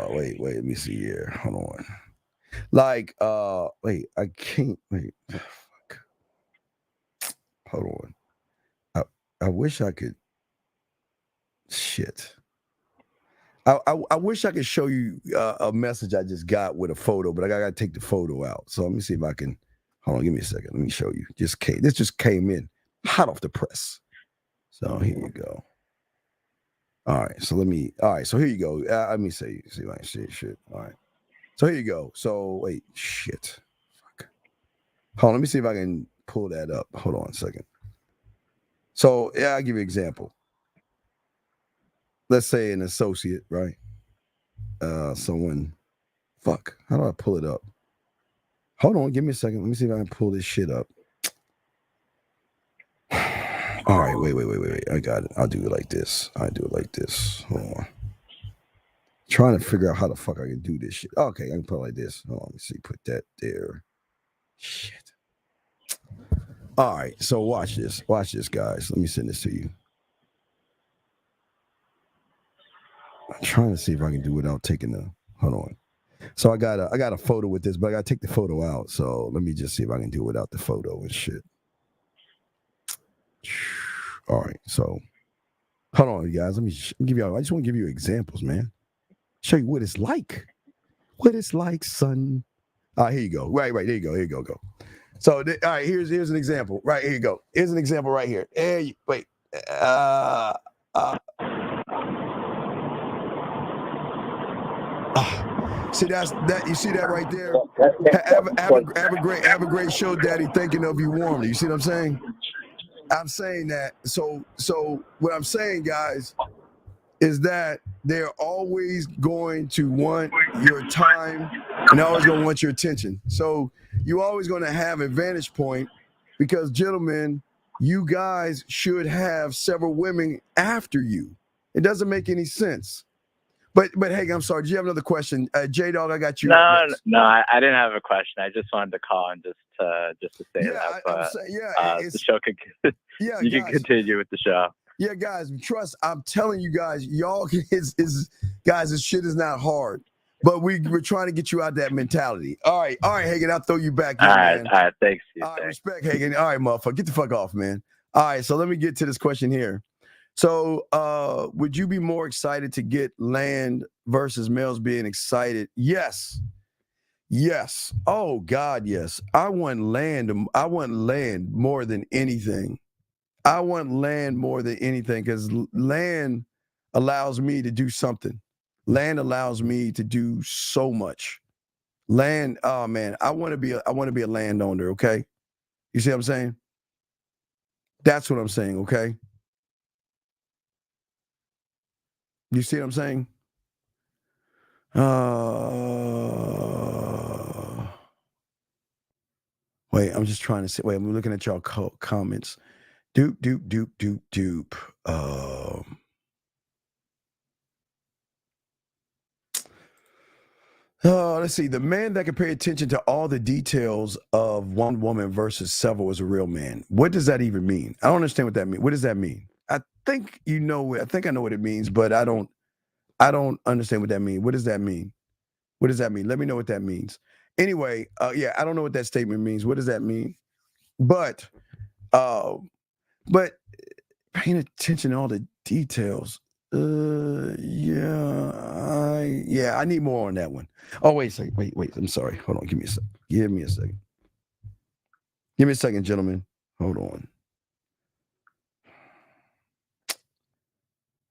Wait, let me see here. Hold on. Like, wait, I can't wait. Oh, fuck. Hold on. I wish I could. Shit. I wish I could show you a message I just got with a photo, but I gotta take the photo out. So let me see if I can. Hold on, give me a second. Let me show you. This just came in hot off the press. So here you go. All right. So here you go. Let me see if I can see shit. All right. So here you go. So wait, shit. Fuck. Hold on. Let me see if I can pull that up. Hold on a second. So I'll give you an example. Let's say an associate, right? Someone. Fuck. How do I pull it up? Hold on. Give me a second. Let me see if I can pull this shit up. All right. Wait. I got it. I'll do it like this. Hold on. Trying to figure out how the fuck I can do this shit. Okay, I can put it like this. Hold on, let me see. Put that there. Shit. All right. So watch this. Watch this, guys. Let me send this to you. I'm trying to see if I can do it without taking the. Hold on. So I got a photo with this, but I got to take the photo out. So let me just see if I can do it without the photo and shit. All right. So hold on, you guys. Let me give you. I just want to give you examples, man. Show you what it's like. What it's like, son. Here you go. Right. There you go. Here you go. Go. So, all right. Here's an example. Right here you go. Here's an example right here. Wait. See that you see that right there? Have a great show, Daddy. Thinking of you warmly. You see what I'm saying? I'm saying that. So what I'm saying, guys, is that they're always going to want your time and they're always going to want your attention. So you're always going to have a vantage point because, gentlemen, you guys should have several women after you. It doesn't make any sense. But hey, I'm sorry. Do you have another question? J-Dog, I got you. No, I didn't have a question. I just wanted to call and just to say that. But the show could you can continue with the show. Yeah, guys, trust. I'm telling you guys, y'all guys, this shit is not hard. But we're trying to get you out that mentality. All right, Hagen, I'll throw you back in, man. All right, thanks. All right, respect, Hagen. All right, motherfucker, get the fuck off, man. All right, so let me get to this question here. So, would you be more excited to get land versus males being excited? Yes. Oh God, yes. I want land more than anything. I want land more than anything because land allows me to do something. Land allows me to do so much. Land, oh man, I want to be a landowner, okay? You see what I'm saying? That's what I'm saying, okay? You see what I'm saying? Wait, I'm just trying to see. Wait, I'm looking at y'all comments. Doop. Let's see. The man that can pay attention to all the details of one woman versus several is a real man. What does that even mean? I don't understand what that means. What does that mean? I think I know what it means, but I don't understand what that means. What does that mean? What does that mean? Let me know what that means. Anyway, I don't know what that statement means. What does that mean? But paying attention to all the details. I need more on that one. Oh, wait a second. Wait. I'm sorry. Hold on. Give me a second. Give me a second, gentlemen. Hold on.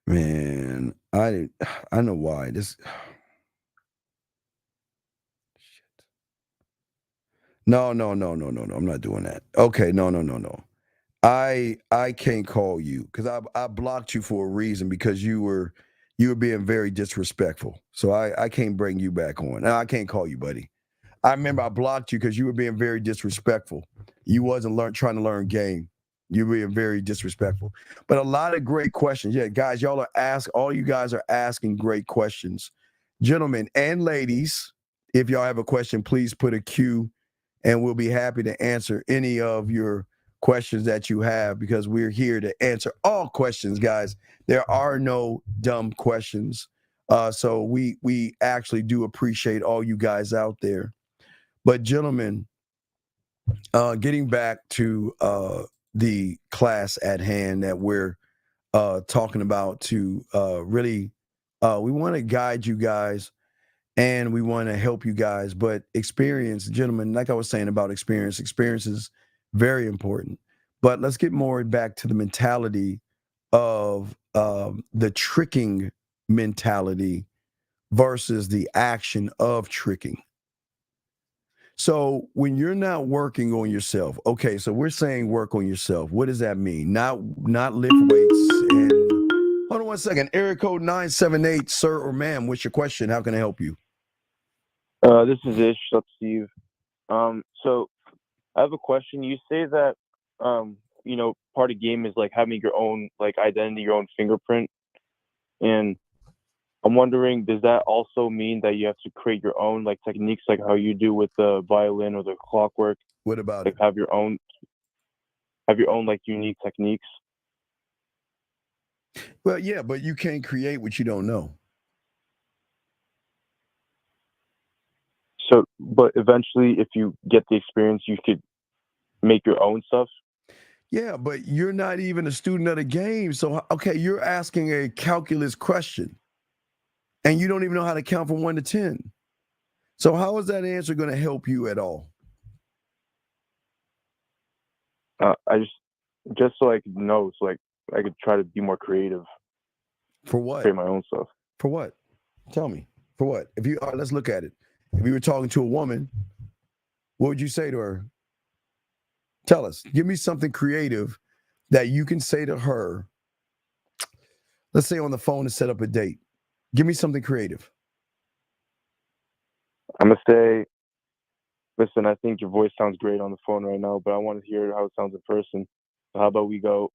Man, I know why. This shit. No. I'm not doing that. Okay, no. I can't call you because I blocked you for a reason because you were being very disrespectful. So I can't bring you back on. Now, I can't call you, buddy. I remember I blocked you because you were being very disrespectful. You wasn't trying to learn game. You were being very disrespectful. But a lot of great questions. Yeah, guys, all you guys are asking great questions. Gentlemen and ladies, if y'all have a question, please put a Q and we'll be happy to answer any of your questions that you have because we're here to answer all questions, guys. There are no dumb questions. So we actually do appreciate all you guys out there. But gentlemen, getting back to the class at hand that we're talking about to really, we want to guide you guys and we want to help you guys. But experience, gentlemen, like I was saying about experience is very important. But let's get more back to the mentality of the tricking mentality versus the action of tricking. So when you're not working on yourself, okay, so we're saying work on yourself. What does that mean? Not lift weights and hold on one second. Area code 978, sir or ma'am, what's your question? How can I help you? This is Ish. What's up, Steve? So I have a question. You say that part of game is like having your own like identity, your own fingerprint. And I'm wondering, does that also mean that you have to create your own like techniques, like how you do with the violin or the clockwork? What about like have your own like unique techniques? Well, yeah, but you can't create what you don't know. So, but eventually, if you get the experience, you could make your own stuff. Yeah, but you're not even a student of the game. So, okay, you're asking a calculus question. And you don't even know how to count from 1 to 10. So how is that answer going to help you at all? I just so I could know, so like I could try to be more creative. For what? Create my own stuff. For what? Tell me. For what? If you all right, let's look at it. If you were talking to a woman, what would you say to her? Tell us. Give me something creative that you can say to her. Let's say on the phone to set up a date. Give me something creative. I'm gonna say, listen, I think your voice sounds great on the phone right now, but I want to hear how it sounds in person. So how about we go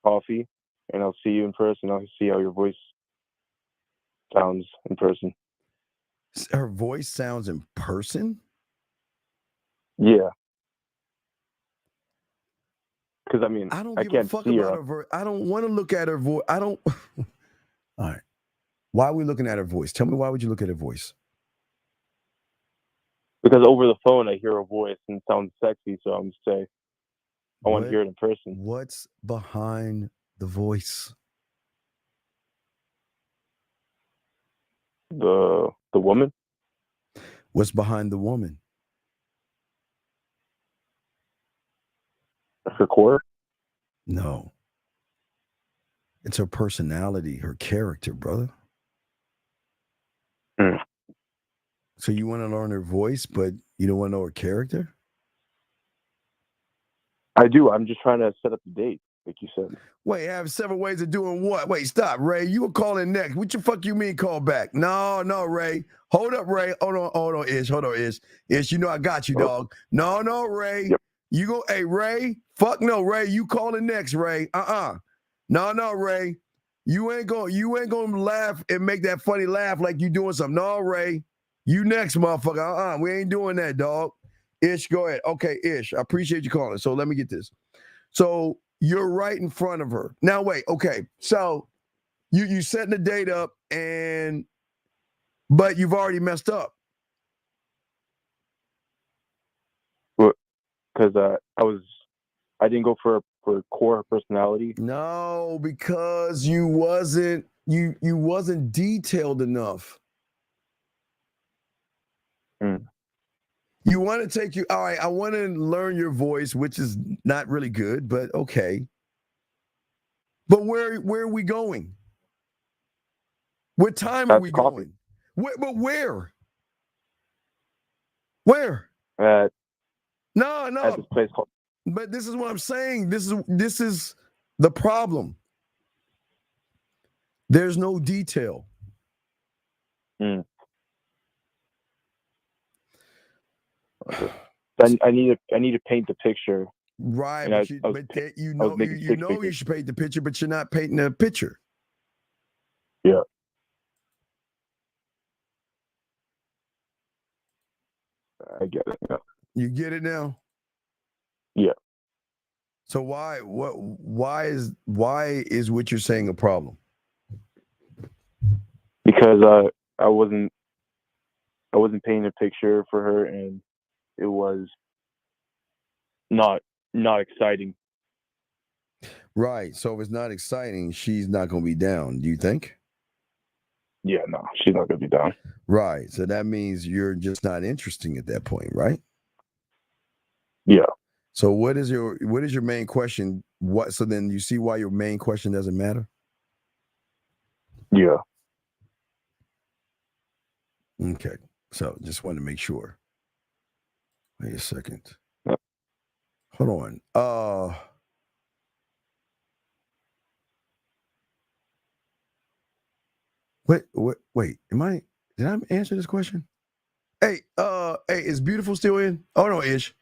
coffee, and I'll see you in person. I'll see how your voice sounds in person. Her voice sounds in person? Yeah. Because, I mean, I don't I give a can't fuck see about her. her voice. I don't want to look at her voice. I don't. All right. Why are we looking at her voice? Tell me, why would you look at her voice? Because over the phone, I hear her voice and it sounds sexy, so I'm say, I want to hear it in person. What's behind the voice? The woman? What's behind the woman? Her core? No. It's her personality, her character, brother. Mm. So you want to learn her voice, but you don't want to know her character? I do. I'm just trying to set up the date, like you said. Wait, have several ways of doing what? Wait, stop, Ray. You were calling next. What the fuck you mean call back? No, Ray. Hold up, Ray. Hold on, Ish. Hold on, Ish. Ish, you know I got you, dog. No, Ray. Yep. You go, hey, Ray. Fuck no, Ray. You calling next, Ray. No, Ray. You ain't gonna laugh and make that funny laugh like you doing something. No, Ray. You next, motherfucker. We ain't doing that, dog. Ish, go ahead. Okay, Ish. I appreciate you calling. So let me get this. So you're right in front of her. Now, wait, okay. So you setting the date up but you've already messed up. Because I didn't go for core personality. No, because you wasn't detailed enough. Mm. You want to take you, all right, I want to learn your voice, which is not really good, but okay. But where are we going? What time are we going? But where? Where? No. At this place called. But this is what I'm saying. This is the problem. There's no detail. Mm. Okay. I need to paint the picture. Right, and you should paint the picture, but you're not painting a picture. Yeah. I get it. Yeah. You get it now? Yeah. So why is what you're saying a problem? Because I wasn't painting a picture for her, and it was not exciting. Right. So if it's not exciting, she's not going to be down. Do you think? Yeah, no, she's not going to be down. Right. So that means you're just not interesting at that point, right? Yeah. So what is your main question? So then you see why your main question doesn't matter? Yeah. Okay. So just wanted to make sure. Wait a second. Yep. Hold on. Wait. Did I answer this question? Hey, is Beautiful still in? Oh no, Ish.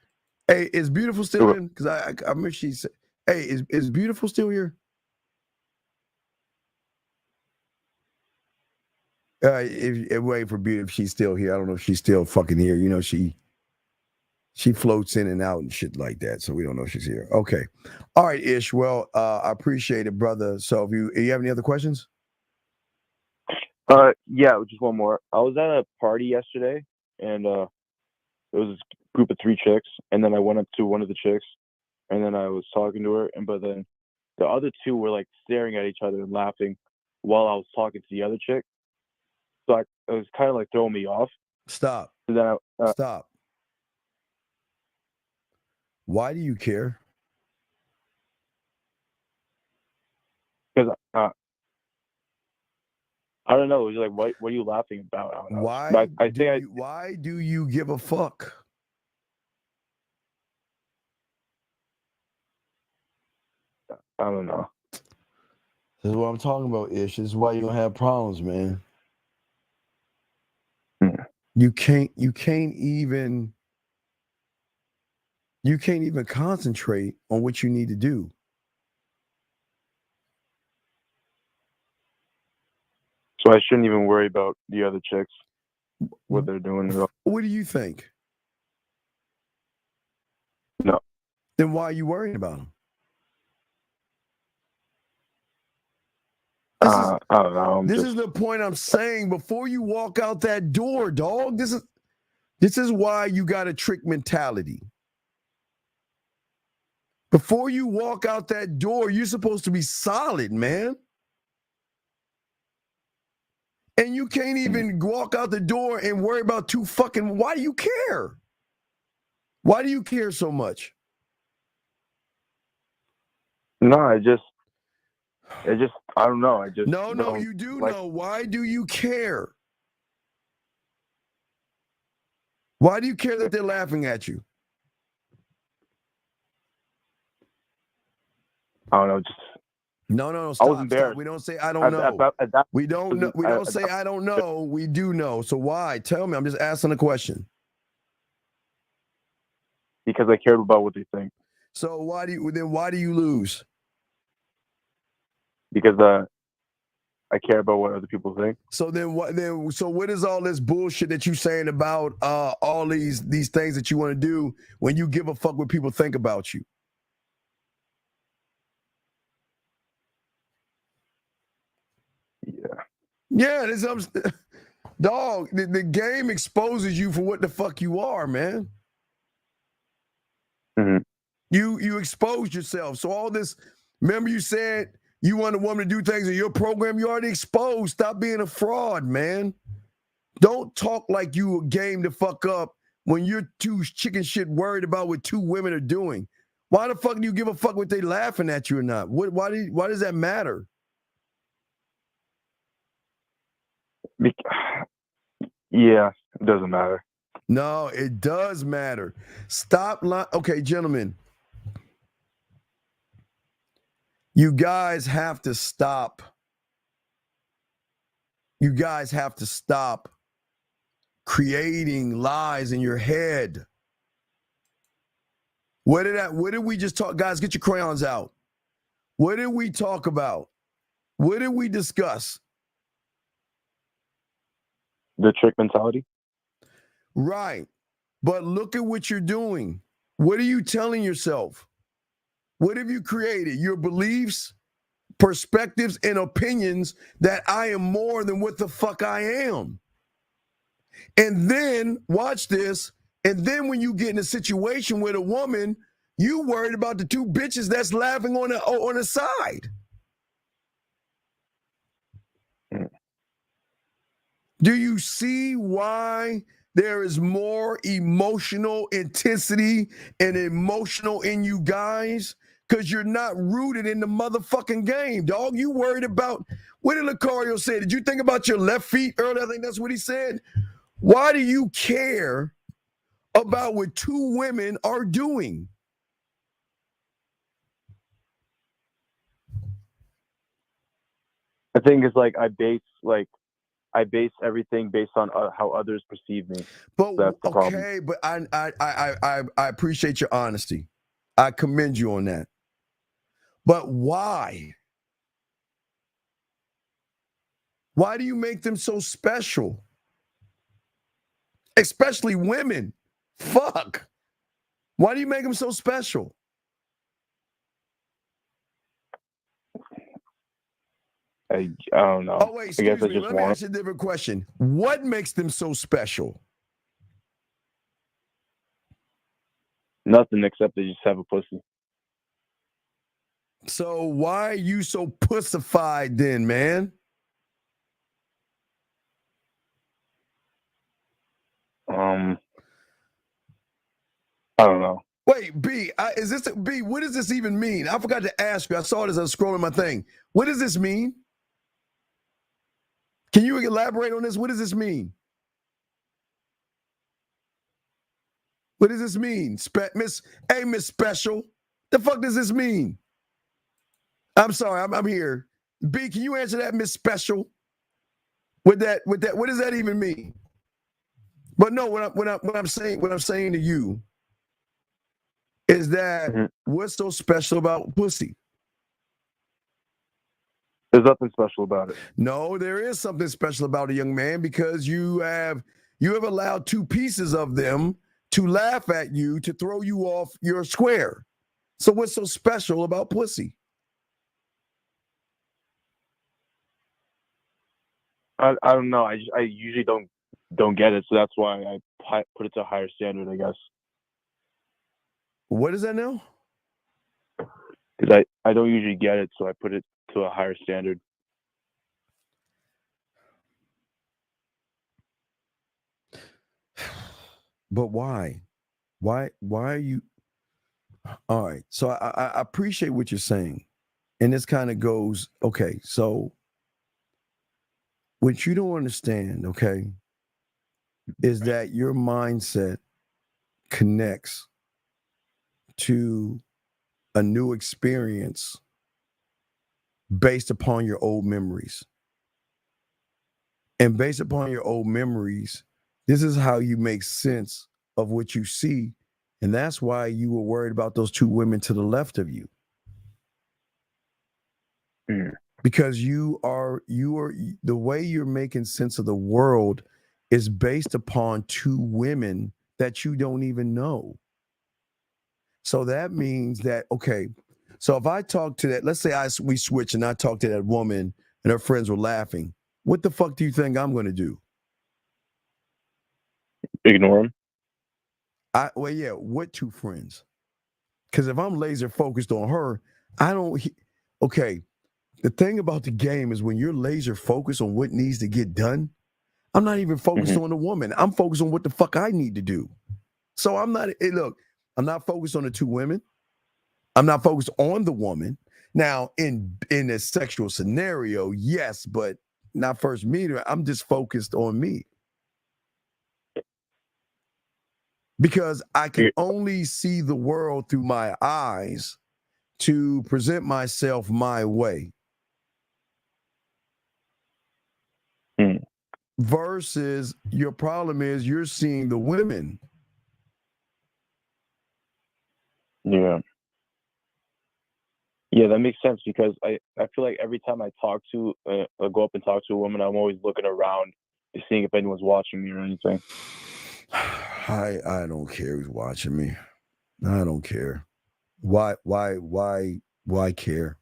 Hey, is Beautiful still in? Because I remember she said, hey, is Beautiful still here? If wait for Beautiful, if she's still here. I don't know if she's still fucking here. You know, she floats in and out and shit like that. So we don't know if she's here. Okay. All right, Ish. Well, I appreciate it, brother. So if you have any other questions? Yeah, just one more. I was at a party yesterday, and it was a group of 3 chicks, and then I went up to one of the chicks, and then I was talking to her, but then the other 2 were like staring at each other and laughing while I was talking to the other chick. So it was kind of like throwing me off. Stop. So then Stop. Why do you care? Because I don't know. It's like, what are you laughing about? I don't know. Why do you give a fuck? I don't know. This is what I'm talking about, Ish. This is why you don't have problems, man. You can't even concentrate on what you need to do. So I shouldn't even worry about the other chicks, what they're doing. What do you think? No. Then why are you worrying about them? I don't know. This is the point I'm saying. Before you walk out that door, dog, this is why you got a trick mentality. Before you walk out that door, you're supposed to be solid, man. And you can't even walk out the door and worry about why do you care? Why do you care so much? No, I don't know. No, you do know. Why do you care? Why do you care that they're laughing at you? I don't know. No, stop. I was embarrassed. Stop. We don't say I don't know. We don't know. We don't say I don't know. We do know. So why? Tell me. I'm just asking a question. Because I cared about what they think. So why do you lose? Because I care about what other people think. So then what? So what is all this bullshit that you saying about all these things that you want to do when you give a fuck what people think about you? Yeah, dog. The game exposes you for what the fuck you are, man. Mm-hmm. You exposed yourself. So all this. Remember, you said you want a woman to do things in your program. You already exposed. Stop being a fraud, man. Don't talk like you a game to fuck up when you're too chicken shit worried about what two women are doing. Why the fuck do you give a fuck what they laughing at you or not? Why does that matter? Yeah, it doesn't matter. No, it does matter. Stop lying. Okay, gentlemen. You guys have to stop. You guys have to stop creating lies in your head. What did we just talk? Guys, get your crayons out. What did we talk about? What did we discuss? The trick mentality? Right. But look at what you're doing. What are you telling yourself? What have you created? Your beliefs, perspectives, and opinions that I am more than what the fuck I am. And then, watch this, and then when you get in a situation with a woman, you worried about the two bitches that's laughing on the side. Do you see why there is more emotional intensity and emotional in you guys? Because you're not rooted in the motherfucking game, dog. You worried about, what did Lucario say? Did you think about your left feet earlier? I think that's what he said. Why do you care about what two women are doing? I think it's like I base everything based on how others perceive me. But that's the problem. Okay, but I appreciate your honesty. I commend you on that. But why? Why do you make them so special? Especially women. Fuck. Why do you make them so special? I don't know. Oh, wait, excuse me. Let me ask you a different question. What makes them so special? Nothing except they just have a pussy. So why are you so pussified then, man? I don't know. Wait, B, what does this even mean? I forgot to ask you. I saw it as I was scrolling my thing. What does this mean? Can you elaborate on this? What does this mean? What does this mean? Miss Special. The fuck does this mean? I'm sorry, I'm here. B, can you answer that, Miss Special? With that, what does that even mean? But no, what I'm saying to you is that what's so special about pussy? There's nothing special about it. No, there is something special about a young man, because you have allowed two pieces of them to laugh at you, to throw you off your square. So what's so special about pussy? I don't know. I usually don't get it, so that's why I put it to a higher standard, I guess. What is that now? Because I don't usually get it, so I put it to a higher standard. But why? Why are you? All right. So I appreciate what you're saying. And this kind of goes, okay, so what you don't understand, okay, is that your mindset connects to a new experience based upon your old memories. And based upon your old memories, this is how you make sense of what you see. And that's why you were worried about those two women to the left of you. Because you are the way you're making sense of the world is based upon two women that you don't even know. So that means that, okay, so if I talk to that, let's say we switch and I talk to that woman and her friends were laughing, what the fuck do you think I'm going to do? Ignore them. Well, yeah, what two friends? Because if I'm laser focused on her, okay, the thing about the game is when you're laser focused on what needs to get done, I'm not even focused on the woman. I'm focused on what the fuck I need to do. So I'm not focused on the two women. I'm not focused on the woman. Now, in a sexual scenario, yes, but not first meeting. I'm just focused on me. Because I can only see the world through my eyes to present myself my way. Versus your problem is you're seeing the women. Yeah. Yeah, that makes sense, because I feel like every time I talk to, I go up and talk to a woman, I'm always looking around to seeing if anyone's watching me or anything. I don't care who's watching me. I don't care. Why care?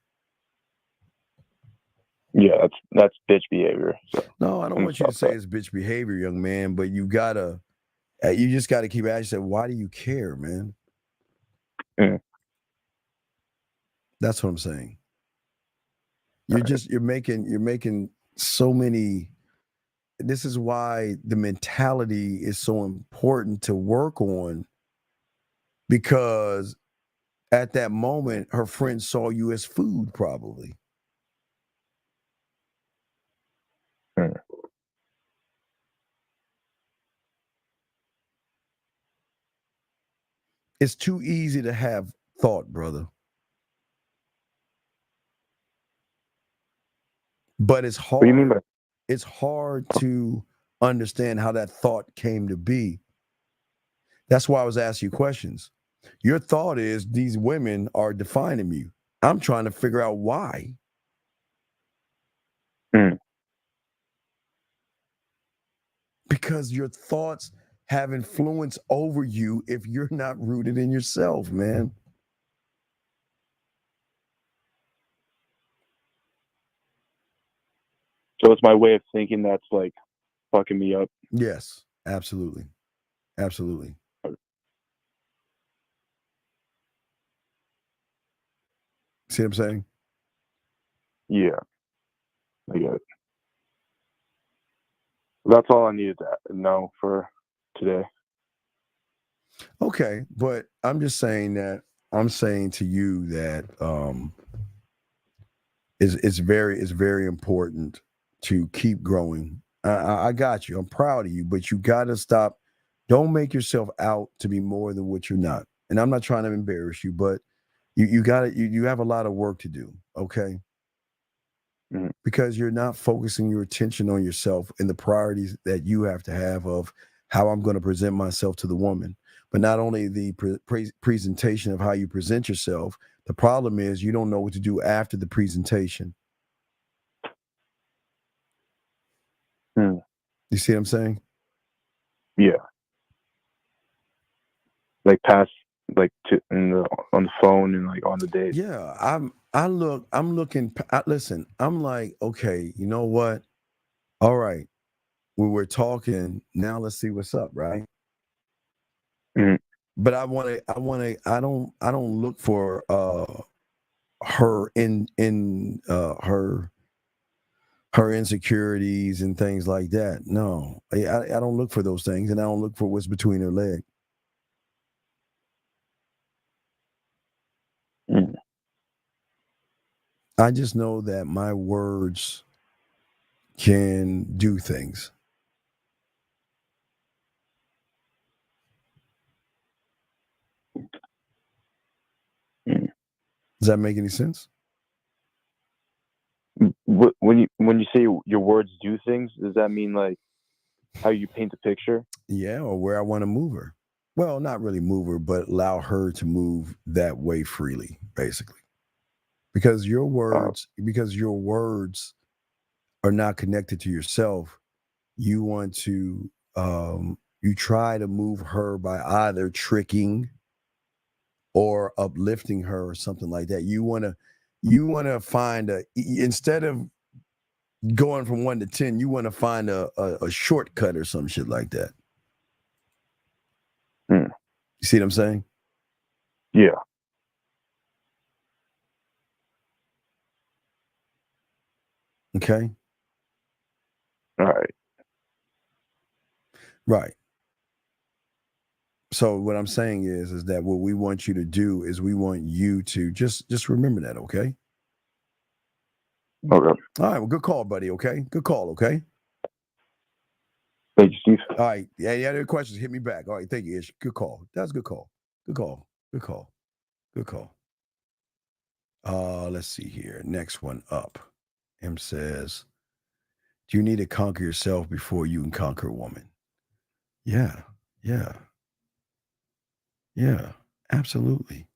Yeah, that's bitch behavior. So. No, I don't want you to say it's bitch behavior, young man, but you just gotta keep asking yourself, why do you care, man? That's what I'm saying. You're making so many. This is why the mentality is so important to work on, because at that moment, her friend saw you as food, probably. It's too easy to have thought, brother. But it's hard. What do you mean by? It's hard to understand how that thought came to be. That's why I was asking you questions. Your thought is these women are defining you. I'm trying to figure out why. Because your thoughts have influence over you if you're not rooted in yourself, man. So it's my way of thinking that's like fucking me up. Yes, absolutely. Absolutely. See what I'm saying? Yeah. I get it. That's all I needed to know for today. Okay, but I'm just saying to you that it's very important to keep growing. I got you. I'm proud of you, but you got to stop. Don't make yourself out to be more than what you're not. And I'm not trying to embarrass you, but you got you have a lot of work to do. Okay. Because you're not focusing your attention on yourself and the priorities that you have to have of how I'm going to present myself to the woman. But not only the presentation of how you present yourself, the problem is you don't know what to do after the presentation. You see what I'm saying? Yeah. Like past, like on the phone and like on the date. Yeah, listen, I'm like, okay, you know what? All right, we were talking. Now let's see what's up, right? But I don't look for her in her insecurities and things like that. No, I don't look for those things, and I don't look for what's between her legs. I just know that my words can do things. Does that make any sense? When you say your words do things, does that mean like how you paint the picture? Yeah, or where I want to move her. Well, not really move her, but allow her to move that way freely, basically. Because your words are not connected to yourself. You want to you try to move her by either tricking or uplifting her or something like that. You want to find instead of going from 1 to 10, you want to find a shortcut or some shit like that. You see what I'm saying? Yeah. Okay. All right. Right. So what I'm saying is that what we want you to do is we want you to just remember that, okay? Okay. All right, well, good call, buddy, okay? Good call, okay? Thank you, Steve. All right. Yeah, any other questions, hit me back. All right, thank you, Ish. Good call. That's a good call. Good call. Good call. Good call. Let's see here. Next one up. M says, do you need to conquer yourself before you can conquer a woman? Yeah. Yeah. Yeah. Absolutely.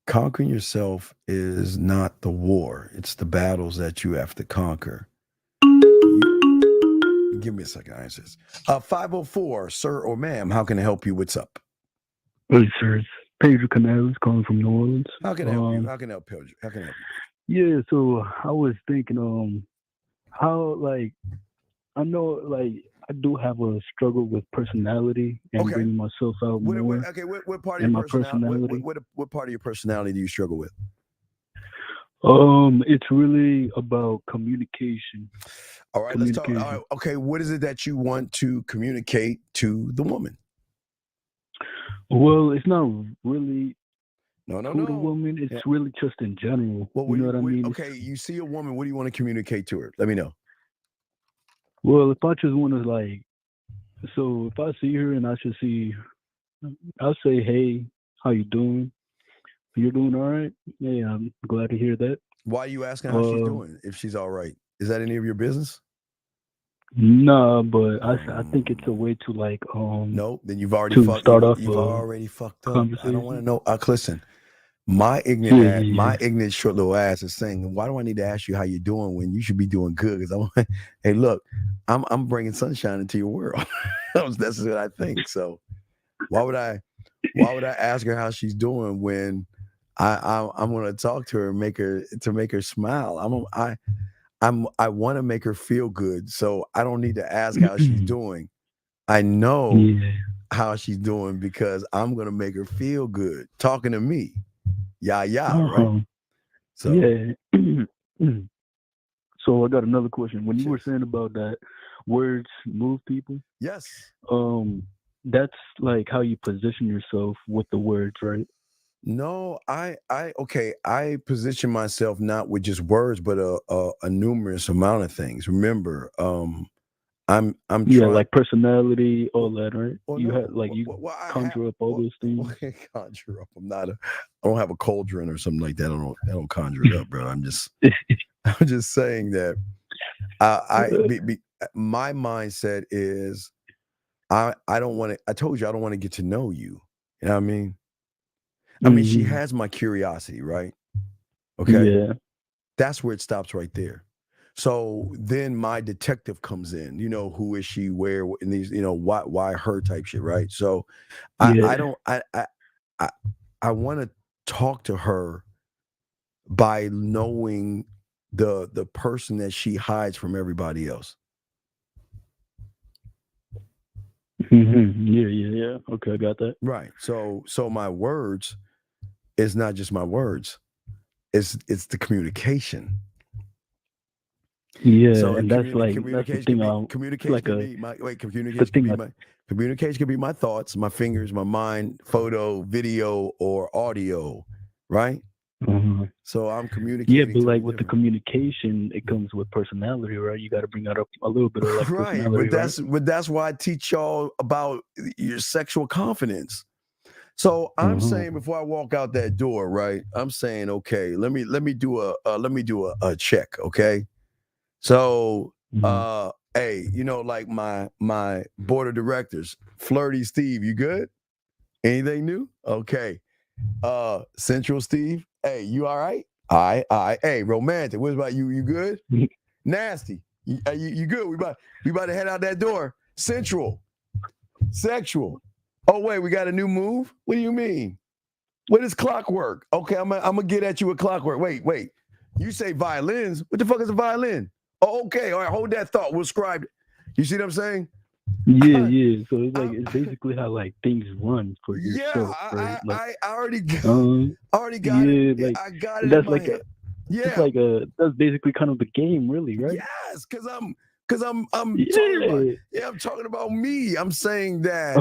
Conquering yourself is not the war. It's the battles that you have to conquer. Give me a second, I answer this. 504, sir or ma'am, how can I help you? What's up? Hey, sir. It's Pedro Canales calling from New Orleans. How can I help you? How can I help you? How can I help you? Yeah, so I was thinking, how, like, I know, like, I do have a struggle with personality and bringing myself out more. What part of your personality? What part of your personality do you struggle with? It's really about communication. All right, let's talk. All right, okay, what is it that you want to communicate to the woman? Well, it's not really to the woman. It's really just in general. Well, you know what I mean? Okay, you see a woman. What do you want to communicate to her? Let me know. Well, if I just want to so if I see her and I'll say, hey, how you doing? You're doing all right? Yeah, I'm glad to hear that. Why are you asking how she's doing? If she's all right, is that any of your business? No, but I think it's a way to No, then you've already fucked up. Conversation. I don't want to know. Listen, my ignorant short little ass is saying, why do I need to ask you how you're doing when you should be doing good? Because hey, look, I'm bringing sunshine into your world. That's what I think. So why would I ask her how she's doing when I'm going to talk to her and make her smile? I want to make her feel good, so I don't need to ask how she's doing. I know how she's doing because I'm going to make her feel good talking to me. Right? So yeah. So I got another question. When you were saying about that words move people, yes, that's like how you position yourself with the words, right? No, okay. I position myself not with just words, but a numerous amount of things. Remember, I'm Yeah, trying. like personality, all that, right? Well, You no, had like you conjure up all those things. I can't conjure up. I don't have a cauldron or something like that. I don't conjure it up, bro. I'm just saying that my mindset is I don't want to. I told you I don't want to get to know you. You know what I mean? I mean, she has my curiosity, right? Okay. Yeah. That's where it stops right there. So then my detective comes in, who is she, where, in these, why her type shit, right? So I want to talk to her by knowing the person that she hides from everybody else. Yeah. Okay, I got that. Right. So my words is not just my words. It's the communication. Yeah, So and that's the thing. Communication can be my thoughts, my fingers, my mind, photo, video, or audio, right? So I'm communicating. Yeah, but like with the communication, it comes with personality, right? You got to bring that up a little bit of like personality, but that's why I teach y'all about your sexual confidence. So I'm saying before I walk out that door, right? I'm saying, okay, let me do a check, okay? So, hey, like my board of directors, Flirty Steve, you good? Anything new? Okay. Central Steve, hey, you all right? All right. Hey, Romantic, what about you? You good? Nasty, you good? We about to head out that door. Central, Sexual. Oh wait, we got a new move. What do you mean? What is Clockwork? Okay, I'm gonna get at you with Clockwork. Wait. You say violins? What the fuck is a violin? Oh, okay. All right, hold that thought. We'll scribe it. You see what I'm saying? Yeah. So it's like it's basically how like things run for yourself, right? I already got it. Like, I got it. That's like that's basically kind of the game, really, right? Yes, because I'm talking about me. I'm saying that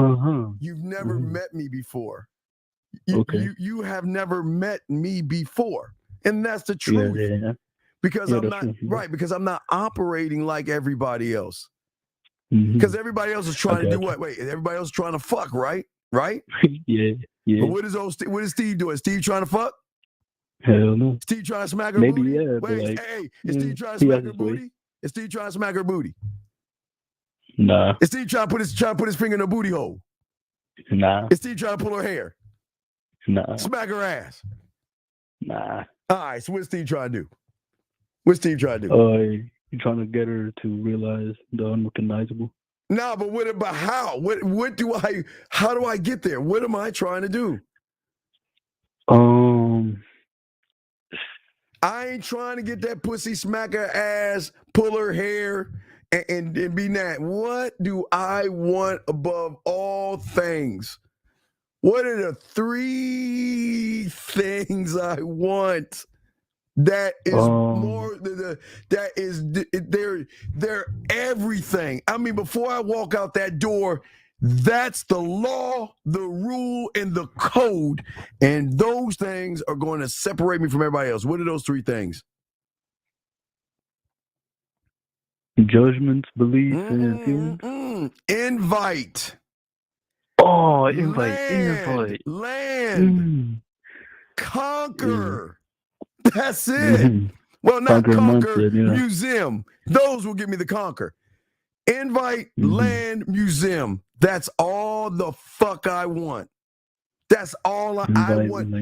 you've never met me before. You have never met me before, and that's the truth. Yeah. Because I'm not right. Because I'm not operating like everybody else. Because everybody else is trying to do what? Wait, everybody else is trying to fuck, right? Right? Yeah. But what is Steve doing? Steve trying to fuck? Hell no. Steve trying to smack her Maybe, booty? yeah. Wait, hey, is Steve trying to smack her booty? Is Steve trying to smack her booty? Nah. Is Steve trying to put his finger in her booty hole? Nah. Is Steve trying to pull her hair? Nah. Smack her ass? Nah. All right, so what's Steve trying to do? What's Steve trying to do? You're trying to get her to realize the unrecognizable. No, but what about how? How do I get there? What am I trying to do? I ain't trying to get that pussy, smack her ass, pull her hair, and be that. What do I want above all things? What are the 3 things I want? That is more that is they're everything. I mean, before I walk out that door, that's the law, the rule, and the code. And those things are going to separate me from everybody else. What are those 3 things? Judgments, beliefs, and feelings. Invite. Oh, invite. Land. Conquer. That's it. Well, not conquer, museum. Those will give me the conquer. Invite, land, museum. That's all the fuck I want. That's all I want.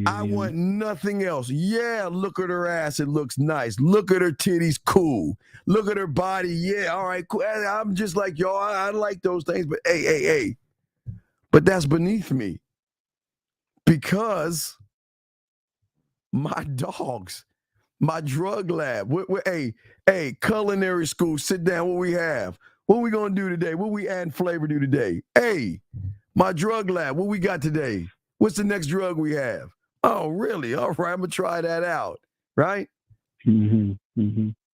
I want nothing else. Yeah, look at her ass. It looks nice. Look at her titties. Cool. Look at her body. Yeah, all right, cool. I'm just like y'all. I like those things, but hey. But that's beneath me. Because my dogs, my drug lab, hey, culinary school, sit down, what we have? What we gonna do today? What we add flavor to today? Hey, my drug lab, what we got today? What's the next drug we have? Oh, really? All right, I'm gonna try that out, right?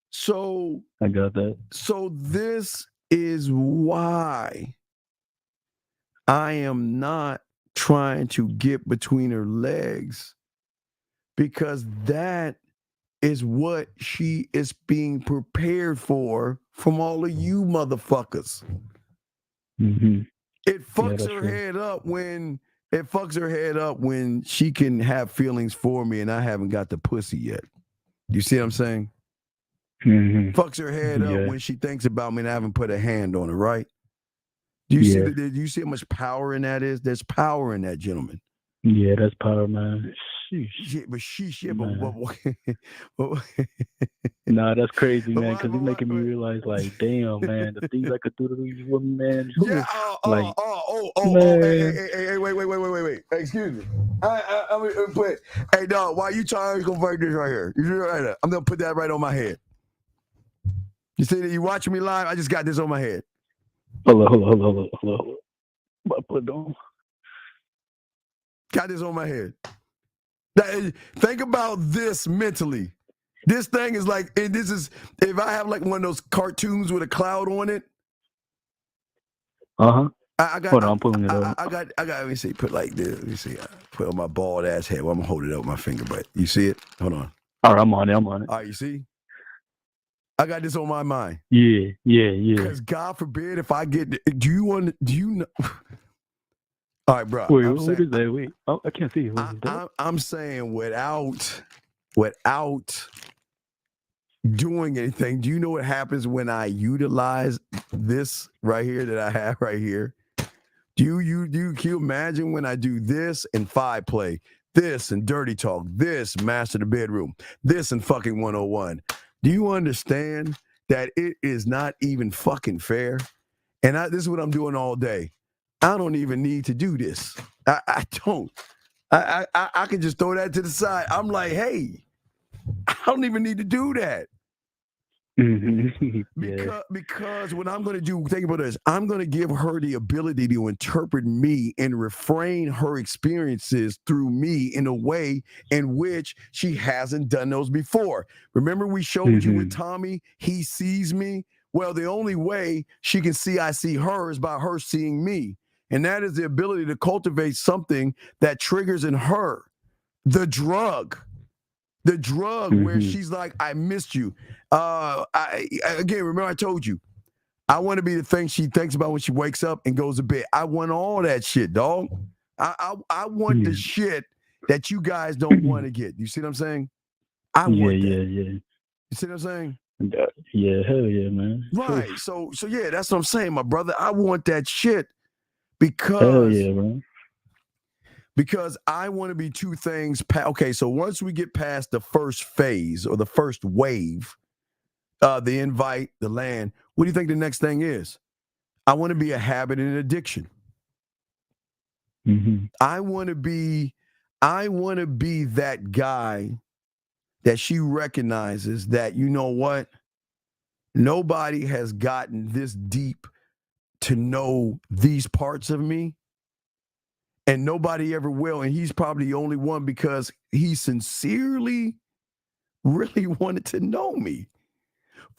So I got that. So this is why I am not trying to get between her legs, because that is what she is being prepared for from all of you motherfuckers. Mm-hmm. It fucks that's her true. head up when she can have feelings for me and I haven't got the pussy yet. You see what I'm saying? Mm-hmm. Fucks her head up Yeah. when she thinks about me and I haven't put a hand on her, right? Do you see do you see how much power in that is? There's power in that, gentleman. Yeah, that's power, man. Sheesh. Yeah, but Nah, that's crazy, man, because it's making me realize, like, damn, man, the things I could do to these women, man. Yeah, wait. Excuse me. Hey, dog, why you trying to convert this right here? You right there. I'm gonna put that right on my head. You see that you watching me live? I just got this on my head. Hold on. Put it on. Got this on my head. Think about this mentally. This thing is like, and this is, if I have like one of those cartoons with a cloud on it. Uh-huh. Hold on, I'm pulling it up. I got, let me see, put like this. Let me see. Put on my bald ass head. Well, I'm gonna hold it up with my finger, but you see it? Hold on. All right, I'm on it. All right, you see? I got this on my mind. Yeah. Because God forbid if I get, do you know? All right, bro. Wait, what is that? Wait, oh, I can't see it. I'm saying without doing anything, do you know what happens when I utilize this right here that I have right here? Can you imagine when I do this in 5 play, this and dirty talk, this master the bedroom, this and fucking 101? Do you understand that it is not even fucking fair? And this is what I'm doing all day. I don't even need to do this. I don't. I can just throw that to the side. I'm like, hey, I don't even need to do that. Because what I'm going to do, think about this, I'm going to give her the ability to interpret me and refrain her experiences through me in a way in which she hasn't done those before. Remember we showed you with Tommy, he sees me. Well, the only way she can see I see her is by her seeing me. And that is the ability to cultivate something that triggers in her the drug where she's like, I missed you. Again, remember I told you, I want to be the thing she thinks about when she wakes up and goes to bed. I want all that shit, dog. I want the shit that you guys don't want to get. You see what I'm saying? I want that. Yeah. You see what I'm saying? Yeah, hell yeah, man. Right. So yeah, that's what I'm saying, my brother. I want that shit because hell yeah, man. Because I want to be two things. Okay, so once we get past the first phase or the first wave, the invite, the land, what do you think the next thing is? I want to be a habit and addiction. I want to be that guy that she recognizes that, you know what? Nobody has gotten this deep to know these parts of me. And nobody ever will. And he's probably the only one because he sincerely really wanted to know me.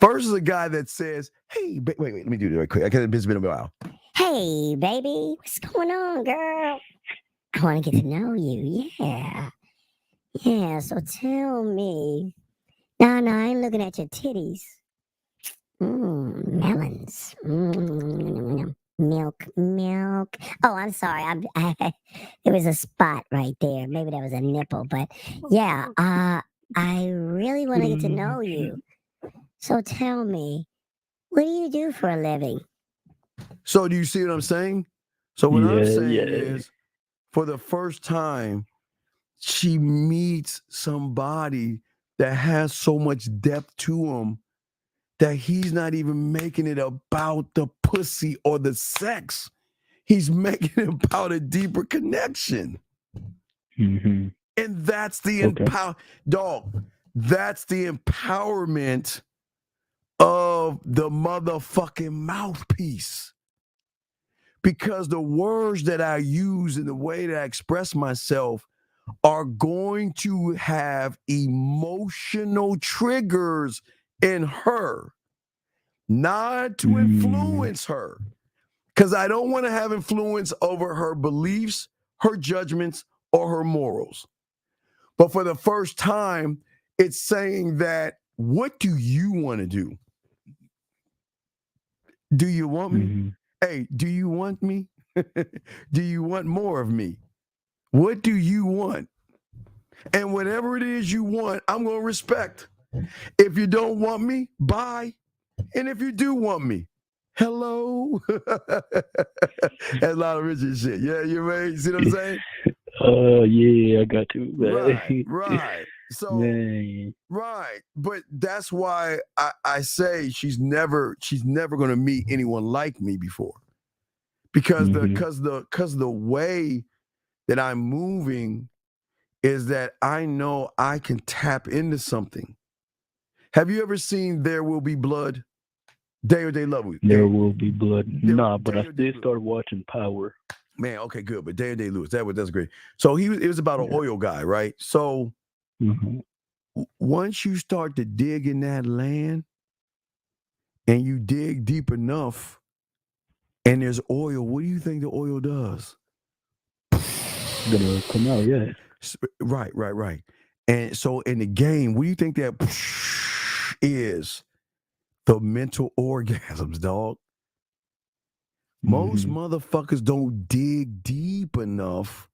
First is a guy that says, hey, wait, let me do this right quick. It's been a while. Hey, baby, what's going on, girl? I want to get to know you, yeah. Yeah, so tell me. No, I ain't looking at your titties. Melons. Milk. Oh, I'm sorry. There was a spot right there. Maybe that was a nipple, but yeah, I really want to get to know you. So tell me, what do you do for a living? So do you see what I'm saying? So what I'm saying is, for the first time, she meets somebody that has so much depth to him that he's not even making it about the pussy or the sex. He's making it about a deeper connection. And that's the that's the empowerment of the motherfucking mouthpiece. Because the words that I use and the way that I express myself are going to have emotional triggers in her, not to influence her. Because I don't want to have influence over her beliefs her judgments, or her morals. But for the first time, it's saying that, what do you want to do? Do you want me? Hey, do you want me? Do you want more of me? What do you want? And whatever it is you want, I'm going to respect. If you don't want me, bye. And if you do want me, hello. That's a lot of Richard shit. Yeah, you ready? See what I'm saying? Yeah, I got you. Right. So, man. right. But that's why I say she's never going to meet anyone like me before. Because the way that I'm moving is that I know I can tap into something. Have you ever seen There Will Be Blood? Day or Day Love? There Will Be Blood. Nah, but I still started watching Power. Man, okay, good. But Day or Day Lewis, that's great. So it was about an oil guy, right? So once you start to dig in that land and you dig deep enough and there's oil, what do you think the oil does? Gonna come out, yeah. Right. And so in the game, what do you think that is? The mental orgasms, dog. Most motherfuckers don't dig deep enough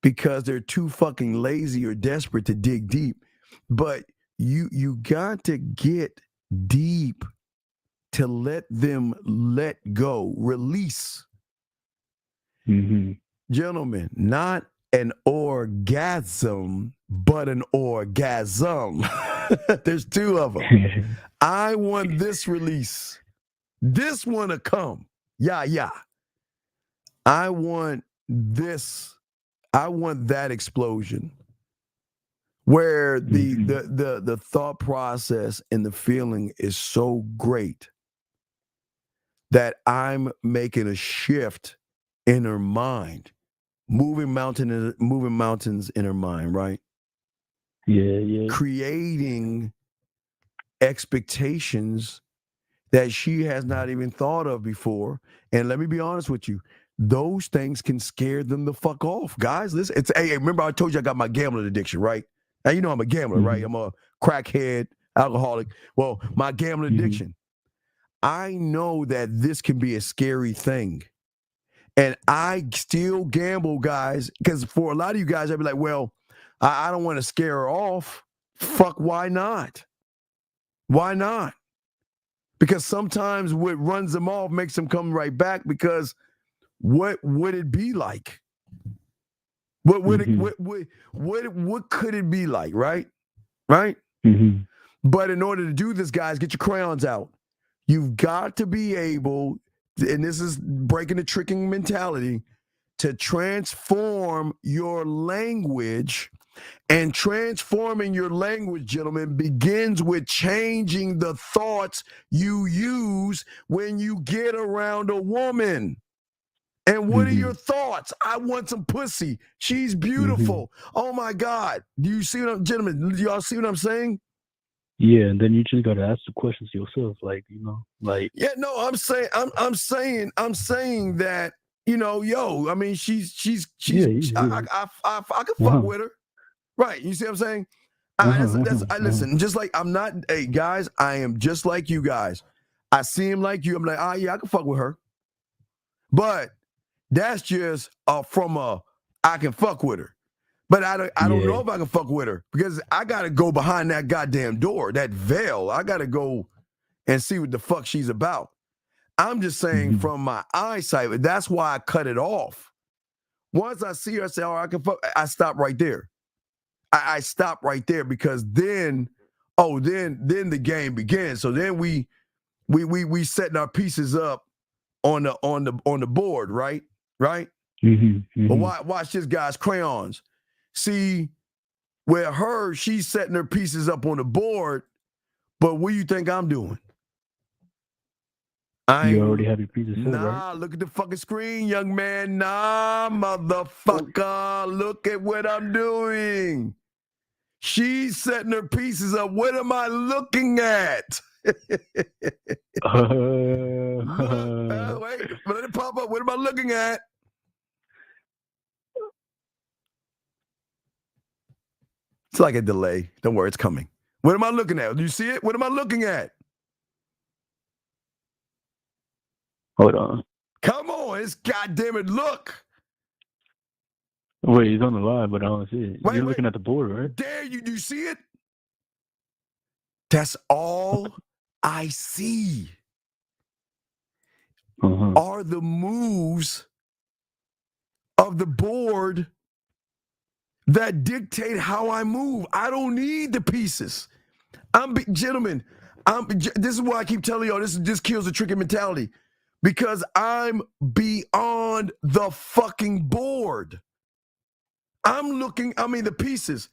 because they're too fucking lazy or desperate to dig deep. But you got to get deep to let them let go, release. Gentlemen, not an orgasm, but an orgasm. There's two of them. I want this release. This one to come. Yeah. I want this. I want that explosion where the thought process and the feeling is so great that I'm making a shift in her mind, moving mountains in her mind, right? Yeah. Creating expectations that she has not even thought of before. And let me be honest with you, those things can scare them the fuck off. Guys, listen, hey, remember I told you I got my gambling addiction, right? Now, you know I'm a gambler, right? I'm a crackhead, alcoholic. Well, my gambling addiction. I know that this can be a scary thing. And I still gamble, guys, because for a lot of you guys, I'd be like, well, I don't want to scare her off. Fuck, why not? Why not? Because sometimes what runs them off makes them come right back, because what would it be like? What could it be like, right? Right? But in order to do this, guys, get your crayons out. You've got to be able, and this is breaking the tricking mentality, to transform your language. And transforming your language, gentlemen, begins with changing the thoughts you use when you get around a woman. And what are your thoughts? I want some pussy. She's beautiful. Oh my God. Do you see what gentlemen, do y'all see what I'm saying? Yeah, and then you just gotta ask the questions yourself, like, Yeah, no, I'm saying that, I mean, she's I could fuck with her. Right. You see what I'm saying? Listen, just like hey guys, I am just like you guys. I seem like you. I'm like, yeah, I can fuck with her. But that's just from I can fuck with her. But I don't know if I can fuck with her, because I got to go behind that goddamn door, that veil. I got to go and see what the fuck she's about. I'm just saying from my eyesight, that's why I cut it off. Once I see her, I say, I can fuck. I stop right there. I stop right there, because then the game begins. So then we setting our pieces up on the board, right? Right? But watch this, guys. Crayons. See, where she's setting her pieces up on the board, but what do you think I'm doing? You already have your pieces set, right? Look at the fucking screen, young man. Nah, motherfucker. Look at what I'm doing. She's setting her pieces up. What am I looking at? Wait, let it pop up. What am I looking at? It's like a delay. Don't worry, it's coming. What am I looking at? Do you see it? What am I looking at? Hold on. Come on, it's goddamn it. Look. Wait, he's on the live, but I don't see it. You're looking at the board, right? There, do you see it? That's all I see. Are the moves of the board that dictate how I move. I don't need the pieces. Gentlemen, this is why I keep telling y'all this kills the tricky mentality, because I'm beyond the fucking board. The pieces.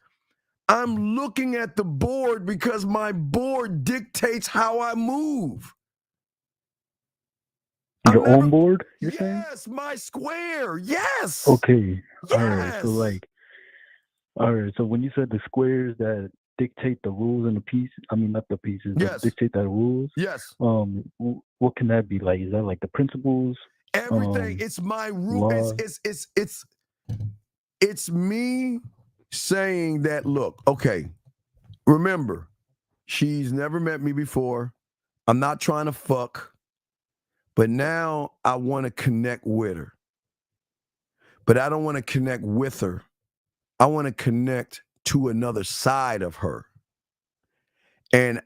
I'm looking at the board because my board dictates how I move. Your own board, you're saying? Yes, my square. Yes. Okay. Yes. All right. So when you said the squares that dictate the rules in the piece, not the pieces, yes, dictate the rules. Yes. What can that be like? Is that like the principles? Everything. It's my rule. It's me saying that. Look, okay. Remember, she's never met me before. I'm not trying to fuck. But now I want to connect with her. But I don't want to connect with her. I want to connect to another side of her. And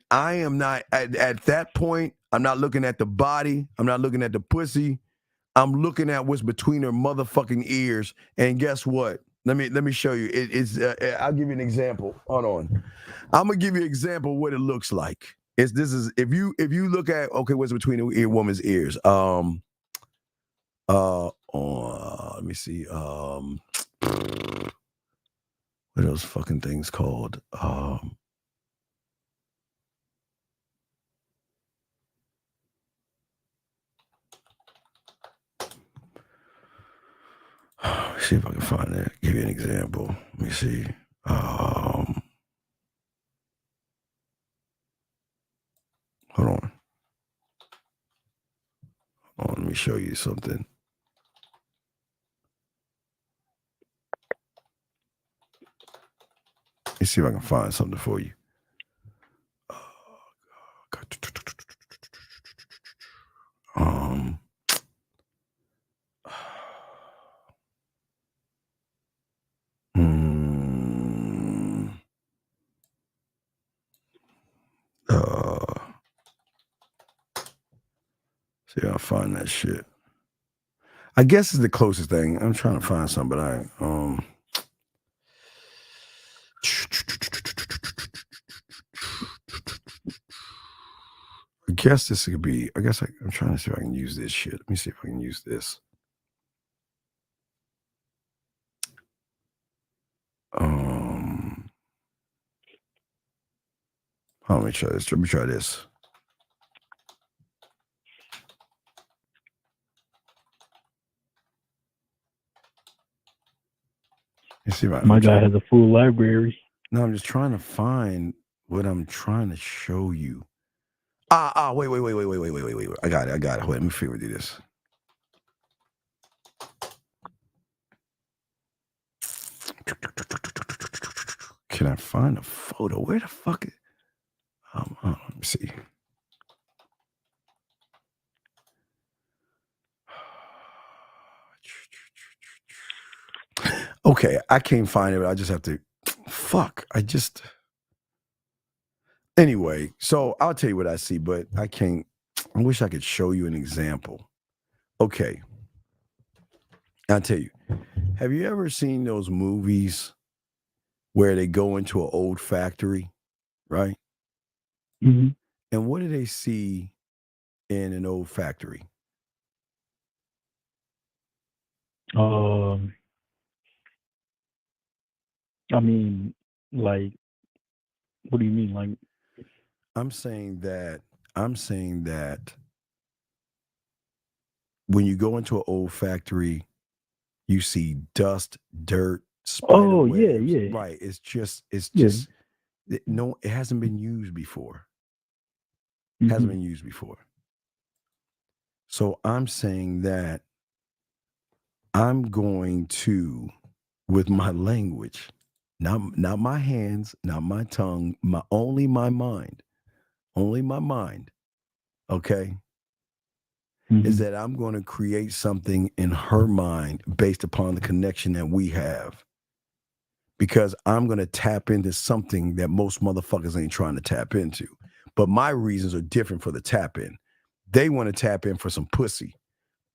I am not, at that point, I'm not looking at the body. I'm not looking at the pussy. I'm looking at what's between her motherfucking ears. And guess what? Let me show you. I'll give you an example. Hold on. I'm going to give you an example of what it looks like. If you look at, okay, what's between a woman's ears? Let me see. What are those fucking things called? See if I can find that. Give you an example. Let me see. Hold on. Let me show you something. Let me see if I can find something for you. See, I'll find that shit. I guess it's the closest thing. I'm trying to find something, but I guess this could be. I'm trying to see if I can use this shit. Let me see if I can use this. Let me try this. Let me try this. My guy has a full library. No, I'm just trying to find what I'm trying to show you. Wait. I got it. Wait, let me figure do this. Can I find a photo? Where the fuck is let me see. Okay, I can't find it, but I just have to Anyway, so I'll tell you what I see, but I can't. I wish I could show you an example. Okay. I'll tell you. Have you ever seen those movies where they go into an old factory, right? Mm-hmm. And what do they see in an old factory? Like, what do you mean? Like, I'm saying that when you go into an old factory, you see dust, dirt, spider webs. Yeah. Right. It's just it hasn't been used before. Mm-hmm. Hasn't been used before. So I'm saying that I'm going to, with my language, not my hands, not my tongue, only my mind. Only my mind. Okay? Is that I'm going to create something in her mind based upon the connection that we have. Because I'm going to tap into something that most motherfuckers ain't trying to tap into. But my reasons are different for the tap in. They want to tap in for some pussy.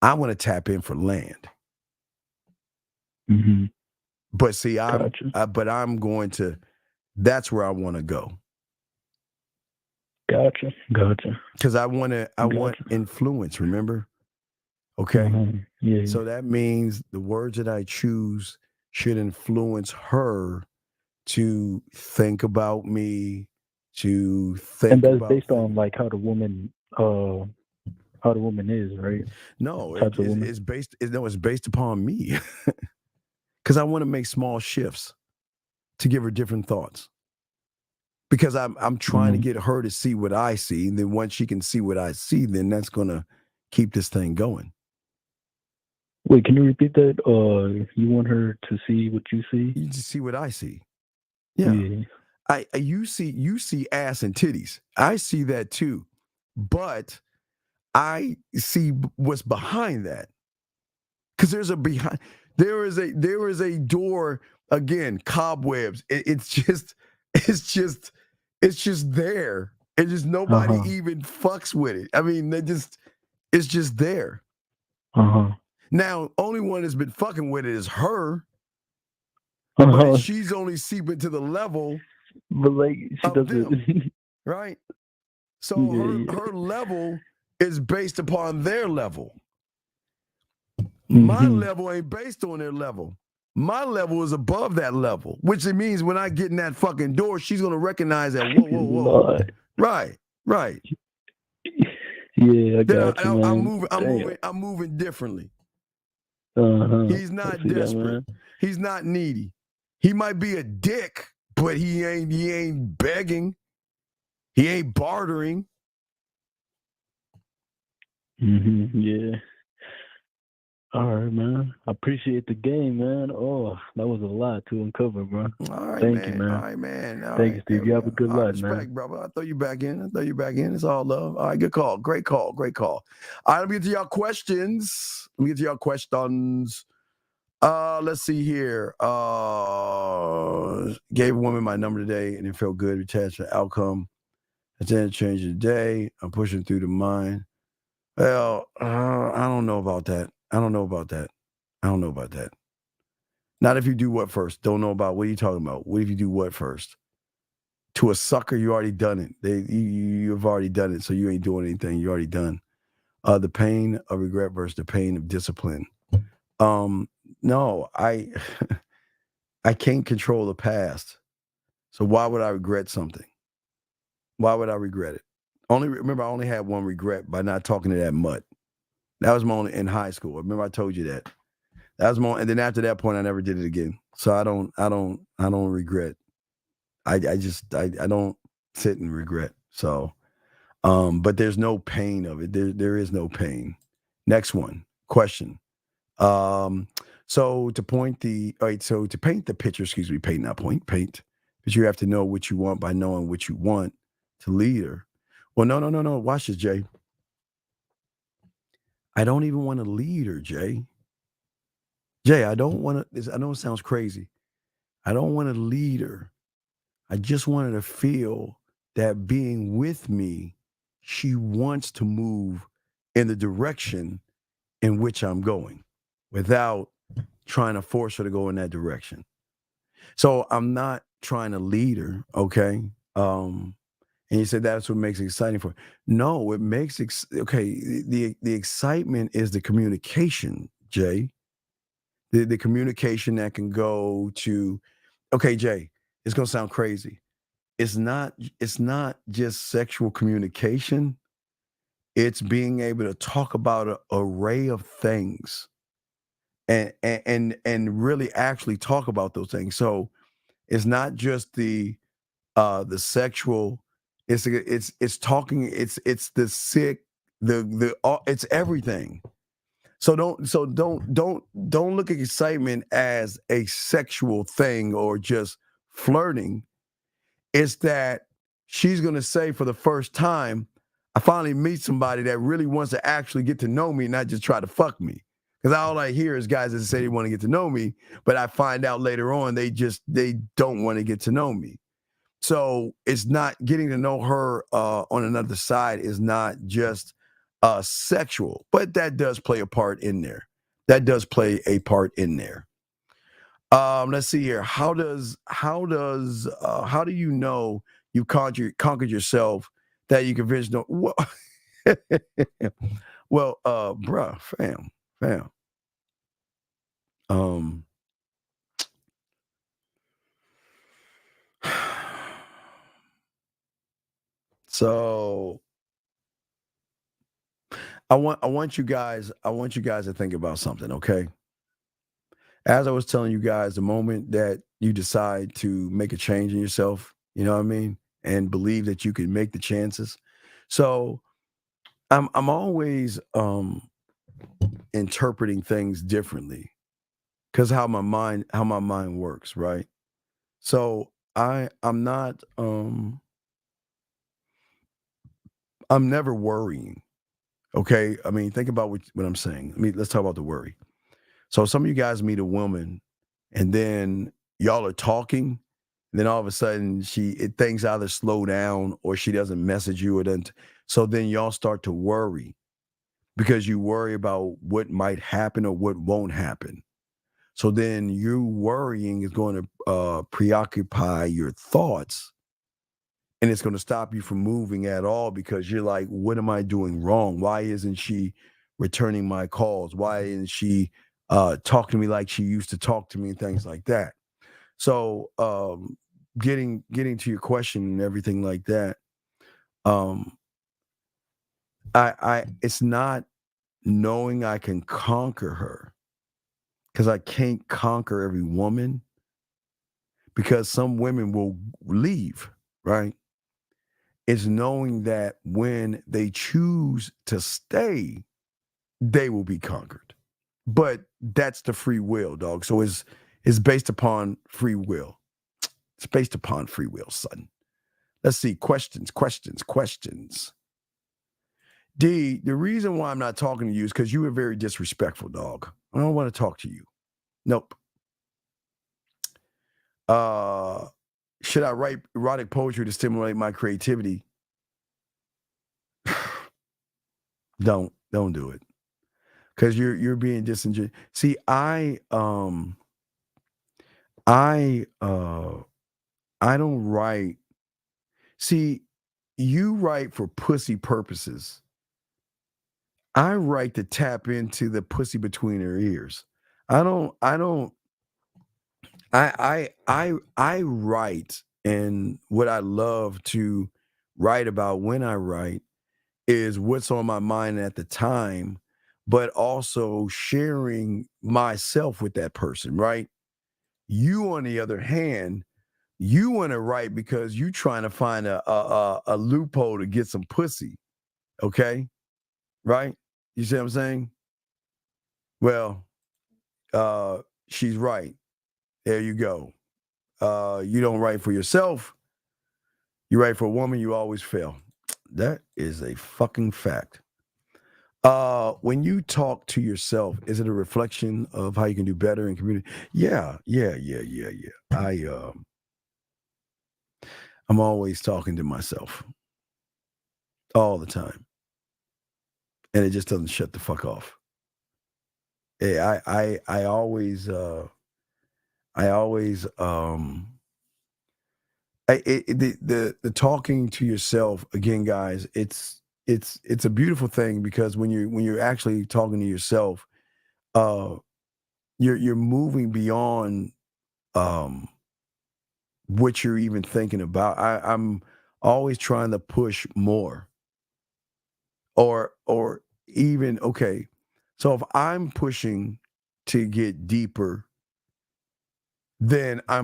I want to tap in for land. But see, I'm going to, that's where I want to go. Gotcha. Because I want influence, remember? Okay. Yeah. So that means the words that I choose should influence her to think about me, to think and that's about based on like how the woman is, right? No, Types of women. it's based upon me. Because I want to make small shifts to give her different thoughts. Because I'm trying to get her to see what I see. And then once she can see what I see, then that's gonna keep this thing going. Wait, can you repeat that? You want her to see what you see? You just see what I see. Yeah. You see ass and titties. I see that too. But I see what's behind that. Because there is a door, again, cobwebs. It's just there. And just nobody even fucks with it. I mean, it's just there. Now, only one that's been fucking with it is her. But she's only seeping to the level but like she of doesn't them, right? So her level is based upon their level. My level ain't based on their level. My level is above that level, which it means when I get in that fucking door, she's gonna recognize that. Whoa. Right. Yeah, I got you, man. I'm moving differently. He's not desperate. He's not needy. He might be a dick, but he ain't begging. He ain't bartering. Yeah. All right, man. I appreciate the game, man. Oh, that was a lot to uncover, bro. All right, Thank you, man. All right, man. Thank you, Steve. You have a good life, Respect, man. brother. I'll throw you back in. It's all love. All right, good call. Great call. All right, let me get to y'all questions. Let's see here. Gave a woman my number today and it felt good. Attached to the outcome. I didn't change the day. I'm pushing through the mind. Well, I don't know about that. Not if you do what first. Don't know about what are you talking about? What if you do what first? To a sucker, you already done it. You've already done it, so you ain't doing anything. You already done. The pain of regret versus the pain of discipline. No, I can't control the past. So why would I regret something? Why would I regret it? I only had one regret by not talking to that mutt. That was my only in high school. Remember I told you that. That was more, and then after that point, I never did it again. So I don't regret. I don't sit and regret. So, but there's no pain of it. There is no pain. Next one, question. So to paint the picture, paint. But you have to know what you want by knowing what you want to lead her. Well, no. Watch this, Jay. I don't even want to lead her, Jay. I don't want to. I know it sounds crazy. I don't want to lead her. I just wanted to feel that being with me, she wants to move in the direction in which I'm going without trying to force her to go in that direction. So I'm not trying to lead her, okay? And you said that's what makes it exciting for her. No, it makes the excitement is the communication, Jay. The communication that can go to, okay, Jay, it's gonna sound crazy. It's not just sexual communication. It's being able to talk about an array of things and really actually talk about those things. So it's not just the sexual, it's talking, it's the sick, it's everything. So don't look at excitement as a sexual thing or just flirting, it's that she's going to say for the first time, I finally meet somebody that really wants to actually get to know me, not just try to fuck me. Because all I hear is guys that say they want to get to know me, but I find out later on they don't want to get to know me. So it's not getting to know her on another side is not just sexual, but that does play a part in there. That does play a part in there. Let's see here. How do you know you conquered yourself that you convinced no? Well, bruh, fam. So I want you guys to think about something, okay? As I was telling you guys, the moment that you decide to make a change in yourself, you know what I mean, and believe that you can make the chances. So I'm always interpreting things differently because how my mind works, right? So I'm not I'm never worrying. Okay. I mean, think about what I'm saying. Let's talk about the worry. So some of you guys meet a woman and then y'all are talking, and then all of a sudden things either slow down or she doesn't message you or doesn't. So then y'all start to worry because you worry about what might happen or what won't happen. So then you worrying is going to preoccupy your thoughts, and it's going to stop you from moving at all because you're like, what am I doing wrong? Why isn't she returning my calls? Why isn't she talking to me like she used to talk to me and things like that? So getting to your question and everything like that, it's not knowing I can conquer her, because I can't conquer every woman, because some women will leave, right? It's knowing that when they choose to stay, they will be conquered. But that's the free will, dog. So it's based upon free will. It's based upon free will, son. Let's see. Questions. D, the reason why I'm not talking to you is because you were very disrespectful, dog. I don't want to talk to you. Nope. Should I write erotic poetry to stimulate my creativity? Don't do it. Because you're being disingenuous. See, I don't write. See, you write for pussy purposes. I write to tap into the pussy between her ears. I write, and what I love to write about when I write is what's on my mind at the time, but also sharing myself with that person, right? You, on the other hand, you want to write because you trying to find a loophole to get some pussy, okay? Right? You see what I'm saying? Well, she's right. There you go. You don't write for yourself. You write for a woman, you always fail. That is a fucking fact. When you talk to yourself, is it a reflection of how you can do better in community? Yeah. I'm always talking to myself all the time, and it just doesn't shut the fuck off. I always the talking to yourself again, guys. It's a beautiful thing, because when you're actually talking to yourself, you're moving beyond what you're even thinking about. I'm always trying to push more, or even, okay, so if I'm pushing to get deeper, then I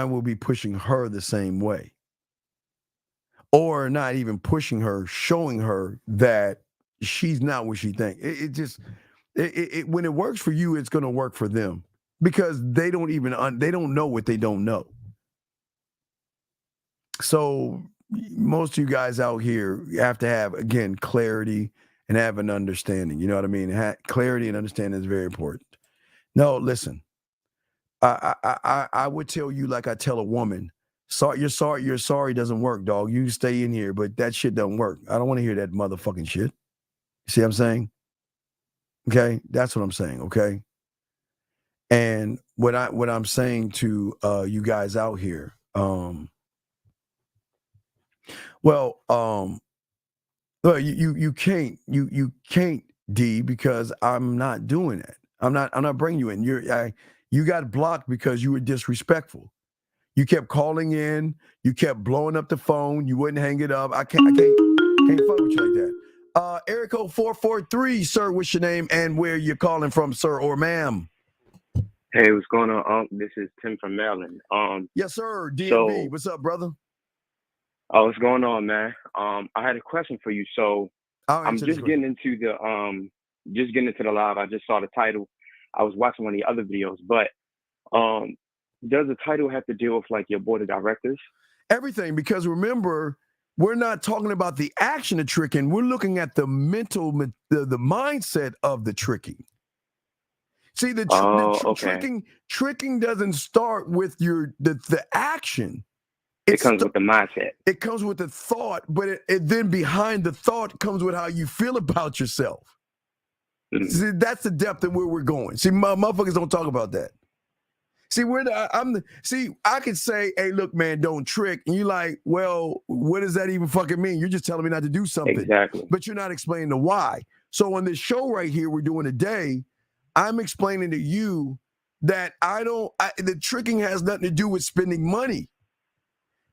will be pushing her the same way, or not even pushing her, showing her that she's not what she thinks. When it works for you, it's going to work for them. because they don't even they don't know what they don't know. So most of you guys out here have to have, again, clarity and have an understanding. You know what I mean? Clarity and understanding is very important. No, listen. I would tell you like I tell a woman, you're sorry doesn't work, dog. You stay in here, but that shit doesn't work. I don't want to hear that motherfucking shit. See what I'm saying? Okay, that's what I'm saying. Okay, and what I'm saying to you guys out here, you can't D, because I'm not doing that. I'm not bringing you in. You got blocked because you were disrespectful. You kept calling in. You kept blowing up the phone. You wouldn't hang it up. I can't fuck with you like that. Eric 443, sir. What's your name and where you're calling from, sir or ma'am? Hey, what's going on? This is Tim from Maryland. Yes, sir. DMV. What's up, brother? Oh, what's going on, man? I had a question for you. So I'm just getting into the live. I just saw the title. I was watching one of the other videos, but does the title have to deal with like your board of directors? Everything, because remember, we're not talking about the action of tricking. We're looking at the mental, the mindset of the tricking. See, tricking doesn't start with the action. It comes with the mindset. It comes with the thought, but it then behind the thought comes with how you feel about yourself. Mm-hmm. See, that's the depth of where we're going. See, motherfuckers don't talk about that. See, I could say, hey, look, man, don't trick. And you're like, well, what does that even fucking mean? You're just telling me not to do something. Exactly. But you're not explaining the why. So on this show right here we're doing today, I'm explaining to you that the tricking has nothing to do with spending money.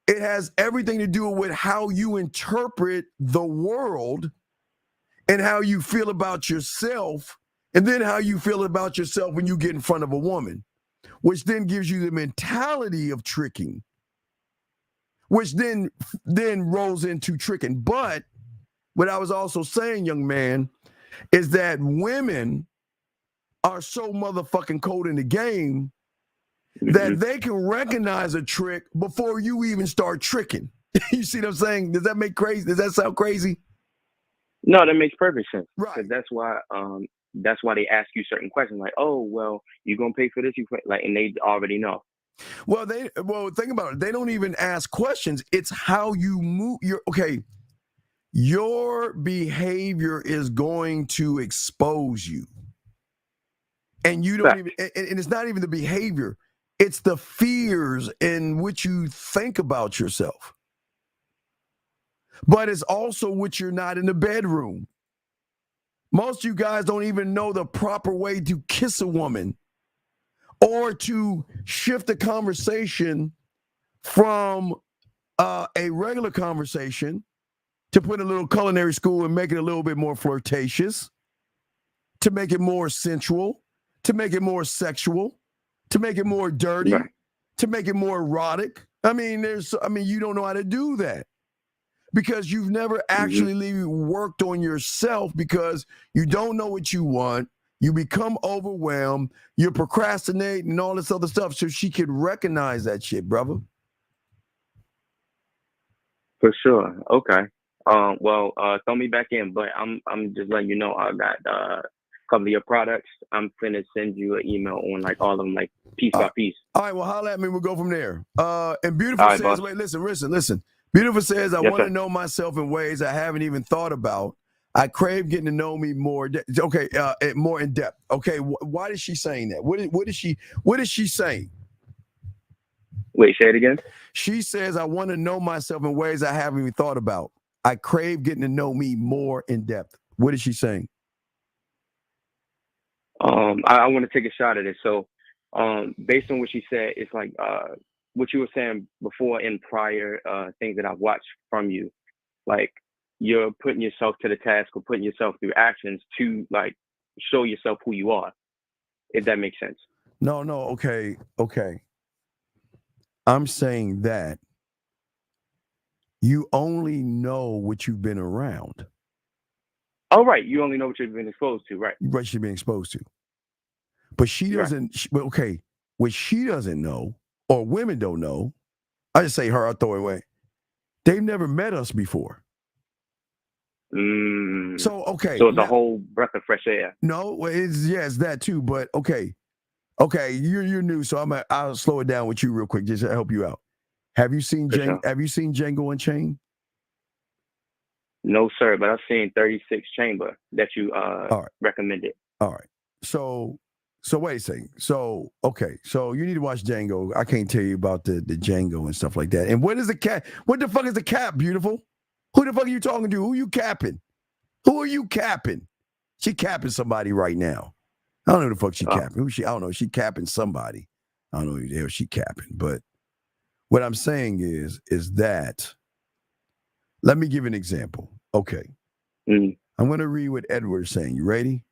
It has everything to do with how you interpret the world and how you feel about yourself, and then how you feel about yourself when you get in front of a woman, which then gives you the mentality of tricking, which then rolls into tricking. But what I was also saying, young man, is that women are so motherfucking cold in the game that they can recognize a trick before you even start tricking. You see what I'm saying? Does that sound crazy? No, that makes perfect sense. Right. That's why they ask you certain questions like, oh, well, you're going to pay for this, and they already know. Well, think about it. They don't even ask questions. It's how you move. Your behavior is going to expose you. And you don't even, and it's not even the behavior. It's the fears in which you think about yourself. But it's also what you're not in the bedroom. Most of you guys don't even know the proper way to kiss a woman or to shift the conversation from a regular conversation to put a little culinary school and make it a little bit more flirtatious, to make it more sensual, to make it more sexual, to make it more dirty, to make it more erotic. I mean, you don't know how to do that because you've never actually worked on yourself, because you don't know what you want. You become overwhelmed. You procrastinate and all this other stuff. So she could recognize that shit, brother. For sure. Okay. Throw me back in, but I'm just letting you know I got a couple of your products. I'm finna send you an email on like all of them, like piece by piece. All right, well, holla at me. We'll go from there. And Beautiful says, boss. Wait, listen. Beautiful says, I want to know myself in ways I haven't even thought about. I crave getting to know me more. More in depth. Okay, why is she saying that? What is she saying? Wait, say it again. She says, I want to know myself in ways I haven't even thought about. I crave getting to know me more in depth. What is she saying? I want to take a shot at it. So, based on what she said, it's like what you were saying before in prior things that I've watched from you, like you're putting yourself to the task or putting yourself through actions to like show yourself who you are, if that makes sense. No, okay. I'm saying that you only know what you've been around. Oh, right. You only know what you've been exposed to, right? What you've been exposed to. But she doesn't. Okay, what she doesn't know, or women don't know, I just say her. I throw it away. They've never met us before. So okay, so it's a whole breath of fresh air. No, it's that too. But okay, you're new, so I'll slow it down with you real quick just to help you out. Have you seen Have you seen Django Unchained? No, sir, but I've seen 36 Chamber that you recommended. All right. So wait a second. So you need to watch Django. I can't tell you about the Django and stuff like that. And what is the cap? What the fuck is the cap, beautiful? Who the fuck are you talking to? Who you capping? Who are you capping? She capping somebody right now. I don't know who the fuck she capping. Who she? I don't know. She capping somebody. I don't know who the hell she capping. But what I'm saying is that, let me give an example. Okay. I'm going to read what Edward's saying. You ready?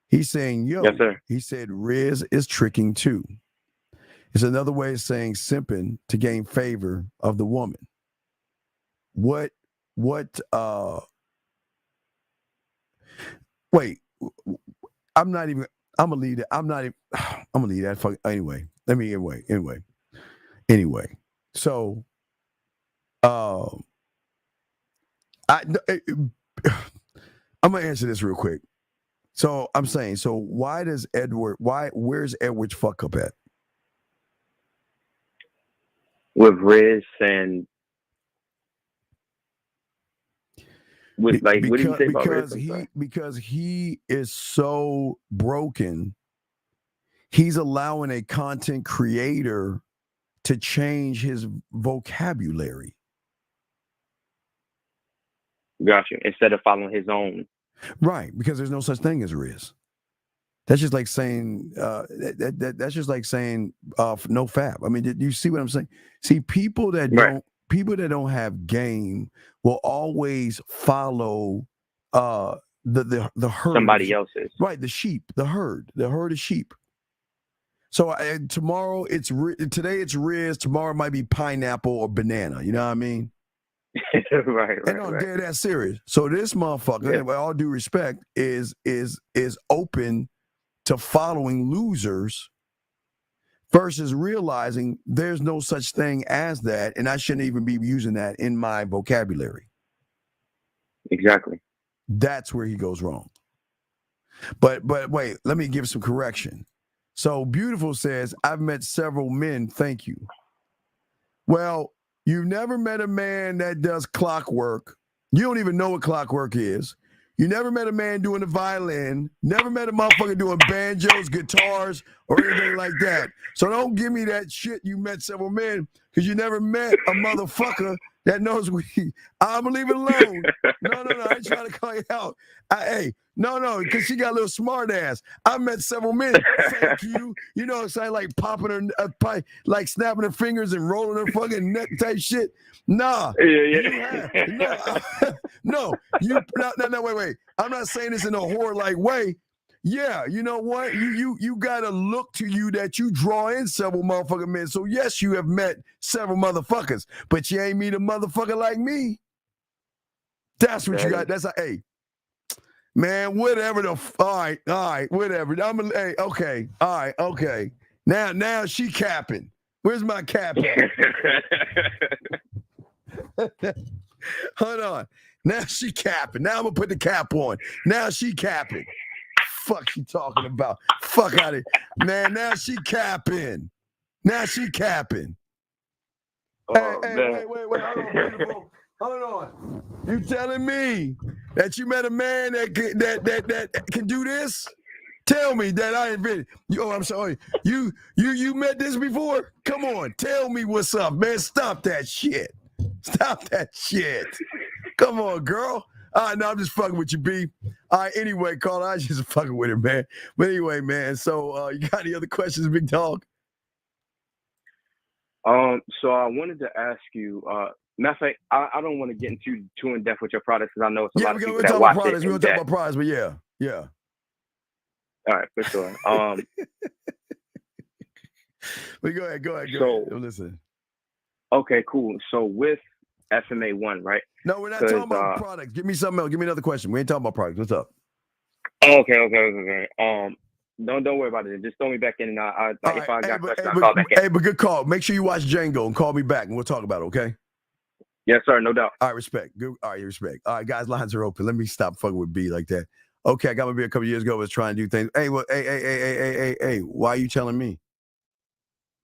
He's saying, yo, yes, sir. He said, Riz is tricking too. It's another way of saying simping to gain favor of the woman. Wait, I'm going to leave that. Anyway. So, I'm going to answer this real quick. So I'm saying, where's Edward's fuck up at? With Riz and with what did you say about Riz? Because he is so broken, he's allowing a content creator to change his vocabulary. Gotcha. Instead of following his own. Right, because there's no such thing as Riz. That's just like saying that's just like saying no fab. I mean, did you see what I'm saying? See, people that don't have game will always follow the herd. Somebody else's. Right, the sheep, the herd of sheep. So tomorrow today it's Riz, tomorrow it might be pineapple or banana. You know what I mean? right. And I'm dead that serious. So this motherfucker, with all due respect, is open to following losers versus realizing there's no such thing as that, and I shouldn't even be using that in my vocabulary. Exactly. That's where he goes wrong. But wait, let me give some correction. So Beautiful says, I've met several men, thank you. Well, you've never met a man that does clockwork. You don't even know what clockwork is. You never met a man doing the violin. Never met a motherfucker doing banjos, guitars, or anything like that. So don't give me that shit you met several men, because you never met a motherfucker that knows what I'm going to leave it alone. No, I ain't trying to call you out. No, because she got a little smart ass. I met several men. Thank you. You know, it's like popping her, like snapping her fingers and rolling her fucking neck type shit. Nah. Yeah. No. Wait. I'm not saying this in a whore-like way. Yeah, you know what? You got a look to you that you draw in several motherfucking men. So yes, you have met several motherfuckers, but you ain't meet a motherfucker like me. That's what you got. That's hey. Man, whatever all right, whatever. Okay. All right, okay. Now she capping. Where's my cap at? Hold on. Now she capping. Now I'm gonna put the cap on. Now she capping. Fuck she talking about? Fuck out of here. Man, now she capping. Oh, Wait. Hold on. You telling me that you met a man that can do this? Tell me that I invented. Oh, I'm sorry. You met this before? Come on, tell me what's up, man. Stop that shit. Come on, girl. All right, no, I'm just fucking with you, B. All right, anyway, Carl, I was just fucking with it, man. But anyway, man, so you got any other questions, big dog? So I wanted to ask you, matter of fact, I don't want to get into too in depth with your products because I know it's a lot of people that watch it. We're going to talk about products, but yeah. All right, for sure. But go ahead. So, listen. Okay, cool. So with FMA1, right? No, we're not talking about products. Give me something else. Give me another question. We ain't talking about products. What's up? Okay. Don't worry about it. Just throw me back in, and I All if right. I got questions, I'll but, call back in. hey, but good call. Make sure you watch Django and call me back, and we'll talk about it, okay? Yes, sir. No doubt. All right, respect. Good. All right, respect. All right, guys, lines are open. Let me stop fucking with B like that. Okay, I got my beer a couple years ago. Was trying to do things. Hey, well, hey. Why are you telling me?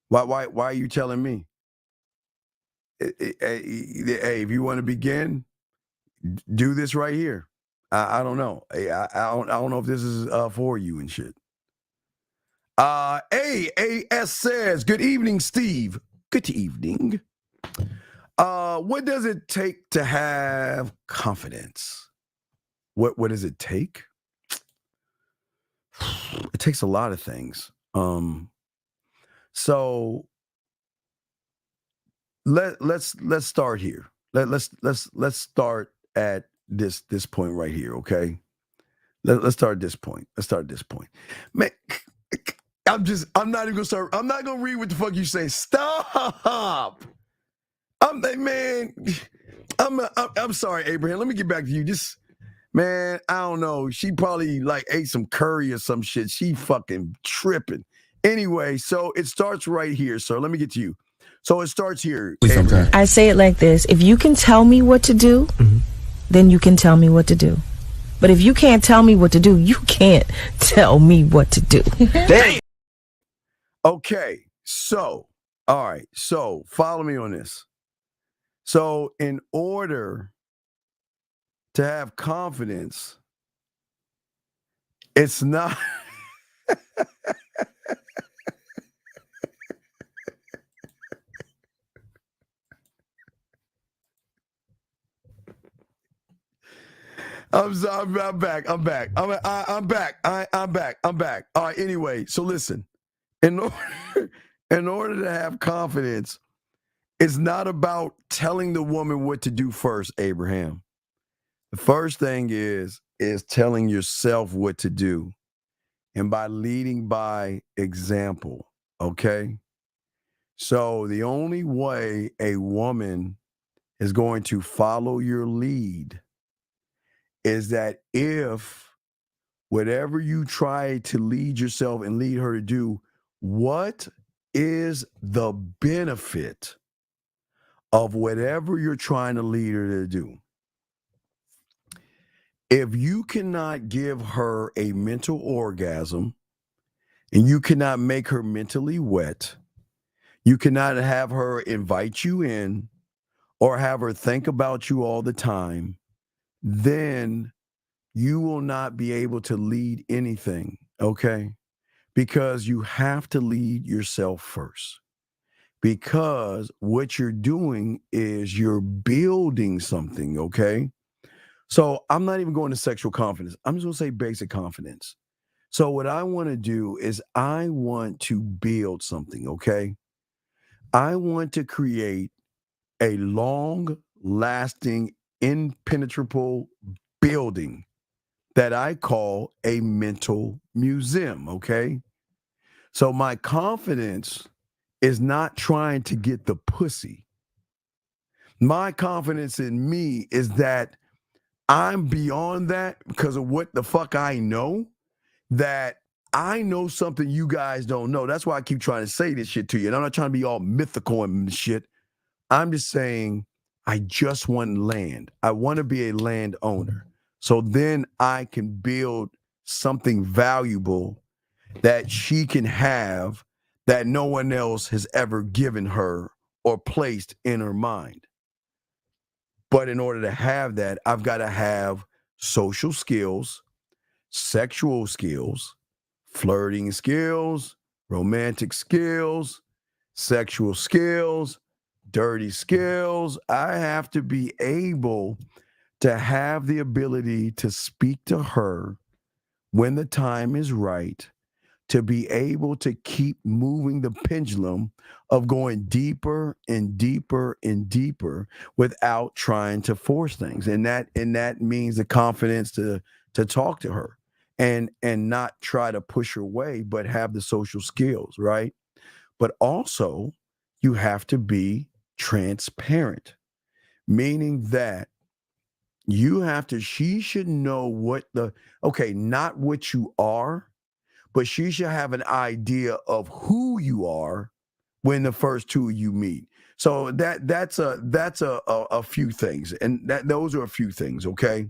Why are you telling me? Hey, if you want to begin, do this right here. I don't know. I don't know if this is for you and shit. AAS says, good evening, Steve. Good evening. What does it take to have confidence? What does it take? It takes a lot of things. So let's start here. Let's start at this point right here, okay? Let's start at this point. Man, I'm not even gonna start. I'm not gonna read what the fuck you say. Stop. I'm sorry, Abraham. Let me get back to you. Man, I don't know. She probably like ate some curry or some shit. She fucking tripping. Anyway, so it starts right here, sir. Let me get to you. So it starts here. Abraham. I say it like this. If you can tell me what to do, then you can tell me what to do. But if you can't tell me what to do, you can't tell me what to do. Okay, so, all right. So follow me on this. So in order to have confidence, it's not... I'm back. I'm back. I'm back. All right, anyway, so listen. In order to have confidence, it's not about telling the woman what to do first, Abraham. The first thing is telling yourself what to do. And by leading by example, okay? So the only way a woman is going to follow your lead is that if whatever you try to lead yourself and lead her to do, what is the benefit of whatever you're trying to lead her to do? If you cannot give her a mental orgasm and you cannot make her mentally wet, you cannot have her invite you in or have her think about you all the time, then you will not be able to lead anything, okay? Because you have to lead yourself first. Because what you're doing is you're building something, okay? So I'm not even going to sexual confidence. I'm just going to say basic confidence. So what I want to do is I want to build something, okay? I want to create a long-lasting, impenetrable building that I call a mental museum, okay? So my confidence is not trying to get the pussy. My confidence in me is that I'm beyond that because of what the fuck I know, that I know something you guys don't know. That's why I keep trying to say this shit to you. And I'm not trying to be all mythical and shit. I'm just saying I just want land. I want to be a landowner. So then I can build something valuable that she can have that no one else has ever given her or placed in her mind. But in order to have that, I've got to have social skills, sexual skills, flirting skills, romantic skills, sexual skills, dirty skills. I have to be able to have the ability to speak to her when the time is right, to be able to keep moving the pendulum of going deeper and deeper and deeper without trying to force things. And that means the confidence to talk to her and not try to push her away, but have the social skills, right? But also you have to be transparent, meaning that she should know not what you are, but she should have an idea of who you are when the first two of you meet. So that's a few things, and those are a few things. Okay.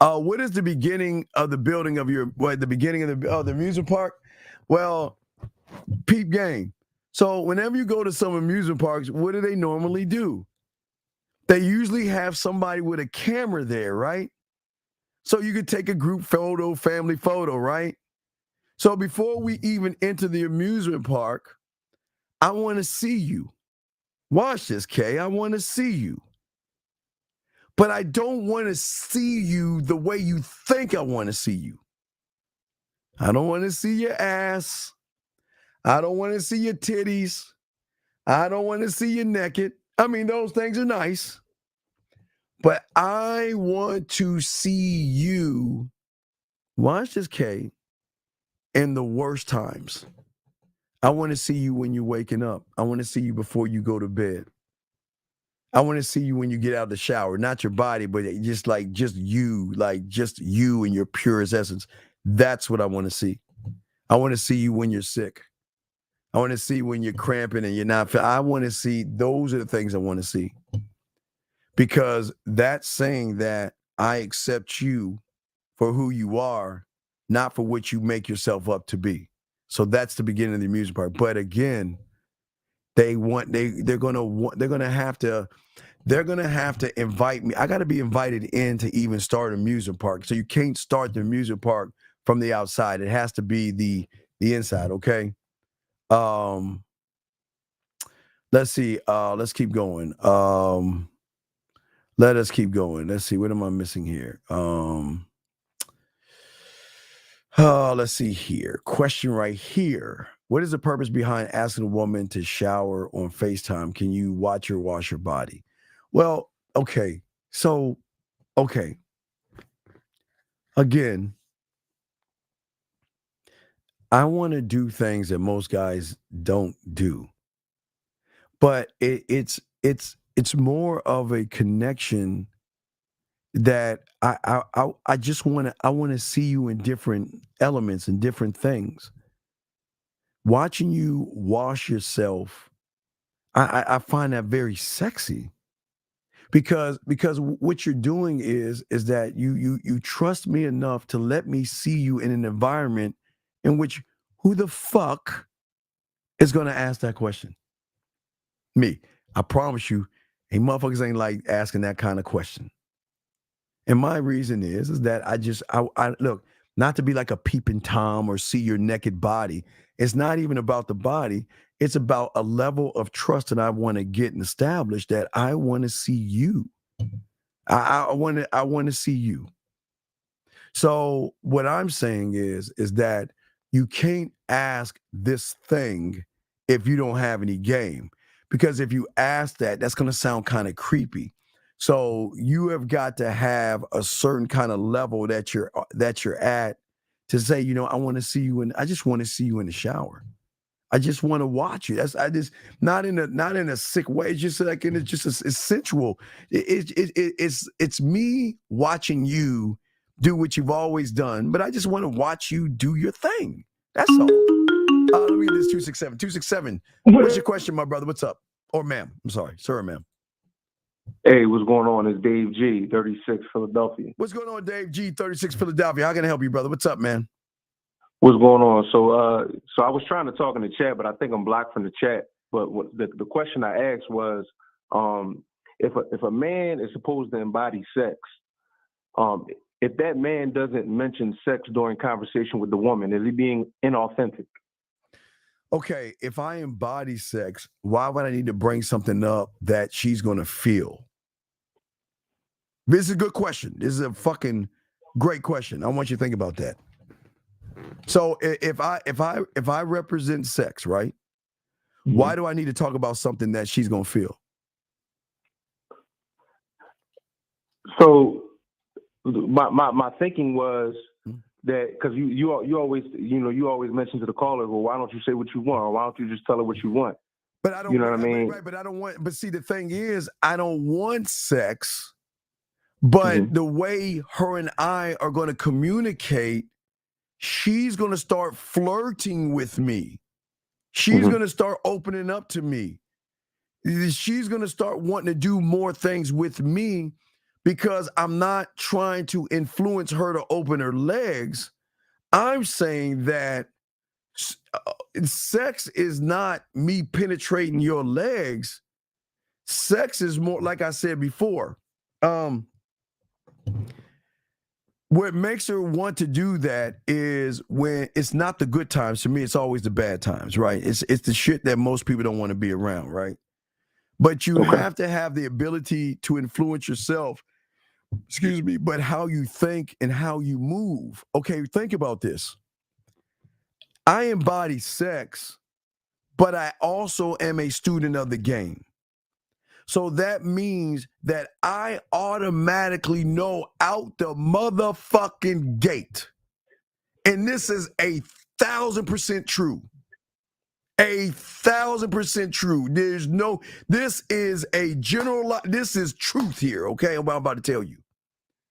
What is the beginning of the building of the beginning of the amusement park? Well, peep game. So whenever you go to some amusement parks, what do they normally do? They usually have somebody with a camera there, right? So you could take a group photo, family photo, right? So before we even enter the amusement park, I want to see you. Watch this, Kay. I want to see you. But I don't want to see you the way you think I want to see you. I don't want to see your ass. I don't want to see your titties. I don't want to see you naked. I mean, those things are nice. But I want to see you, watch this, Kay, in the worst times. I want to see you when you're waking up. I want to see you before you go to bed. I want to see you when you get out of the shower, not your body, but just you in your purest essence. That's what I want to see. I want to see you when you're sick. I want to see when you're cramping and you're not. I want to see, those are the things I want to see. Because that's saying that I accept you for who you are, not for what you make yourself up to be. So that's the beginning of the amusement park. But again, they're gonna have to invite me. I got to be invited in to even start an amusement park. So you can't start the amusement park from the outside. It has to be the inside. Okay. Let's see. Let's keep going. Let us keep going. Let's see. What am I missing here? Let's see here. Question right here. What is the purpose behind asking a woman to shower on FaceTime? Can you watch her wash her body? Well, okay. So, okay. Again, I want to do things that most guys don't do. But it's more of a connection that I just want to see you in different elements and different things. Watching you wash yourself, I find that very sexy, because what you're doing is that you trust me enough to let me see you in an environment in which, who the fuck is going to ask that question? Me. I promise you, hey, motherfuckers ain't like asking that kind of question. And my reason is that I look, not to be like a peeping Tom or see your naked body. It's not even about the body. It's about a level of trust that I want to get and establish, that I want to see you. I want to see you. So what I'm saying is that you can't ask this thing if you don't have any game. Because if you ask that, that's going to sound kind of creepy. So you have got to have a certain kind of level that you're at to say, I want to see you I just want to see you in the shower. I just want to watch you. That's not in a sick way. It's just like it's sensual. It's me watching you do what you've always done, but I just want to watch you do your thing. That's all. Let me get this 267. 267. What's your question, my brother? What's up? Or ma'am. I'm sorry. Sir or ma'am. Hey, what's going on? It's Dave G, 36 Philadelphia. What's going on, Dave G, 36 Philadelphia? How can I help you, brother? What's up, man? What's going on? So I was trying to talk in the chat, but I think I'm blocked from the chat. But the question I asked was, if a man is supposed to embody sex, if that man doesn't mention sex during conversation with the woman, is he being inauthentic? Okay, if I embody sex, why would I need to bring something up that she's going to feel? This is a good question. This is a fucking great question. I want you to think about that. So if I represent sex, right? Mm-hmm. Why do I need to talk about something that she's going to feel? So my thinking was that, because you always mention to the caller, well, why don't you say what you want, or why don't you just tell her what you want? But I don't. You know what I mean? Right. But I don't want. But see, the thing is, I don't want sex. But the way her and I are going to communicate she's going to start flirting with me. She's going to start opening up to me. She's going to start wanting to do more things with me because I'm not trying to influence her to open her legs. I'm saying that sex is not me penetrating your legs. Sex is more, like I said before, what makes her want to do that is when it's not the good times. To me, it's always the bad times, right? It's the shit that most people don't want to be around, right? But you have to have the ability to influence yourself, excuse me, but how you think and how you move. Okay, think about this. I embody sex, but I also am a student of the game. So that means that I automatically know out the motherfucking gate. And this is 1,000% true. 1,000% true. This is a general, this is truth here, okay? What I'm about to tell you.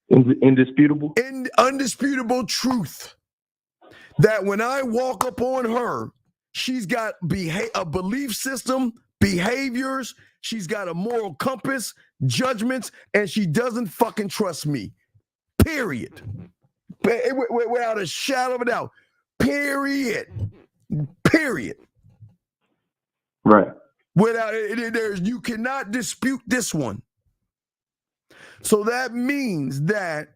Indisputable? Undisputable truth. That when I walk up on her, she's got a belief system, behaviors, she's got a moral compass, judgments, and she doesn't fucking trust me. Period. Without a shadow of a doubt. Period. Right. Without it, you cannot dispute this one. So that means that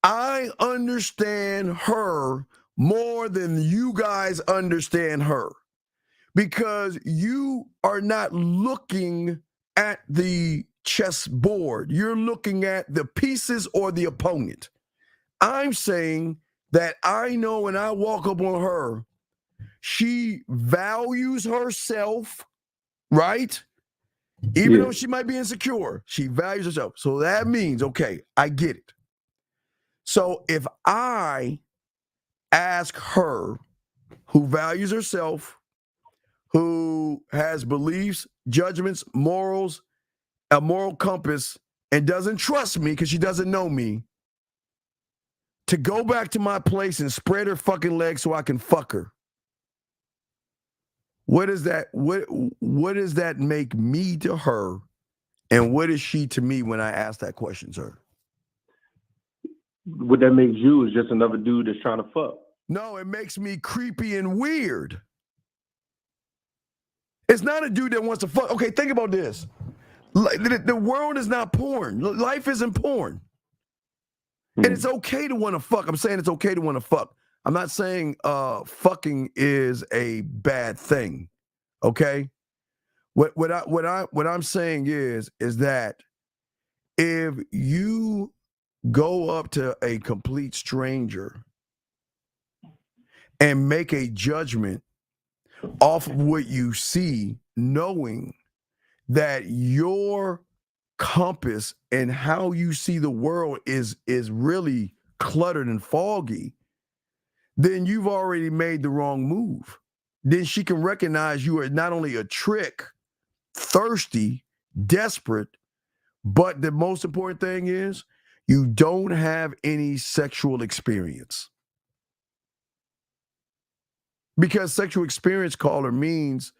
I understand her more than you guys understand her, because you are not looking at the chessboard. You're looking at the pieces or the opponent. I'm saying that I know when I walk up on her, she values herself, right? Even though she might be insecure, she values herself. So that means, okay, I get it. So if I ask her, who values herself, who has beliefs, judgments, morals, a moral compass, and doesn't trust me because she doesn't know me, to go back to my place and spread her fucking legs so I can fuck her, what does that make me to her, and what is she to me when I ask that question, sir? What that makes you is just another dude that's trying to fuck. No, it makes me creepy and weird. It's not a dude that wants to fuck. Okay, think about this. The world is not porn. Life isn't porn. And it's okay to want to fuck. I'm saying it's okay to want to fuck. I'm not saying fucking is a bad thing. Okay? What I'm saying is that if you go up to a complete stranger and make a judgment off of what you see, knowing that your compass and how you see the world is really cluttered and foggy, then you've already made the wrong move. Then she can recognize you are not only a trick, thirsty, desperate, but the most important thing is you don't have any sexual experience. Because sexual experience, caller, means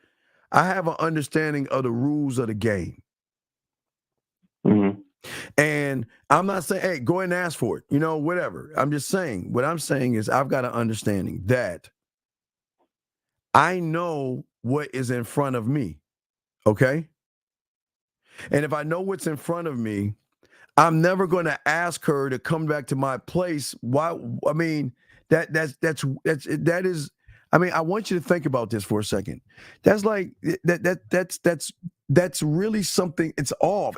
I have an understanding of the rules of the game. And I'm not saying, hey, go ahead and ask for it, whatever. I'm just saying, what I'm saying is I've got an understanding that I know what is in front of me, okay? And if I know what's in front of me, I'm never going to ask her to come back to my place. Why? I mean, that is. I mean, I want you to think about this for a second. That's like that's really something. It's off.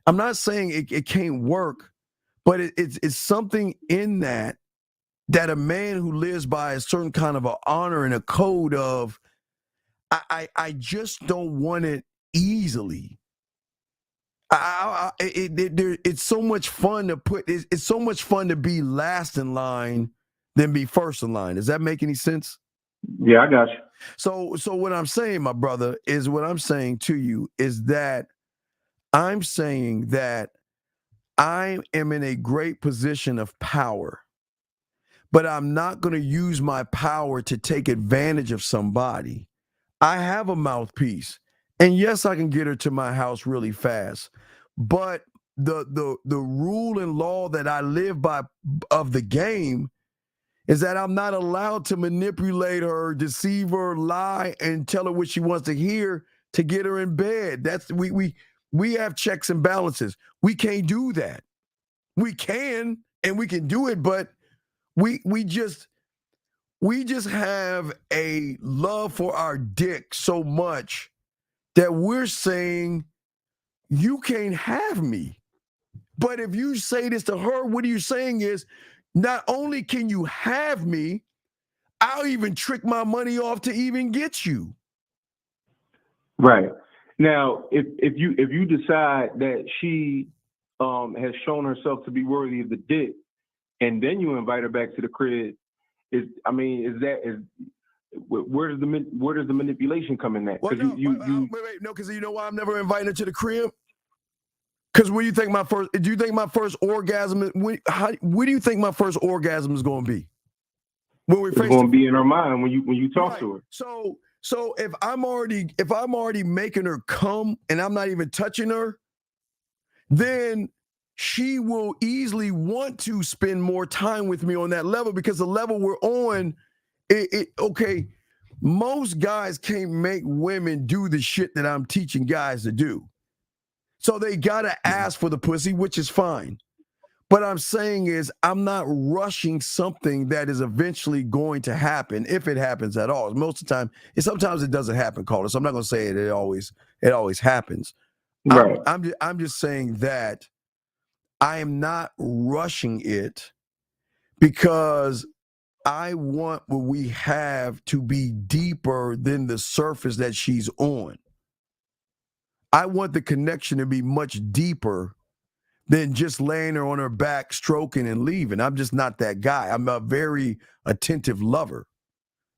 I'm not saying it can't work, but it's something in that a man who lives by a certain kind of an honor and a code of I just don't want it easily. It's so much fun to put. It's so much fun to be last in line than be first in line. Does that make any sense? Yeah, I got you. So what I'm saying, my brother, is what I'm saying to you is that I'm saying that I am in a great position of power. but I'm not going to use my power to take advantage of somebody. I have a mouthpiece, and yes, I can get her to my house really fast, but the rule and law that I live by of the game is that I'm not allowed to manipulate her, deceive her, lie, and tell her what she wants to hear to get her in bed. That's we have checks and balances. We can't do that. We can and we can do it, but we just have a love for our dick so much that we're saying you can't have me. But if you say this to her, what are you saying is not only can you have me, I'll even trick my money off to even get you. Right. Now, if you decide that she has shown herself to be worthy of the dick, and then you invite her back to the crib, where does the manipulation come in that? Well, no, because you know why I'm never inviting her to the crib? Because what do you think my first? Do you think my first orgasm? What do you think my first orgasm is going to be? It's going to be in her mind when you talk to her. So if I'm already making her come and I'm not even touching her, then she will easily want to spend more time with me on that level, because the level we're on, okay, most guys can't make women do the shit that I'm teaching guys to do. So they got to ask for the pussy, which is fine. But I'm saying is I'm not rushing something that is eventually going to happen, if it happens at all. Most of the time, sometimes it doesn't happen, Calder. So I'm not going to say it always happens. Right. I'm just saying that I am not rushing it because I want what we have to be deeper than the surface that she's on. I want the connection to be much deeper than just laying her on her back, stroking and leaving. I'm just not that guy. I'm a very attentive lover.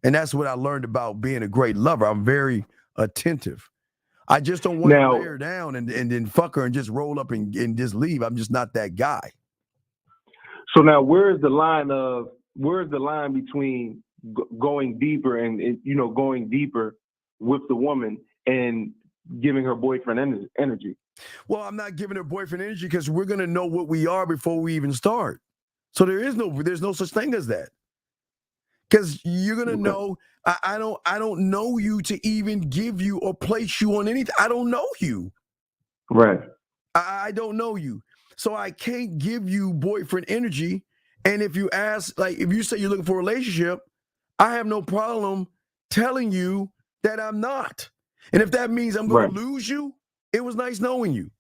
And that's what I learned about being a great lover. I'm very attentive. I just don't want to lay her down and then fuck her and just roll up and just leave. I'm just not that guy. So now where's the line between going deeper and going deeper with the woman and giving her boyfriend energy? Well, I'm not giving her boyfriend energy because we're going to know what we are before we even start. So there's no such thing as that. Because you're going to know, I don't know you to even give you or place you on anything. I don't know you. Right. I don't know you. So I can't give you boyfriend energy. And if you ask, like, if you say you're looking for a relationship, I have no problem telling you that I'm not. And if that means I'm going to lose you, it was nice knowing you.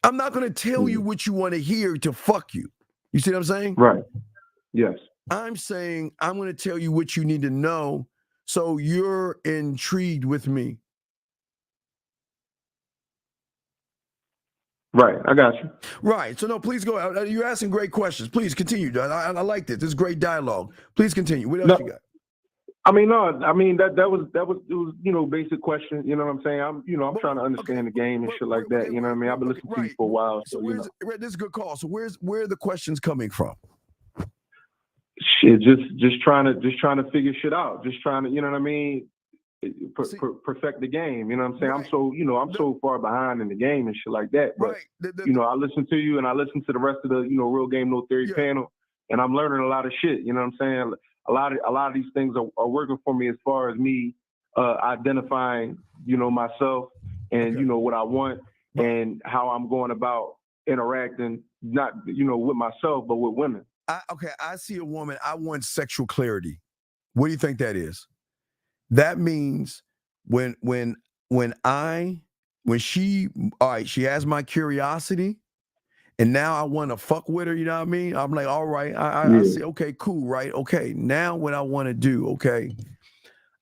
I'm not going to tell you what you want to hear to fuck you. You see what I'm saying? Right. Yes. I'm saying I'm going to tell you what you need to know so you're intrigued with me. Right. I got you. Right. So no, please go. You're asking great questions. Please continue. I like this. This is great dialogue. Please continue. What else you got? That was basic questions. You know what I'm saying? I'm trying to understand the game and shit like that. You know what I mean? I've been listening to you for a while, so this is a good call. So where are the questions coming from? Shit, just trying to figure shit out. Just trying to, you know what I mean? Perfect the game. You know what I'm saying? Right. I'm so far behind in the game and shit like that. But I listen to you and I listen to the rest of the Real Game No Theory panel, and I'm learning a lot of shit. You know what I'm saying? A lot of these things are working for me as far as me identifying, myself and what I want and how I'm going about interacting, not with myself but with women. I see a woman. I want sexual clarity. What do you think that is? That means when she has my curiosity, and now I want to fuck with her, you know what I mean? I'm like, all right, I say, okay, cool, right? Okay, now what I want to do, okay,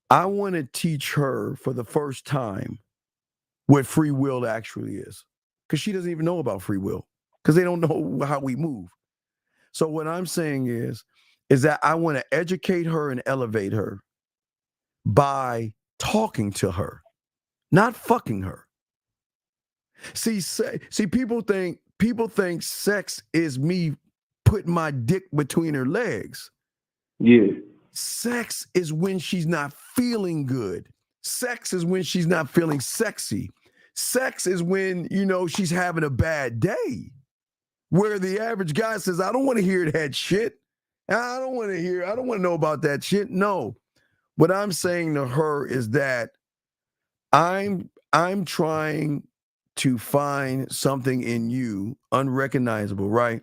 I want to teach her for the first time what free will actually is. Because she doesn't even know about free will, because they don't know how we move. So what I'm saying is that I want to educate her and elevate her by talking to her, not fucking her. See, people think sex is me putting my dick between her legs. Yeah. Sex is when she's not feeling good. Sex is when she's not feeling sexy. Sex is when, she's having a bad day. Where the average guy says, I don't want to hear that shit. I don't want to know about that shit. No. What I'm saying to her is that I'm trying to find something in you unrecognizable, right?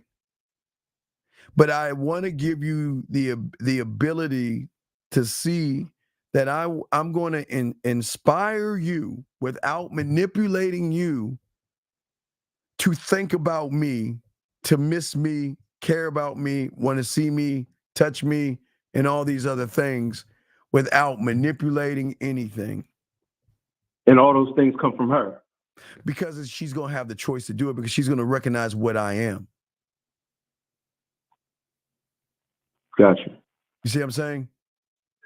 But I want to give you the ability to see that I'm going to inspire you without manipulating you to think about me, to miss me, care about me, want to see me, touch me, and all these other things without manipulating anything. And all those things come from her. Because she's going to have the choice to do it, because she's going to recognize what I am. Gotcha. You see what I'm saying?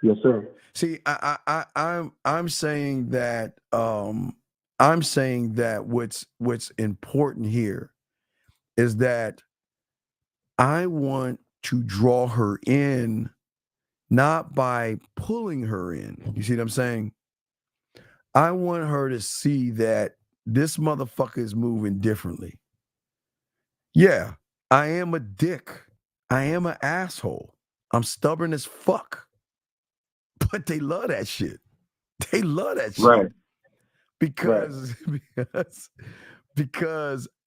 Yes, sir. See, I'm saying that what's important here is that I want to draw her in, not by pulling her in. You see what I'm saying? I want her to see that this motherfucker is moving differently. Yeah, I am a dick. I am an asshole. I'm stubborn as fuck. But they love that shit. They love that shit. Right. Because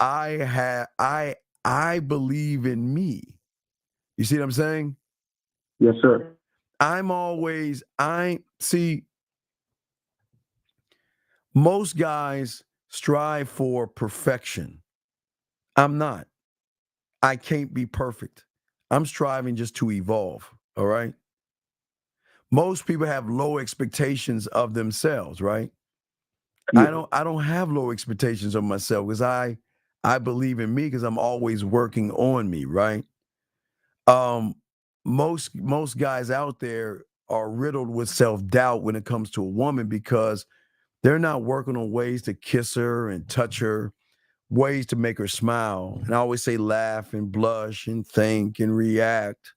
I believe in me. You see what I'm saying? Yes, sir. Most guys strive for perfection. I'm not. I can't be perfect. I'm striving just to evolve. All right. Most people have low expectations of themselves, right? Yeah. I don't have low expectations of myself because I believe in me, because I'm always working on me, right? Most guys out there are riddled with self-doubt when it comes to a woman, because they're not working on ways to kiss her and touch her, ways to make her smile. And I always say laugh and blush and think and react.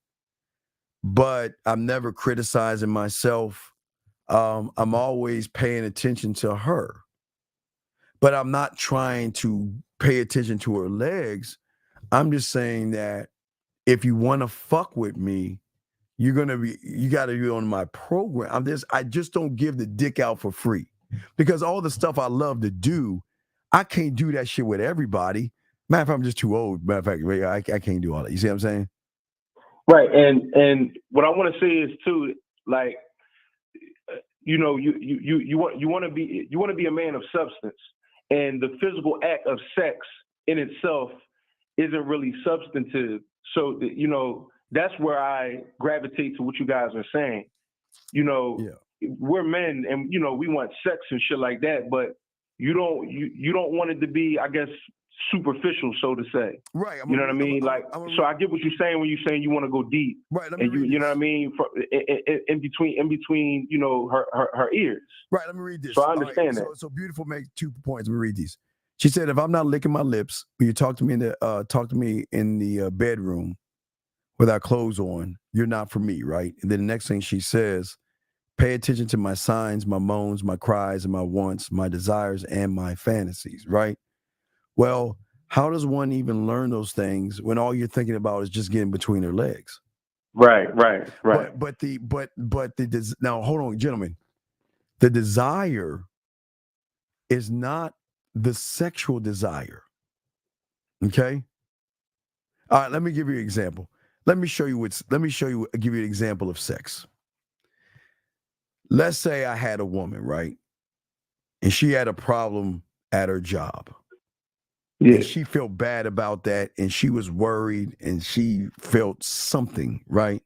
But I'm never criticizing myself. I'm always paying attention to her. But I'm not trying to pay attention to her legs. I'm just saying that if you want to fuck with me, you got to be on my program. I just don't give the dick out for free, because all the stuff I love to do, I can't do that shit with everybody. Matter of fact, I'm just too old. Matter of fact, I can't do all that. You see what I'm saying? Right. And what I want to say is too, like, you want to be a man of substance, and the physical act of sex in itself isn't really substantive. So, that's where I gravitate to what you guys are saying. We're men, and we want sex and shit like that, but you don't want it to be, I guess, superficial, so to say. Right. You know what I mean? So I get what you're saying when you're saying you want to go deep. Right. And you know what I mean? In between, her ears. Right. Let me read this. So I understand that. So Beautiful makes 2 points. Let me read these. She said, if I'm not licking my lips when you talk to me in the bedroom without clothes on, you're not for me, right? And then the next thing she says, pay attention to my signs, my moans, my cries, and my wants, my desires, and my fantasies, right? Well, how does one even learn those things when all you're thinking about is just getting between her legs? Right. Now hold on, gentlemen. The desire is not the sexual desire. Okay? All right, let me give you an example. Give you an example of sex. Let's say I had a woman, right? And she had a problem at her job. Yeah. And she felt bad about that, and she was worried, and she felt something, right?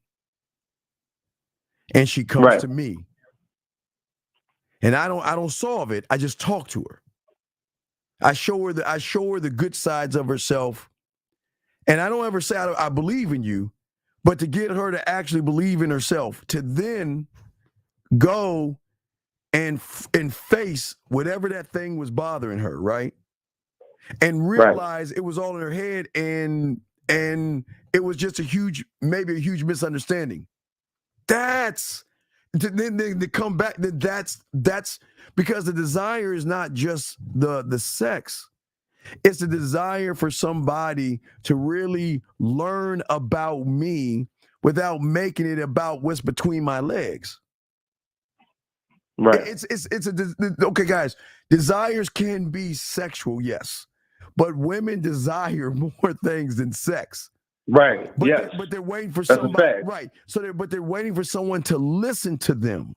And she comes to me. And I don't solve it. I just talk to her. I show her the good sides of herself. And I don't ever say I believe in you, but to get her to actually believe in herself, to then go and face whatever that thing was bothering her, right? And realize it was all in her head, and It was just maybe a huge misunderstanding. That's then to come back. That's because the desire is not just the sex. It's a desire for somebody to really learn about me without making it about what's between my legs. Right. Okay, guys. Desires can be sexual, yes, but women desire more things than sex. Right. But yes. They're waiting for That's somebody. a fact. Right. But they're waiting for someone to listen to them.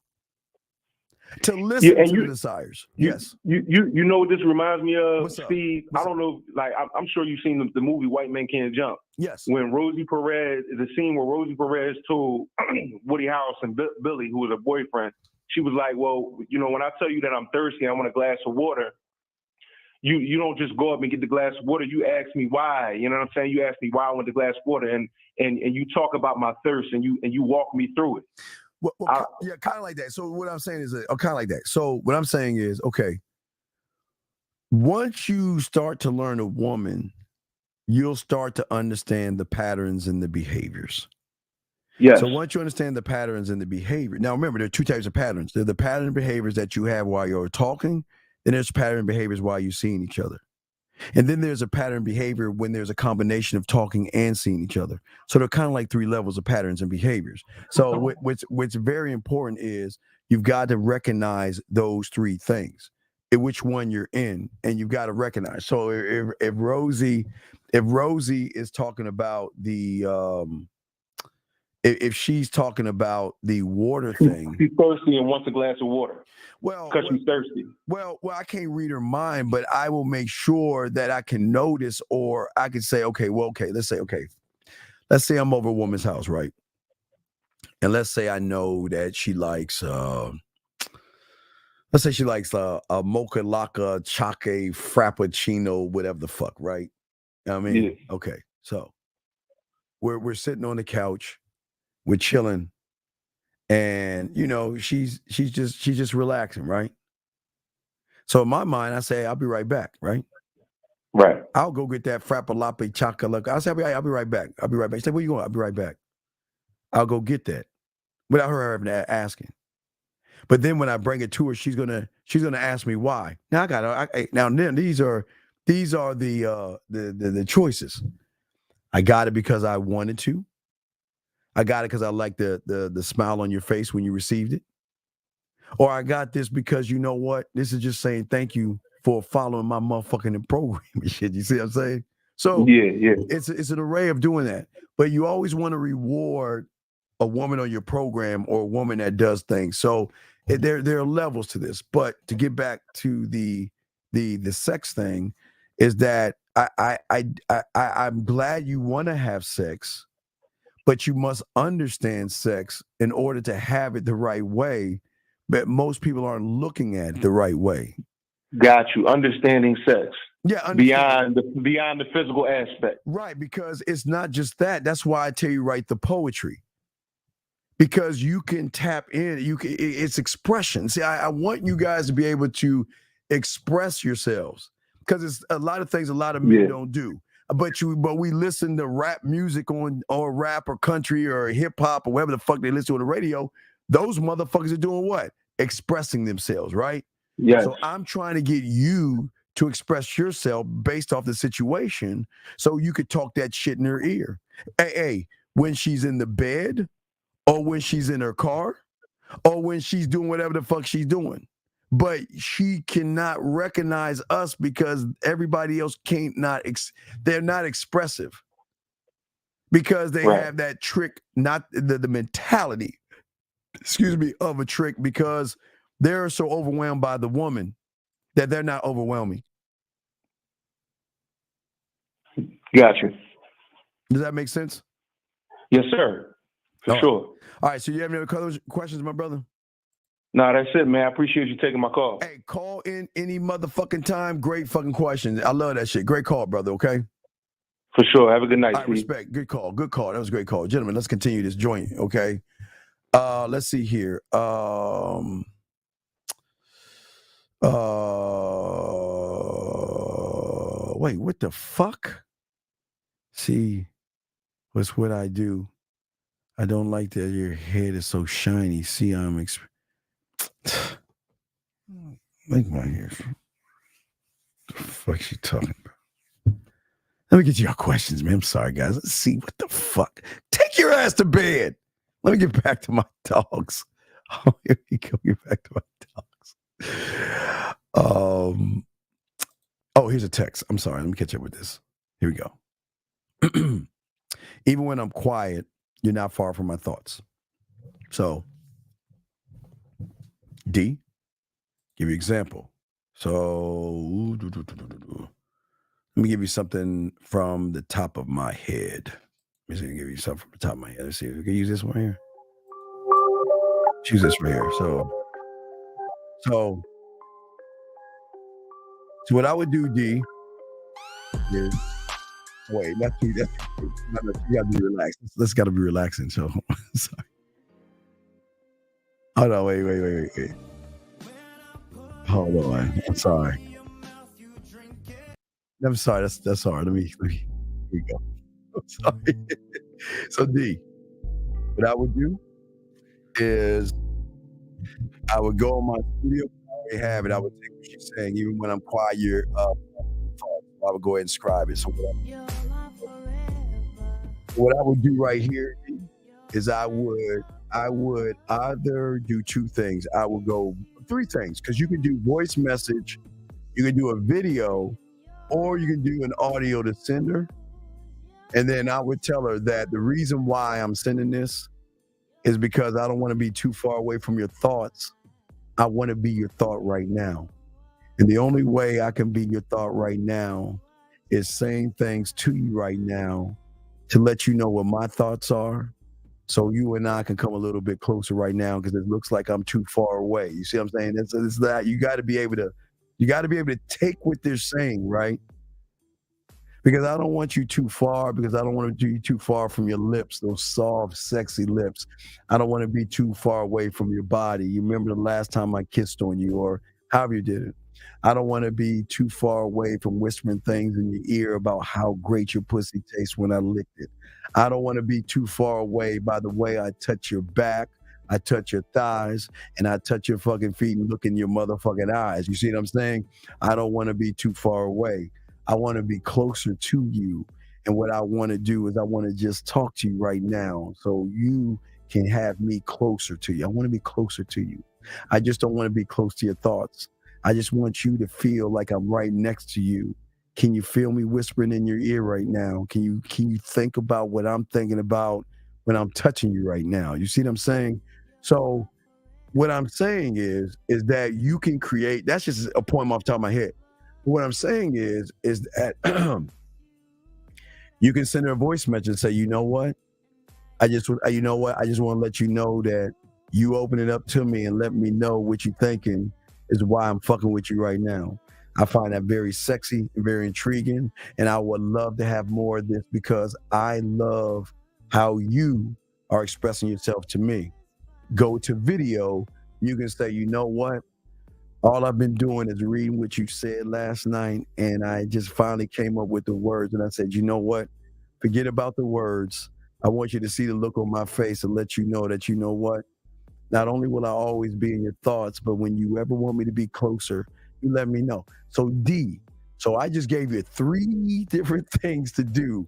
To listen to the desires. Yes. You know what this reminds me of, What's up? Steve? I don't know. Like I'm sure you've seen the movie White Men Can't Jump. Yes. When Rosie Perez, the scene where Rosie Perez told Woody Harrelson, Billy, who was her boyfriend, she was like, "Well, when I tell you that I'm thirsty, I want a glass of water. You don't just go up and get the glass of water. You ask me why. You know what I'm saying? You ask me why I want the glass of water, and you talk about my thirst, and you walk me through it." Yeah, kind of like that. So what I'm saying is, kind of like that. So what I'm saying is, okay, once you start to learn a woman, you'll start to understand the patterns and the behaviors. Yes. So once you understand the patterns and the behavior, now remember, there are two types of patterns. There are the pattern behaviors that you have while you're talking, and there's pattern behaviors while you're seeing each other. And then there's a pattern behavior when there's a combination of talking and seeing each other. So they're kind of like 3 levels of patterns and behaviors. So what's very important is you've got to recognize those 3 things, in which one you're in, and you've got to recognize. So if Rosie is talking about if she's talking about the water thing, she's thirsty and wants a glass of water. Well, because she's thirsty. Well, I can't read her mind, but I will make sure that I can notice, or I can say, let's say I'm over a woman's house, right? And let's say I know that she likes, a mocha laca chaque frappuccino, whatever the fuck, right? I mean, yeah. Okay, so we're sitting on the couch, we're chilling, and she's just relaxing, right? So in my mind, I say, I'll be right back, right? Right. I'll go get that frappalape chocolate. I'll say, I'll be right back. I'll be right back. She said, where you going? I'll be right back. I'll go get that without her having to asking. But then when I bring it to her, she's gonna ask me why. Now these are the choices. I got it because I wanted to. I got it because I like the smile on your face when you received it. Or I got this because you know what? This is just saying thank you for following my motherfucking program and shit. You see what I'm saying? So yeah. It's an array of doing that. But you always want to reward a woman on your program or a woman that does things. So there are levels to this. But to get back to the sex thing, is that I'm glad you want to have sex, but you must understand sex in order to have it the right way. But most people aren't looking at it the right way. Got you. Understanding sex. Yeah, beyond the physical aspect. Right, because it's not just that. That's why I tell you, write the poetry. Because you can tap in. It's expression. See, I want you guys to be able to express yourselves, because it's a lot of things a lot of men don't do. But we listen to rap music or rap or country or hip hop or whatever the fuck they listen to on the radio. Those motherfuckers are doing what? Expressing themselves, right? Yes. So I'm trying to get you to express yourself based off the situation, so you could talk that shit in her ear. Hey, when she's in the bed, or when she's in her car, or when she's doing whatever the fuck she's doing. But she cannot recognize us because everybody else they're not expressive. Because they have that trick, not the mentality, of a trick, because they're so overwhelmed by the woman that they're not overwhelming. Gotcha. Does that make sense? Yes, sir. For sure. All right. So you have any other questions, my brother? No, that's it, man. I appreciate you taking my call. Hey, call in any motherfucking time. Great fucking questions. I love that shit. Great call, brother. Okay. For sure. Have a good night. All right, respect. Good call. Good call. That was a great call. Gentlemen, let's continue this joint. Okay. Let's see here. Wait, what the fuck? See, What's what I do? I don't like that your head is so shiny. See, I'm make my hair. The fuck she talking about? Let me get y'all questions, man. I'm sorry, guys. Let's see what the fuck. Take your ass to bed. Let me get back to my dogs. Oh, here we go. Get back to my dogs. Oh, here's a text. I'm sorry. Let me catch up with this. Here we go. Even when I'm quiet, you're not far from my thoughts. So, D, give you an example. So, let me give you something from the top of my head. Let me see if I can give you something from the top of my head. Let's see if we can use this one here. Choose this right here. So what I would do, D, is wait, that's too. No, you gotta be relaxed. This gotta be relaxing. So, sorry. Oh no, wait. Hold on. I'm sorry. I'm sorry. That's hard. Let me. Here we go. I'm sorry. So D, what I would do is I would go on my studio. I already have it. I would take what she's saying, even when I'm quiet. I would go ahead and scribe it. So what I would do right here is I would either do two things. I would go three things, because you can do voice message, you can do a video, or you can do an audio to send her. And then I would tell her that the reason why I'm sending this is because I don't want to be too far away from your thoughts. I want to be your thought right now. And the only way I can be your thought right now is saying things to you right now to let you know what my thoughts are. So you and I can come a little bit closer right now, because it looks like I'm too far away. You see what I'm saying? It's that you got to be able to take what they're saying, right? Because I don't want you too far, because I don't want to do you too far from your lips, those soft, sexy lips. I don't want to be too far away from your body. You remember the last time I kissed on you, or however you did it. I don't want to be too far away from whispering things in your ear about how great your pussy tastes when I licked it. I don't want to be too far away by the way I touch your back, I touch your thighs, and I touch your fucking feet and look in your motherfucking eyes. You see what I'm saying? I don't want to be too far away. I want to be closer to you. And what I want to do is I want to just talk to you right now so you can have me closer to you. I want to be closer to you. I just don't want to be close to your thoughts. I just want you to feel like I'm right next to you. Can you feel me whispering in your ear right now? Can you think about what I'm thinking about when I'm touching you right now? You see what I'm saying? So what I'm saying is that you can create, that's just a poem off the top of my head. What I'm saying is that you can send her a voice message and say, you know what? I just want to let you know that you open it up to me and let me know what you're thinking is why I'm fucking with you right now. I find that very sexy and very intriguing. And I would love to have more of this, because I love how you are expressing yourself to me. Go to video. You can say, you know what? All I've been doing is reading what you said last night, and I just finally came up with the words, and I said, you know what? Forget about the words. I want you to see the look on my face and let you know that, you know what? Not only will I always be in your thoughts, but when you ever want me to be closer, you let me know. So D, so I just gave you 3 different things to do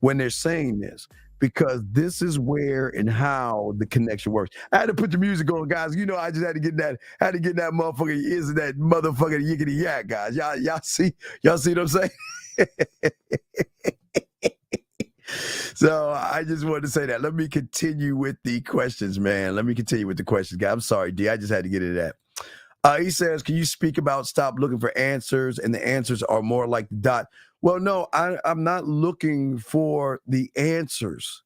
when they're saying this, because this is where and how the connection works. I had to put the music on, guys. You know, I just had to get that motherfucker, isn't that motherfucking yickety yak, guys. Y'all see what I'm saying? So I just wanted to say that. Let me continue with the questions, man. Guys. I'm sorry, D. I just had to get into that. He says, can you speak about stop looking for answers, and the answers are more like the dot? Well, no, I'm not looking for the answers,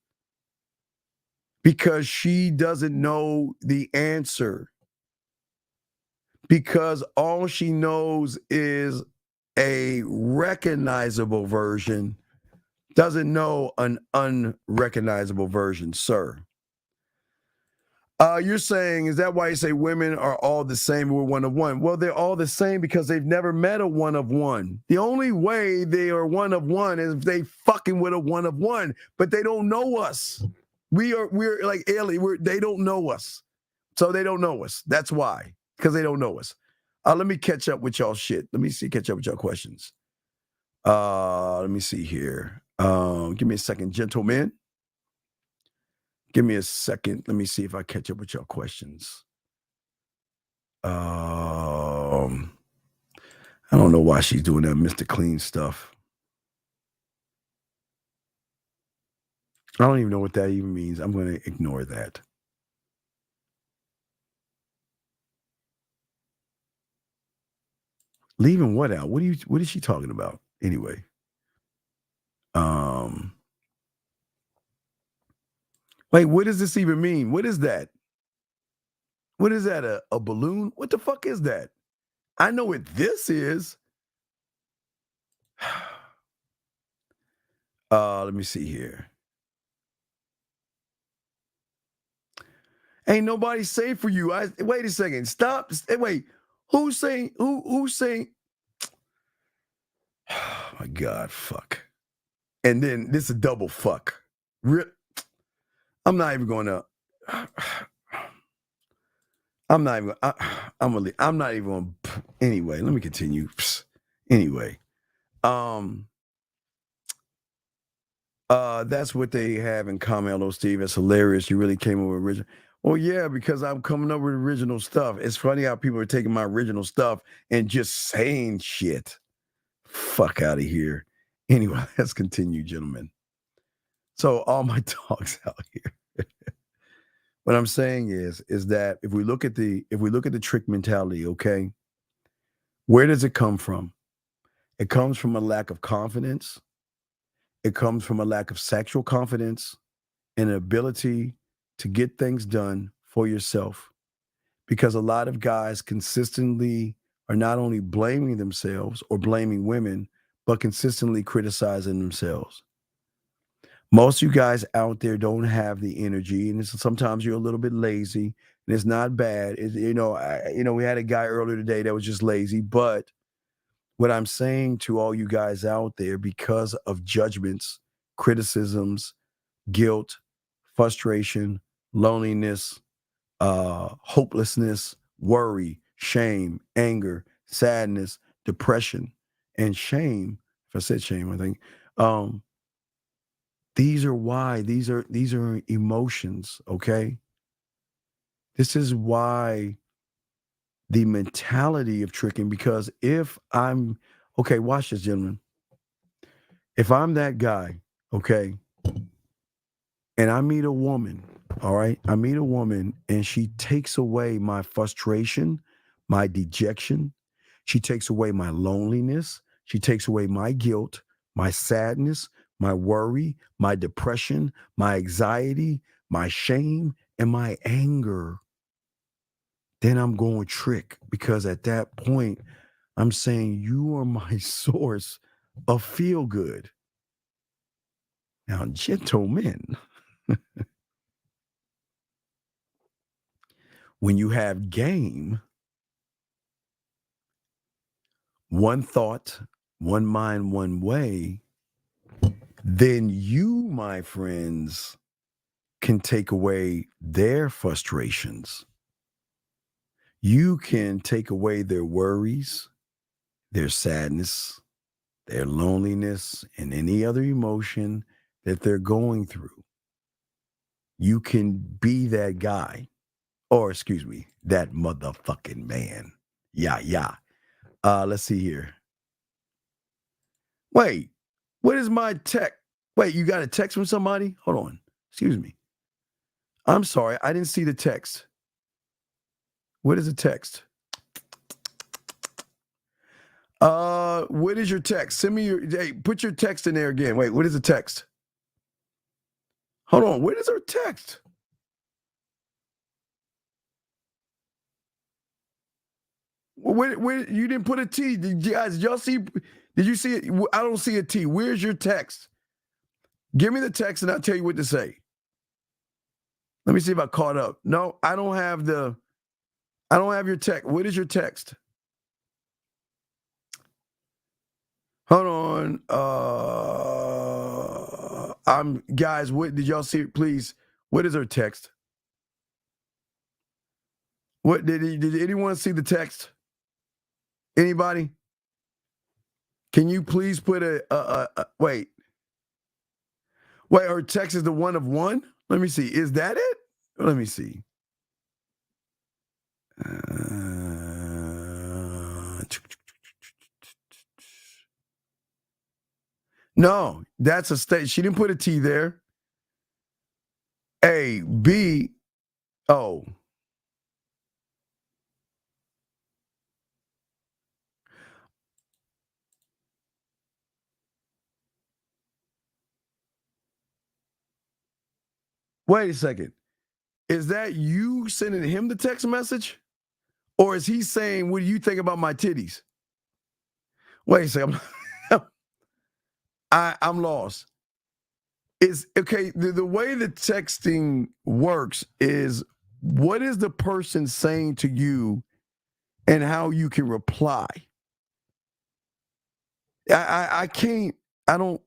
because she doesn't know the answer, because all she knows is a recognizable version, doesn't know an unrecognizable version, sir. You're saying, is that why you say women are all the same? We're one of one. Well, they're all the same because they've never met a one of one. The only way they are one of one is if they fucking with a one of one, but they don't know us. We're like alien. They don't know us. So they don't know us. That's why, because they don't know us. Let me catch up with y'all shit. Catch up with y'all questions. Let me see here. Give me a second, gentlemen. Give me a second. Let me see if I catch up with y'all questions. I don't know why she's doing that Mr. Clean stuff. I don't even know what that even means. I'm going to ignore that. Leaving what out? What is she talking about? Anyway. Wait, what does this even mean? What is that? What is that? A balloon? What the fuck is that? I know what this is. Let me see here. Ain't nobody safe for you. Wait a second. Stop. Wait. Who's saying? Who's saying? Oh my God, fuck. And then this is a double fuck. I'm not even going to. I'm not even. I'm not even going. Anyway, let me continue. Anyway, that's what they have in common. Hello, Steve. That's hilarious. You really came up with original. Well, yeah, because I'm coming up with original stuff. It's funny how people are taking my original stuff and just saying shit. Fuck out of here. Anyway, let's continue, gentlemen. So all my dogs out here. What I'm saying is that if we look at the trick mentality, okay, where does it come from? It comes from a lack of confidence. It comes from a lack of sexual confidence and an ability to get things done for yourself. Because a lot of guys consistently are not only blaming themselves or blaming women, but consistently criticizing themselves. Most of you guys out there don't have the energy, and sometimes you're a little bit lazy, and it's not bad. We had a guy earlier today that was just lazy, but what I'm saying to all you guys out there, because of judgments, criticisms, guilt, frustration, loneliness, hopelessness, worry, shame, anger, sadness, depression, and shame. If I said shame, I think these are why these are emotions. Okay, this is why the mentality of tricking. Because if I'm okay, watch this, gentlemen. If I'm that guy, okay, and I meet a woman, all right, I meet a woman and she takes away my frustration, my dejection. She takes away my loneliness. She takes away my guilt, my sadness, my worry, my depression, my anxiety, my shame, and my anger. Then I'm going trick, because at that point, I'm saying you are my source of feel good. Now, gentlemen, when you have game, one thought, one mind, one way, then you, my friends, can take away their frustrations. You can take away their worries, their sadness, their loneliness, and any other emotion that they're going through. You can be that guy, or excuse me, that motherfucking man. Yeah. Let's see here. Wait, what is my text? Wait, you got a text from somebody? Hold on. Excuse me. I'm sorry, I didn't see the text. What is the text? What is your text? Send me put your text in there again. Wait, what is the text? Hold on, what is our text? Where you didn't put a T? Did y'all see? Did you see it? I don't see a T. Where's your text? Give me the text and I'll tell you what to say. Let me see if I caught up. No, I don't have your text. What is your text? Hold on. Guys, what did y'all see? Please, what is her text? What did anyone see the text? Anybody? Can you please put wait, her text is the one of one? Let me see. Is that it? Let me see. No, that's a state. She didn't put a T there. A, B, O. Wait a second. Is that you sending him the text message? Or is he saying, what do you think about my titties? Wait a second. I'm lost. Is okay, the way the texting works is what is the person saying to you and how you can reply? I'm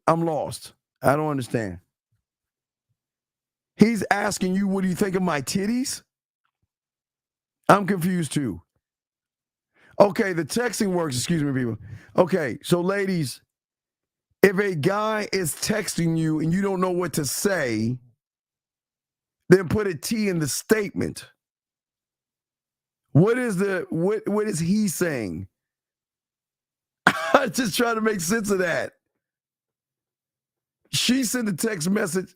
lost. I don't understand. He's asking you, what do you think of my titties? I'm confused too. Okay, the texting works. Excuse me, people. Okay, so ladies, if a guy is texting you and you don't know what to say, then put a T in the statement. What is he saying? I'm just trying to make sense of that. She sent a text message.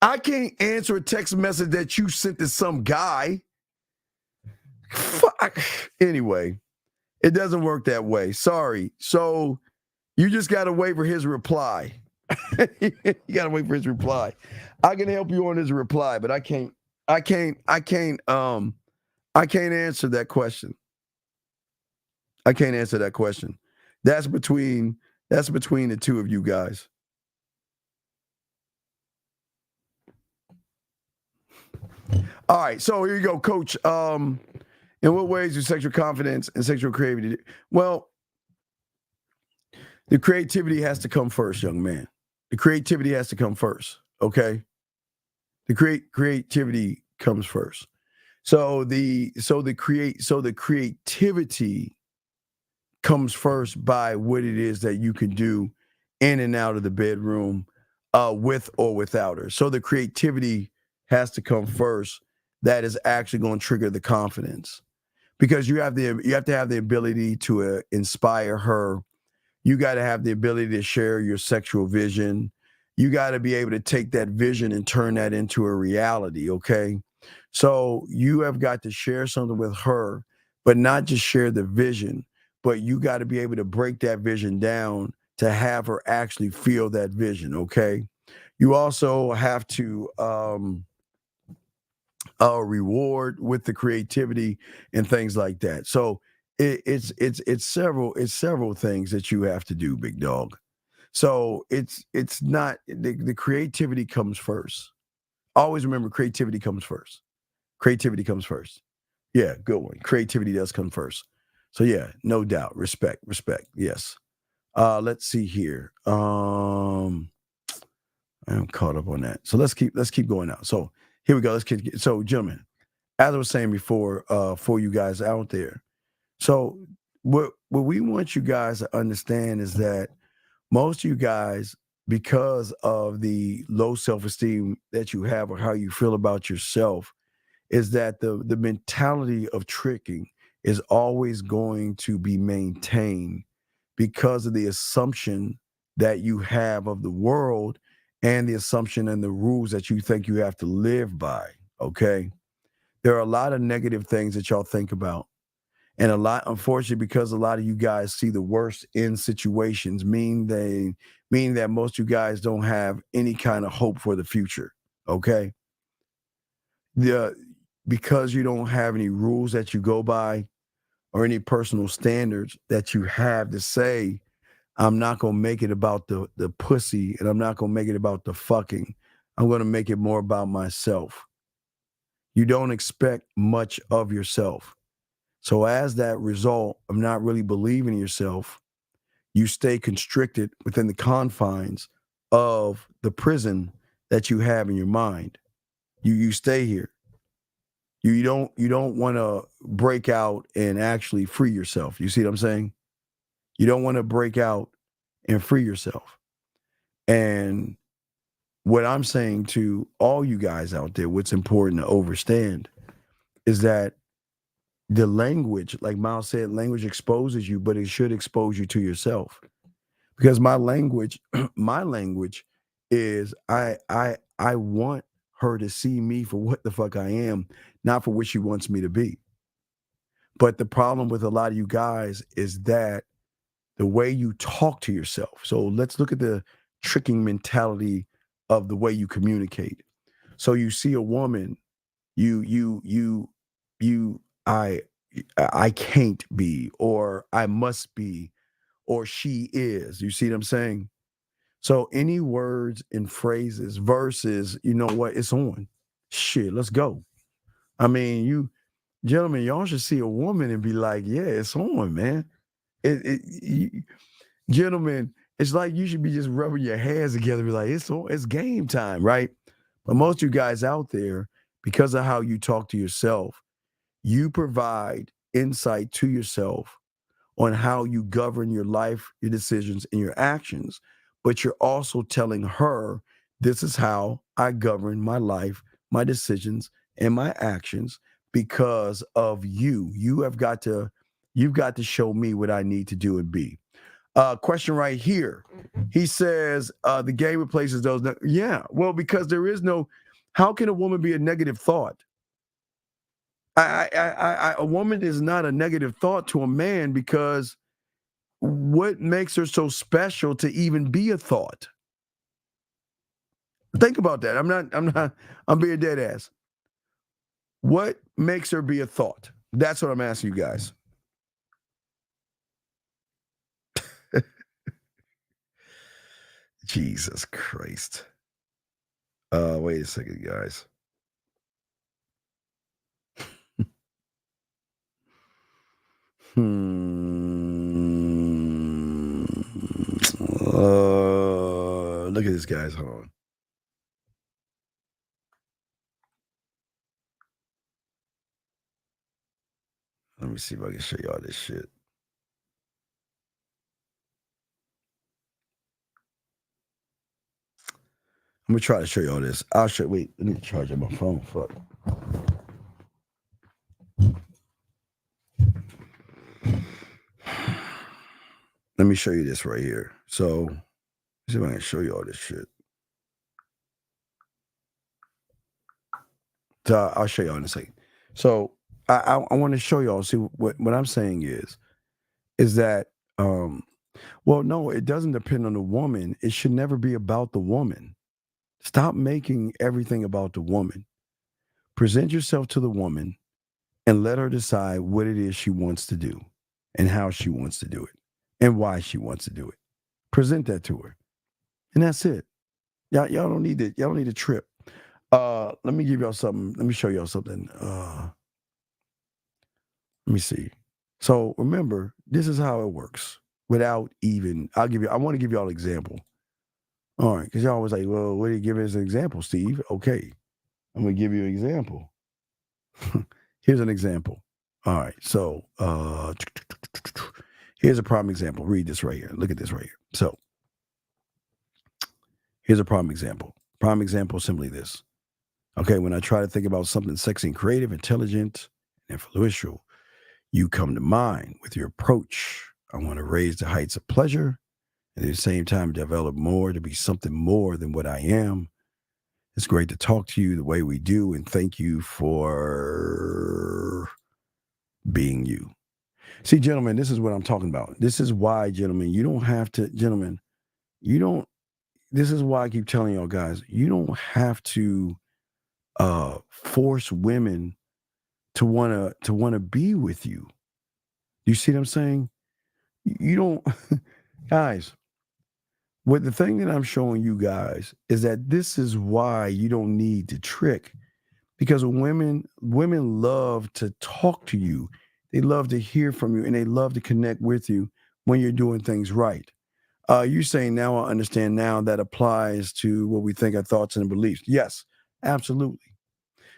I can't answer a text message that you sent to some guy. Fuck. Anyway, it doesn't work that way. Sorry. So you just got to wait for his reply. You got to wait for his reply. I can help you on his reply, but I can't answer that question. I can't answer that question. That's between the two of you guys. All right, so here you go, Coach. In what ways do sexual confidence and sexual creativity? Well, the creativity has to come first, young man. The creativity has to come first, okay? The creativity comes first. So the creativity comes first by what it is that you can do in and out of the bedroom, with or without her. So the creativity has to come first. That is actually going to trigger the confidence, because you have to have the ability to inspire her. You got to have the ability to share your sexual vision. You got to be able to take that vision and turn that into a reality, okay? So you have got to share something with her, but not just share the vision, but you got to be able to break that vision down to have her actually feel that vision, okay? You also have to reward with the creativity and things like that. So it's several things that you have to do, big dog. So it's not the creativity comes first. Always remember, creativity comes first. Creativity comes first. Yeah, good one. Creativity does come first. So yeah, no doubt. Respect. Yes. Let's see here. I'm caught up on that. So let's keep going out. So here we go. So gentlemen, as I was saying before, for you guys out there. So what we want you guys to understand is that most of you guys, because of the low self-esteem that you have or how you feel about yourself, is that the mentality of tricking is always going to be maintained because of the assumption that you have of the world and the assumption and the rules that you think you have to live by, okay? There are a lot of negative things that y'all think about. And unfortunately, because a lot of you guys see the worst in situations, meaning that most of you guys don't have any kind of hope for the future, okay? Because you don't have any rules that you go by or any personal standards that you have to say, I'm not going to make it about the pussy, and I'm not going to make it about the fucking. I'm going to make it more about myself. You don't expect much of yourself. So as that result of not really believing in yourself, you stay constricted within the confines of the prison that you have in your mind. You stay here. You don't want to break out and actually free yourself. You see what I'm saying? You don't want to break out and free yourself. And what I'm saying to all you guys out there, what's important to understand is that the language, like Miles said, language exposes you, but it should expose you to yourself. Because my language, my language is I want her to see me for what the fuck I am, not for what she wants me to be. But the problem with a lot of you guys is that the way you talk to yourself. So let's look at the tricking mentality of the way you communicate. So you see a woman, I can't be, or I must be, or she is. You see what I'm saying? So any words and phrases versus, you know what, it's on. Shit, let's go. I mean, you gentlemen, y'all should see a woman and be like, yeah, it's on, man. Gentlemen, it's like you should be just rubbing your hands together, be like, it's on, it's game time, right? But most of you guys out there, because of how you talk to yourself, you provide insight to yourself on how you govern your life, your decisions, and your actions. But you're also telling her, this is how I govern my life, my decisions, and my actions because of you. You've got to show me what I need to do and be. Question right here. He says the game replaces those. Yeah, well, because there is no. How can a woman be a negative thought? A woman is not a negative thought to a man because what makes her so special to even be a thought? Think about that. I'm being dead ass. What makes her be a thought? That's what I'm asking you guys. Jesus Christ. Wait a second, guys. Look at this, guys. Hold on. Let me see if I can show y'all this shit. I'm gonna try to show y'all this. Wait, let me charge up my phone. Fuck. Let me show you this right here. So, let's see if I can show you all this shit. So I'll show y'all in a second. So I want to show y'all. See what I'm saying is that well, no, it doesn't depend on the woman. It should never be about the woman. Stop making everything about the woman. Present yourself to the woman and let her decide what it is she wants to do and how she wants to do it and why she wants to do it. Present that to her. And that's it. Y'all don't need to, y'all don't need to trip. Let me give y'all something. Let me show y'all something. Let me see. So remember, this is how it works. Without even, I want to give y'all an example. All right, because y'all always like, well, what do you give as an example, Steve? Okay, I'm gonna give you an example. Here's an example. All right, so here's a prime example. Read this right here. Look at this right here. So here's a prime example. Prime example is simply this. Okay, when I try to think about something sexy and creative, intelligent, and influential, you come to mind with your approach. I want to raise the heights of pleasure and at the same time develop more to be something more than what I am. It's great to talk to you the way we do, and thank you for being you. See, gentlemen, this is what I'm talking about. This is why, gentlemen, you don't have to, gentlemen, you don't, this is why I keep telling y'all guys, you don't have to force women to want to be with you. You see what I'm saying? You don't, guys, what the thing that I'm showing you guys is that this is why you don't need to trick, Because women love to talk to you. They love to hear from you, and they love to connect with you when you're doing things right. You're saying now I understand now that applies to what we think our thoughts and beliefs. Yes, absolutely.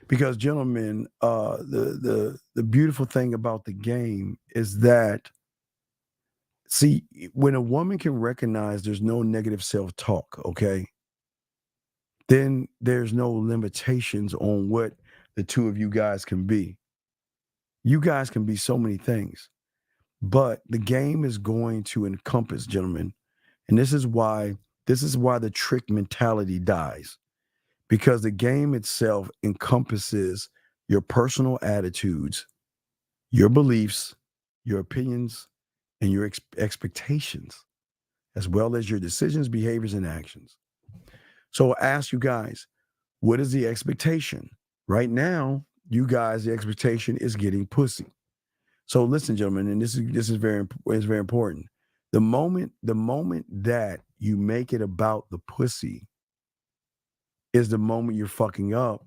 Because gentlemen, the beautiful thing about the game is that, see, when a woman can recognize there's no negative self-talk, okay, then there's no limitations on what the two of you guys can be. You guys can be so many things, but the game is going to encompass, gentlemen, and this is why the trick mentality dies, because the game itself encompasses your personal attitudes, your beliefs, your opinions, and your expectations, as well as your decisions, behaviors, and actions. So I ask you guys, what is the expectation? Right now, you guys, the expectation is getting pussy. So listen, gentlemen, and this is very important. The moment that you make it about the pussy is the moment you're fucking up,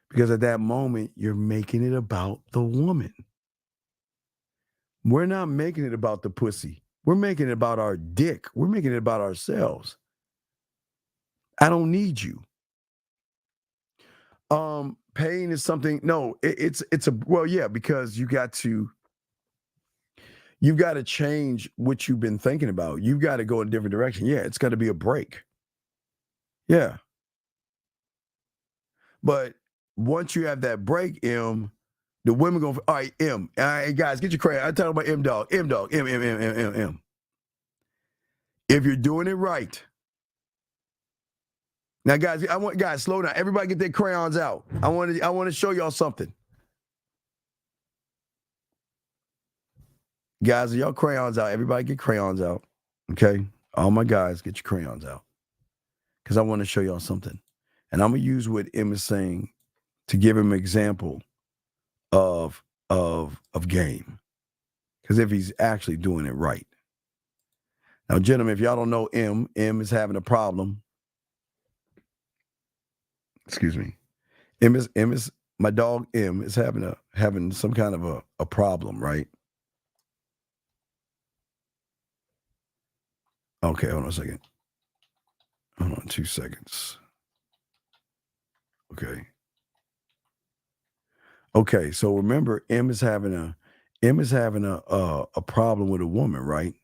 because at that moment you're making it about the woman. We're not making it about the pussy. We're making it about our dick. We're making it about ourselves. I don't need you. Pain is something. No, it's a, well, yeah, because you've got to change what you've been thinking about. You've got to go in a different direction. Yeah, it's got to be a break. Yeah. But once you have that break, the women go, all right, all right, guys, get your credit. I talk about M dog. If you're doing it right. Now, guys, I want slow down. Everybody get their crayons out. I want to show y'all something. Guys, y'all crayons out. Everybody get crayons out. Okay? All my guys, get your crayons out. Because I want to show y'all something. And I'm going to use what M is saying to give him an example of game. Because if he's actually doing it right. Now, gentlemen, if y'all don't know M is having a problem. Excuse me. M is my dog M is having some kind of a problem, right? Okay, hold on a second. Hold on 2 seconds. Okay, so remember, M is having a problem with a woman, right?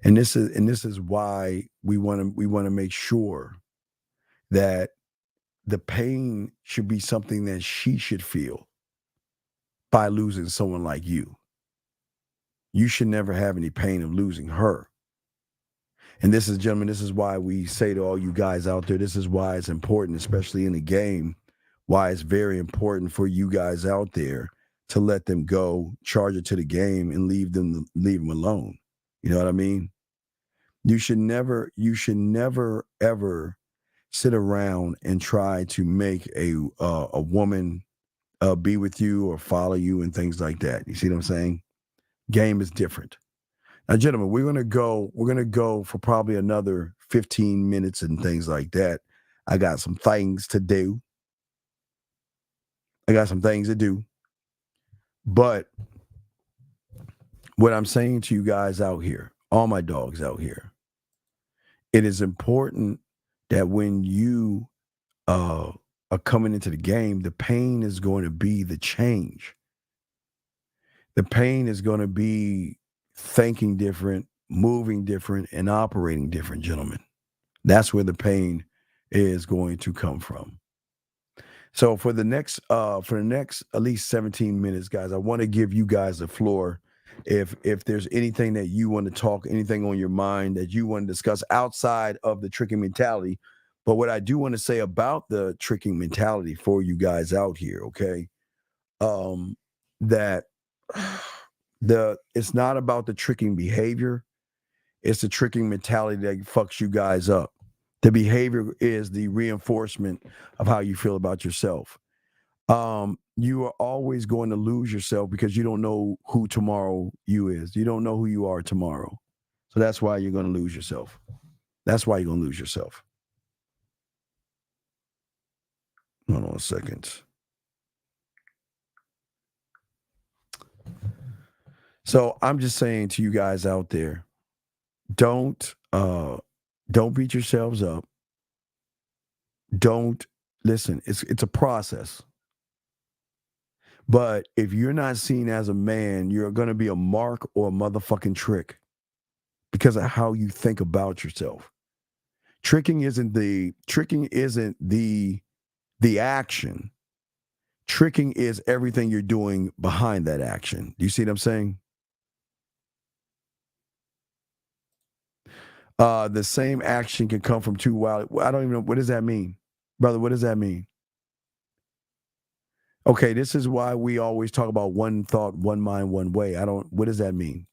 And this is why we want to make sure that the pain should be something that she should feel by losing someone like you. You should never have any pain of losing her. And this is, gentlemen, this is why we say to all you guys out there, this is why it's important, especially in the game, why it's very important for you guys out there to let them go, charge it to the game, and leave them alone. You know what I mean? You should never ever sit around and try to make a woman be with you or follow you and things like that. You see what I'm saying? Game is different. Now, gentlemen, we're gonna go for probably another 15 minutes and things like that. I got some things to do. But what I'm saying to you guys out here, all my dogs out here, it is important that when you are coming into the game, the pain is going to be the change. The pain is going to be thinking different, moving different, and operating different, gentlemen. That's where the pain is going to come from. So for the next at least 17 minutes, guys, I want to give you guys the floor. If there's anything that you want to talk, anything on your mind that you want to discuss outside of the tricking mentality. But what I do want to say about the tricking mentality for you guys out here, okay, that it's not about the tricking behavior. It's the tricking mentality that fucks you guys up. The behavior is the reinforcement of how you feel about yourself. You are always going to lose yourself because you don't know who tomorrow you is. You don't know who you are tomorrow. So that's why you're going to lose yourself. That's why you're going to lose yourself. Hold on a second. So I'm just saying to you guys out there, don't beat yourselves up. Don't listen. It's a process. But if you're not seen as a man, you're going to be a mark or a motherfucking trick because of how you think about yourself. Tricking isn't the action. Tricking is everything you're doing behind that action. Do you see what I'm saying? The same action can come from two wild. I don't even know. What does that mean? Brother, what does that mean? Okay, this is why we always talk about one thought, one mind, one way. What does that mean?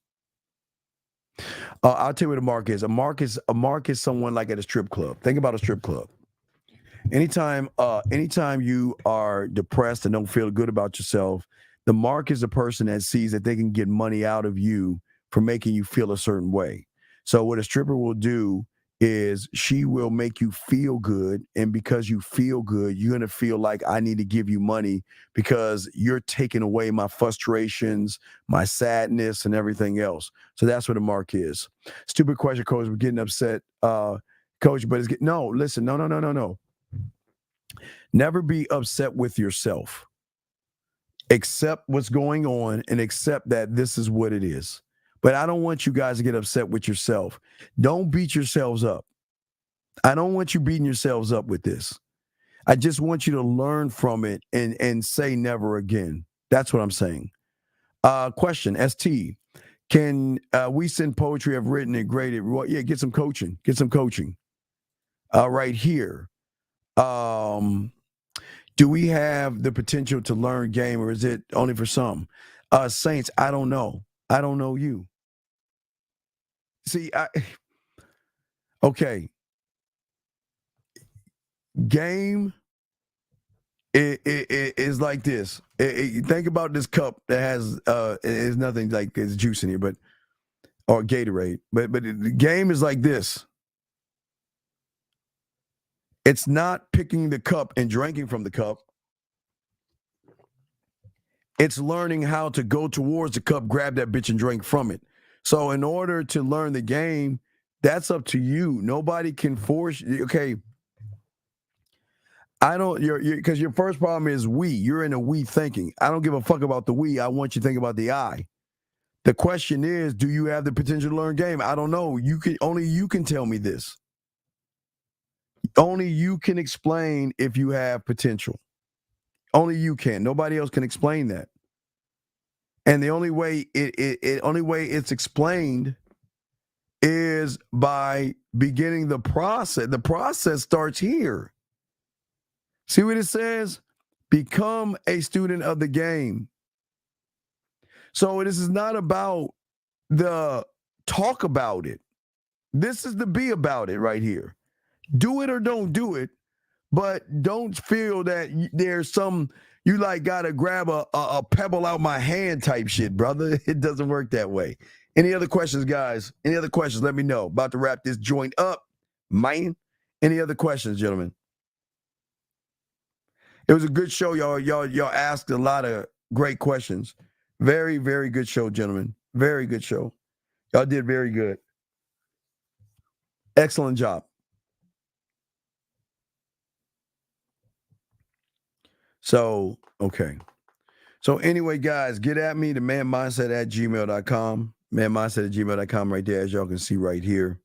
I'll tell you what a mark is. A mark is someone like at a strip club. Think about a strip club. Anytime you are depressed and don't feel good about yourself, the mark is a person that sees that they can get money out of you for making you feel a certain way. So what a stripper will do is she will make you feel good, and because you feel good, you're gonna feel like I need to give you money because you're taking away my frustrations, my sadness, and everything else. So that's what a mark is. Stupid question, Coach. We're getting upset, Coach. But listen, no. Never be upset with yourself. Accept what's going on and accept that this is what it is. But I don't want you guys to get upset with yourself. Don't beat yourselves up. I don't want you beating yourselves up with this. I just want you to learn from it and say never again. That's what I'm saying. Question, ST. Can we send poetry I've written and graded? Well, yeah, get some coaching. Get some coaching. Right here. Do we have the potential to learn game, or is it only for some? Saints, I don't know. I don't know you. See, okay. Game it is like this. Think about this cup that has it's nothing like there's juice in here, but or Gatorade. But the game is like this. It's not picking the cup and drinking from the cup. It's learning how to go towards the cup, grab that bitch, and drink from it. So in order to learn the game, that's up to you. Nobody can force you. Okay. I don't, because your first problem is we. You're in a we thinking. I don't give a fuck about the we. I want you to think about the I. The question is, do you have the potential to learn game? I don't know. Only you can tell me this. Only you can explain if you have potential. Only you can. Nobody else can explain that. And the only way it's explained is by beginning the process. The process starts here. See what it says? Become a student of the game. So this is not about the talk about it. This is the be about it right here. Do it or don't do it, but don't feel that there's some, you like got to grab a pebble out my hand type shit, brother. It doesn't work that way. Any other questions, guys? Any other questions? Let me know. About to wrap this joint up, man. Any other questions, gentlemen? It was a good show, y'all. Y'all asked a lot of great questions. Very, very good show, gentlemen. Very good show. Y'all did very good. Excellent job. So, okay. So anyway, guys, get at me, the manmindset@gmail.com. Manmindset@gmail.com right there, as y'all can see right here.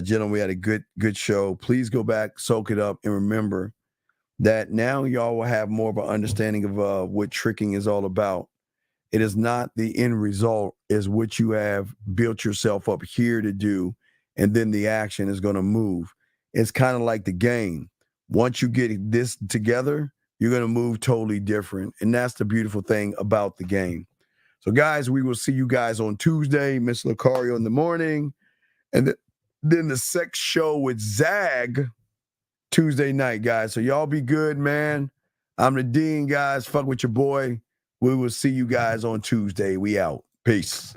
Gentlemen, we had a good show. Please go back, soak it up, and remember that now y'all will have more of an understanding of what tricking is all about. It is not the end result, is what you have built yourself up here to do, and then the action is going to move. It's kind of like the game. Once you get this together, you're going to move totally different, and that's the beautiful thing about the game. So, guys, we will see you guys on Tuesday, Miss Lucario in the morning, and then the sex show with Zag Tuesday night, guys. So y'all be good, man. I'm the Dean, guys. Fuck with your boy. We will see you guys on Tuesday. We out. Peace.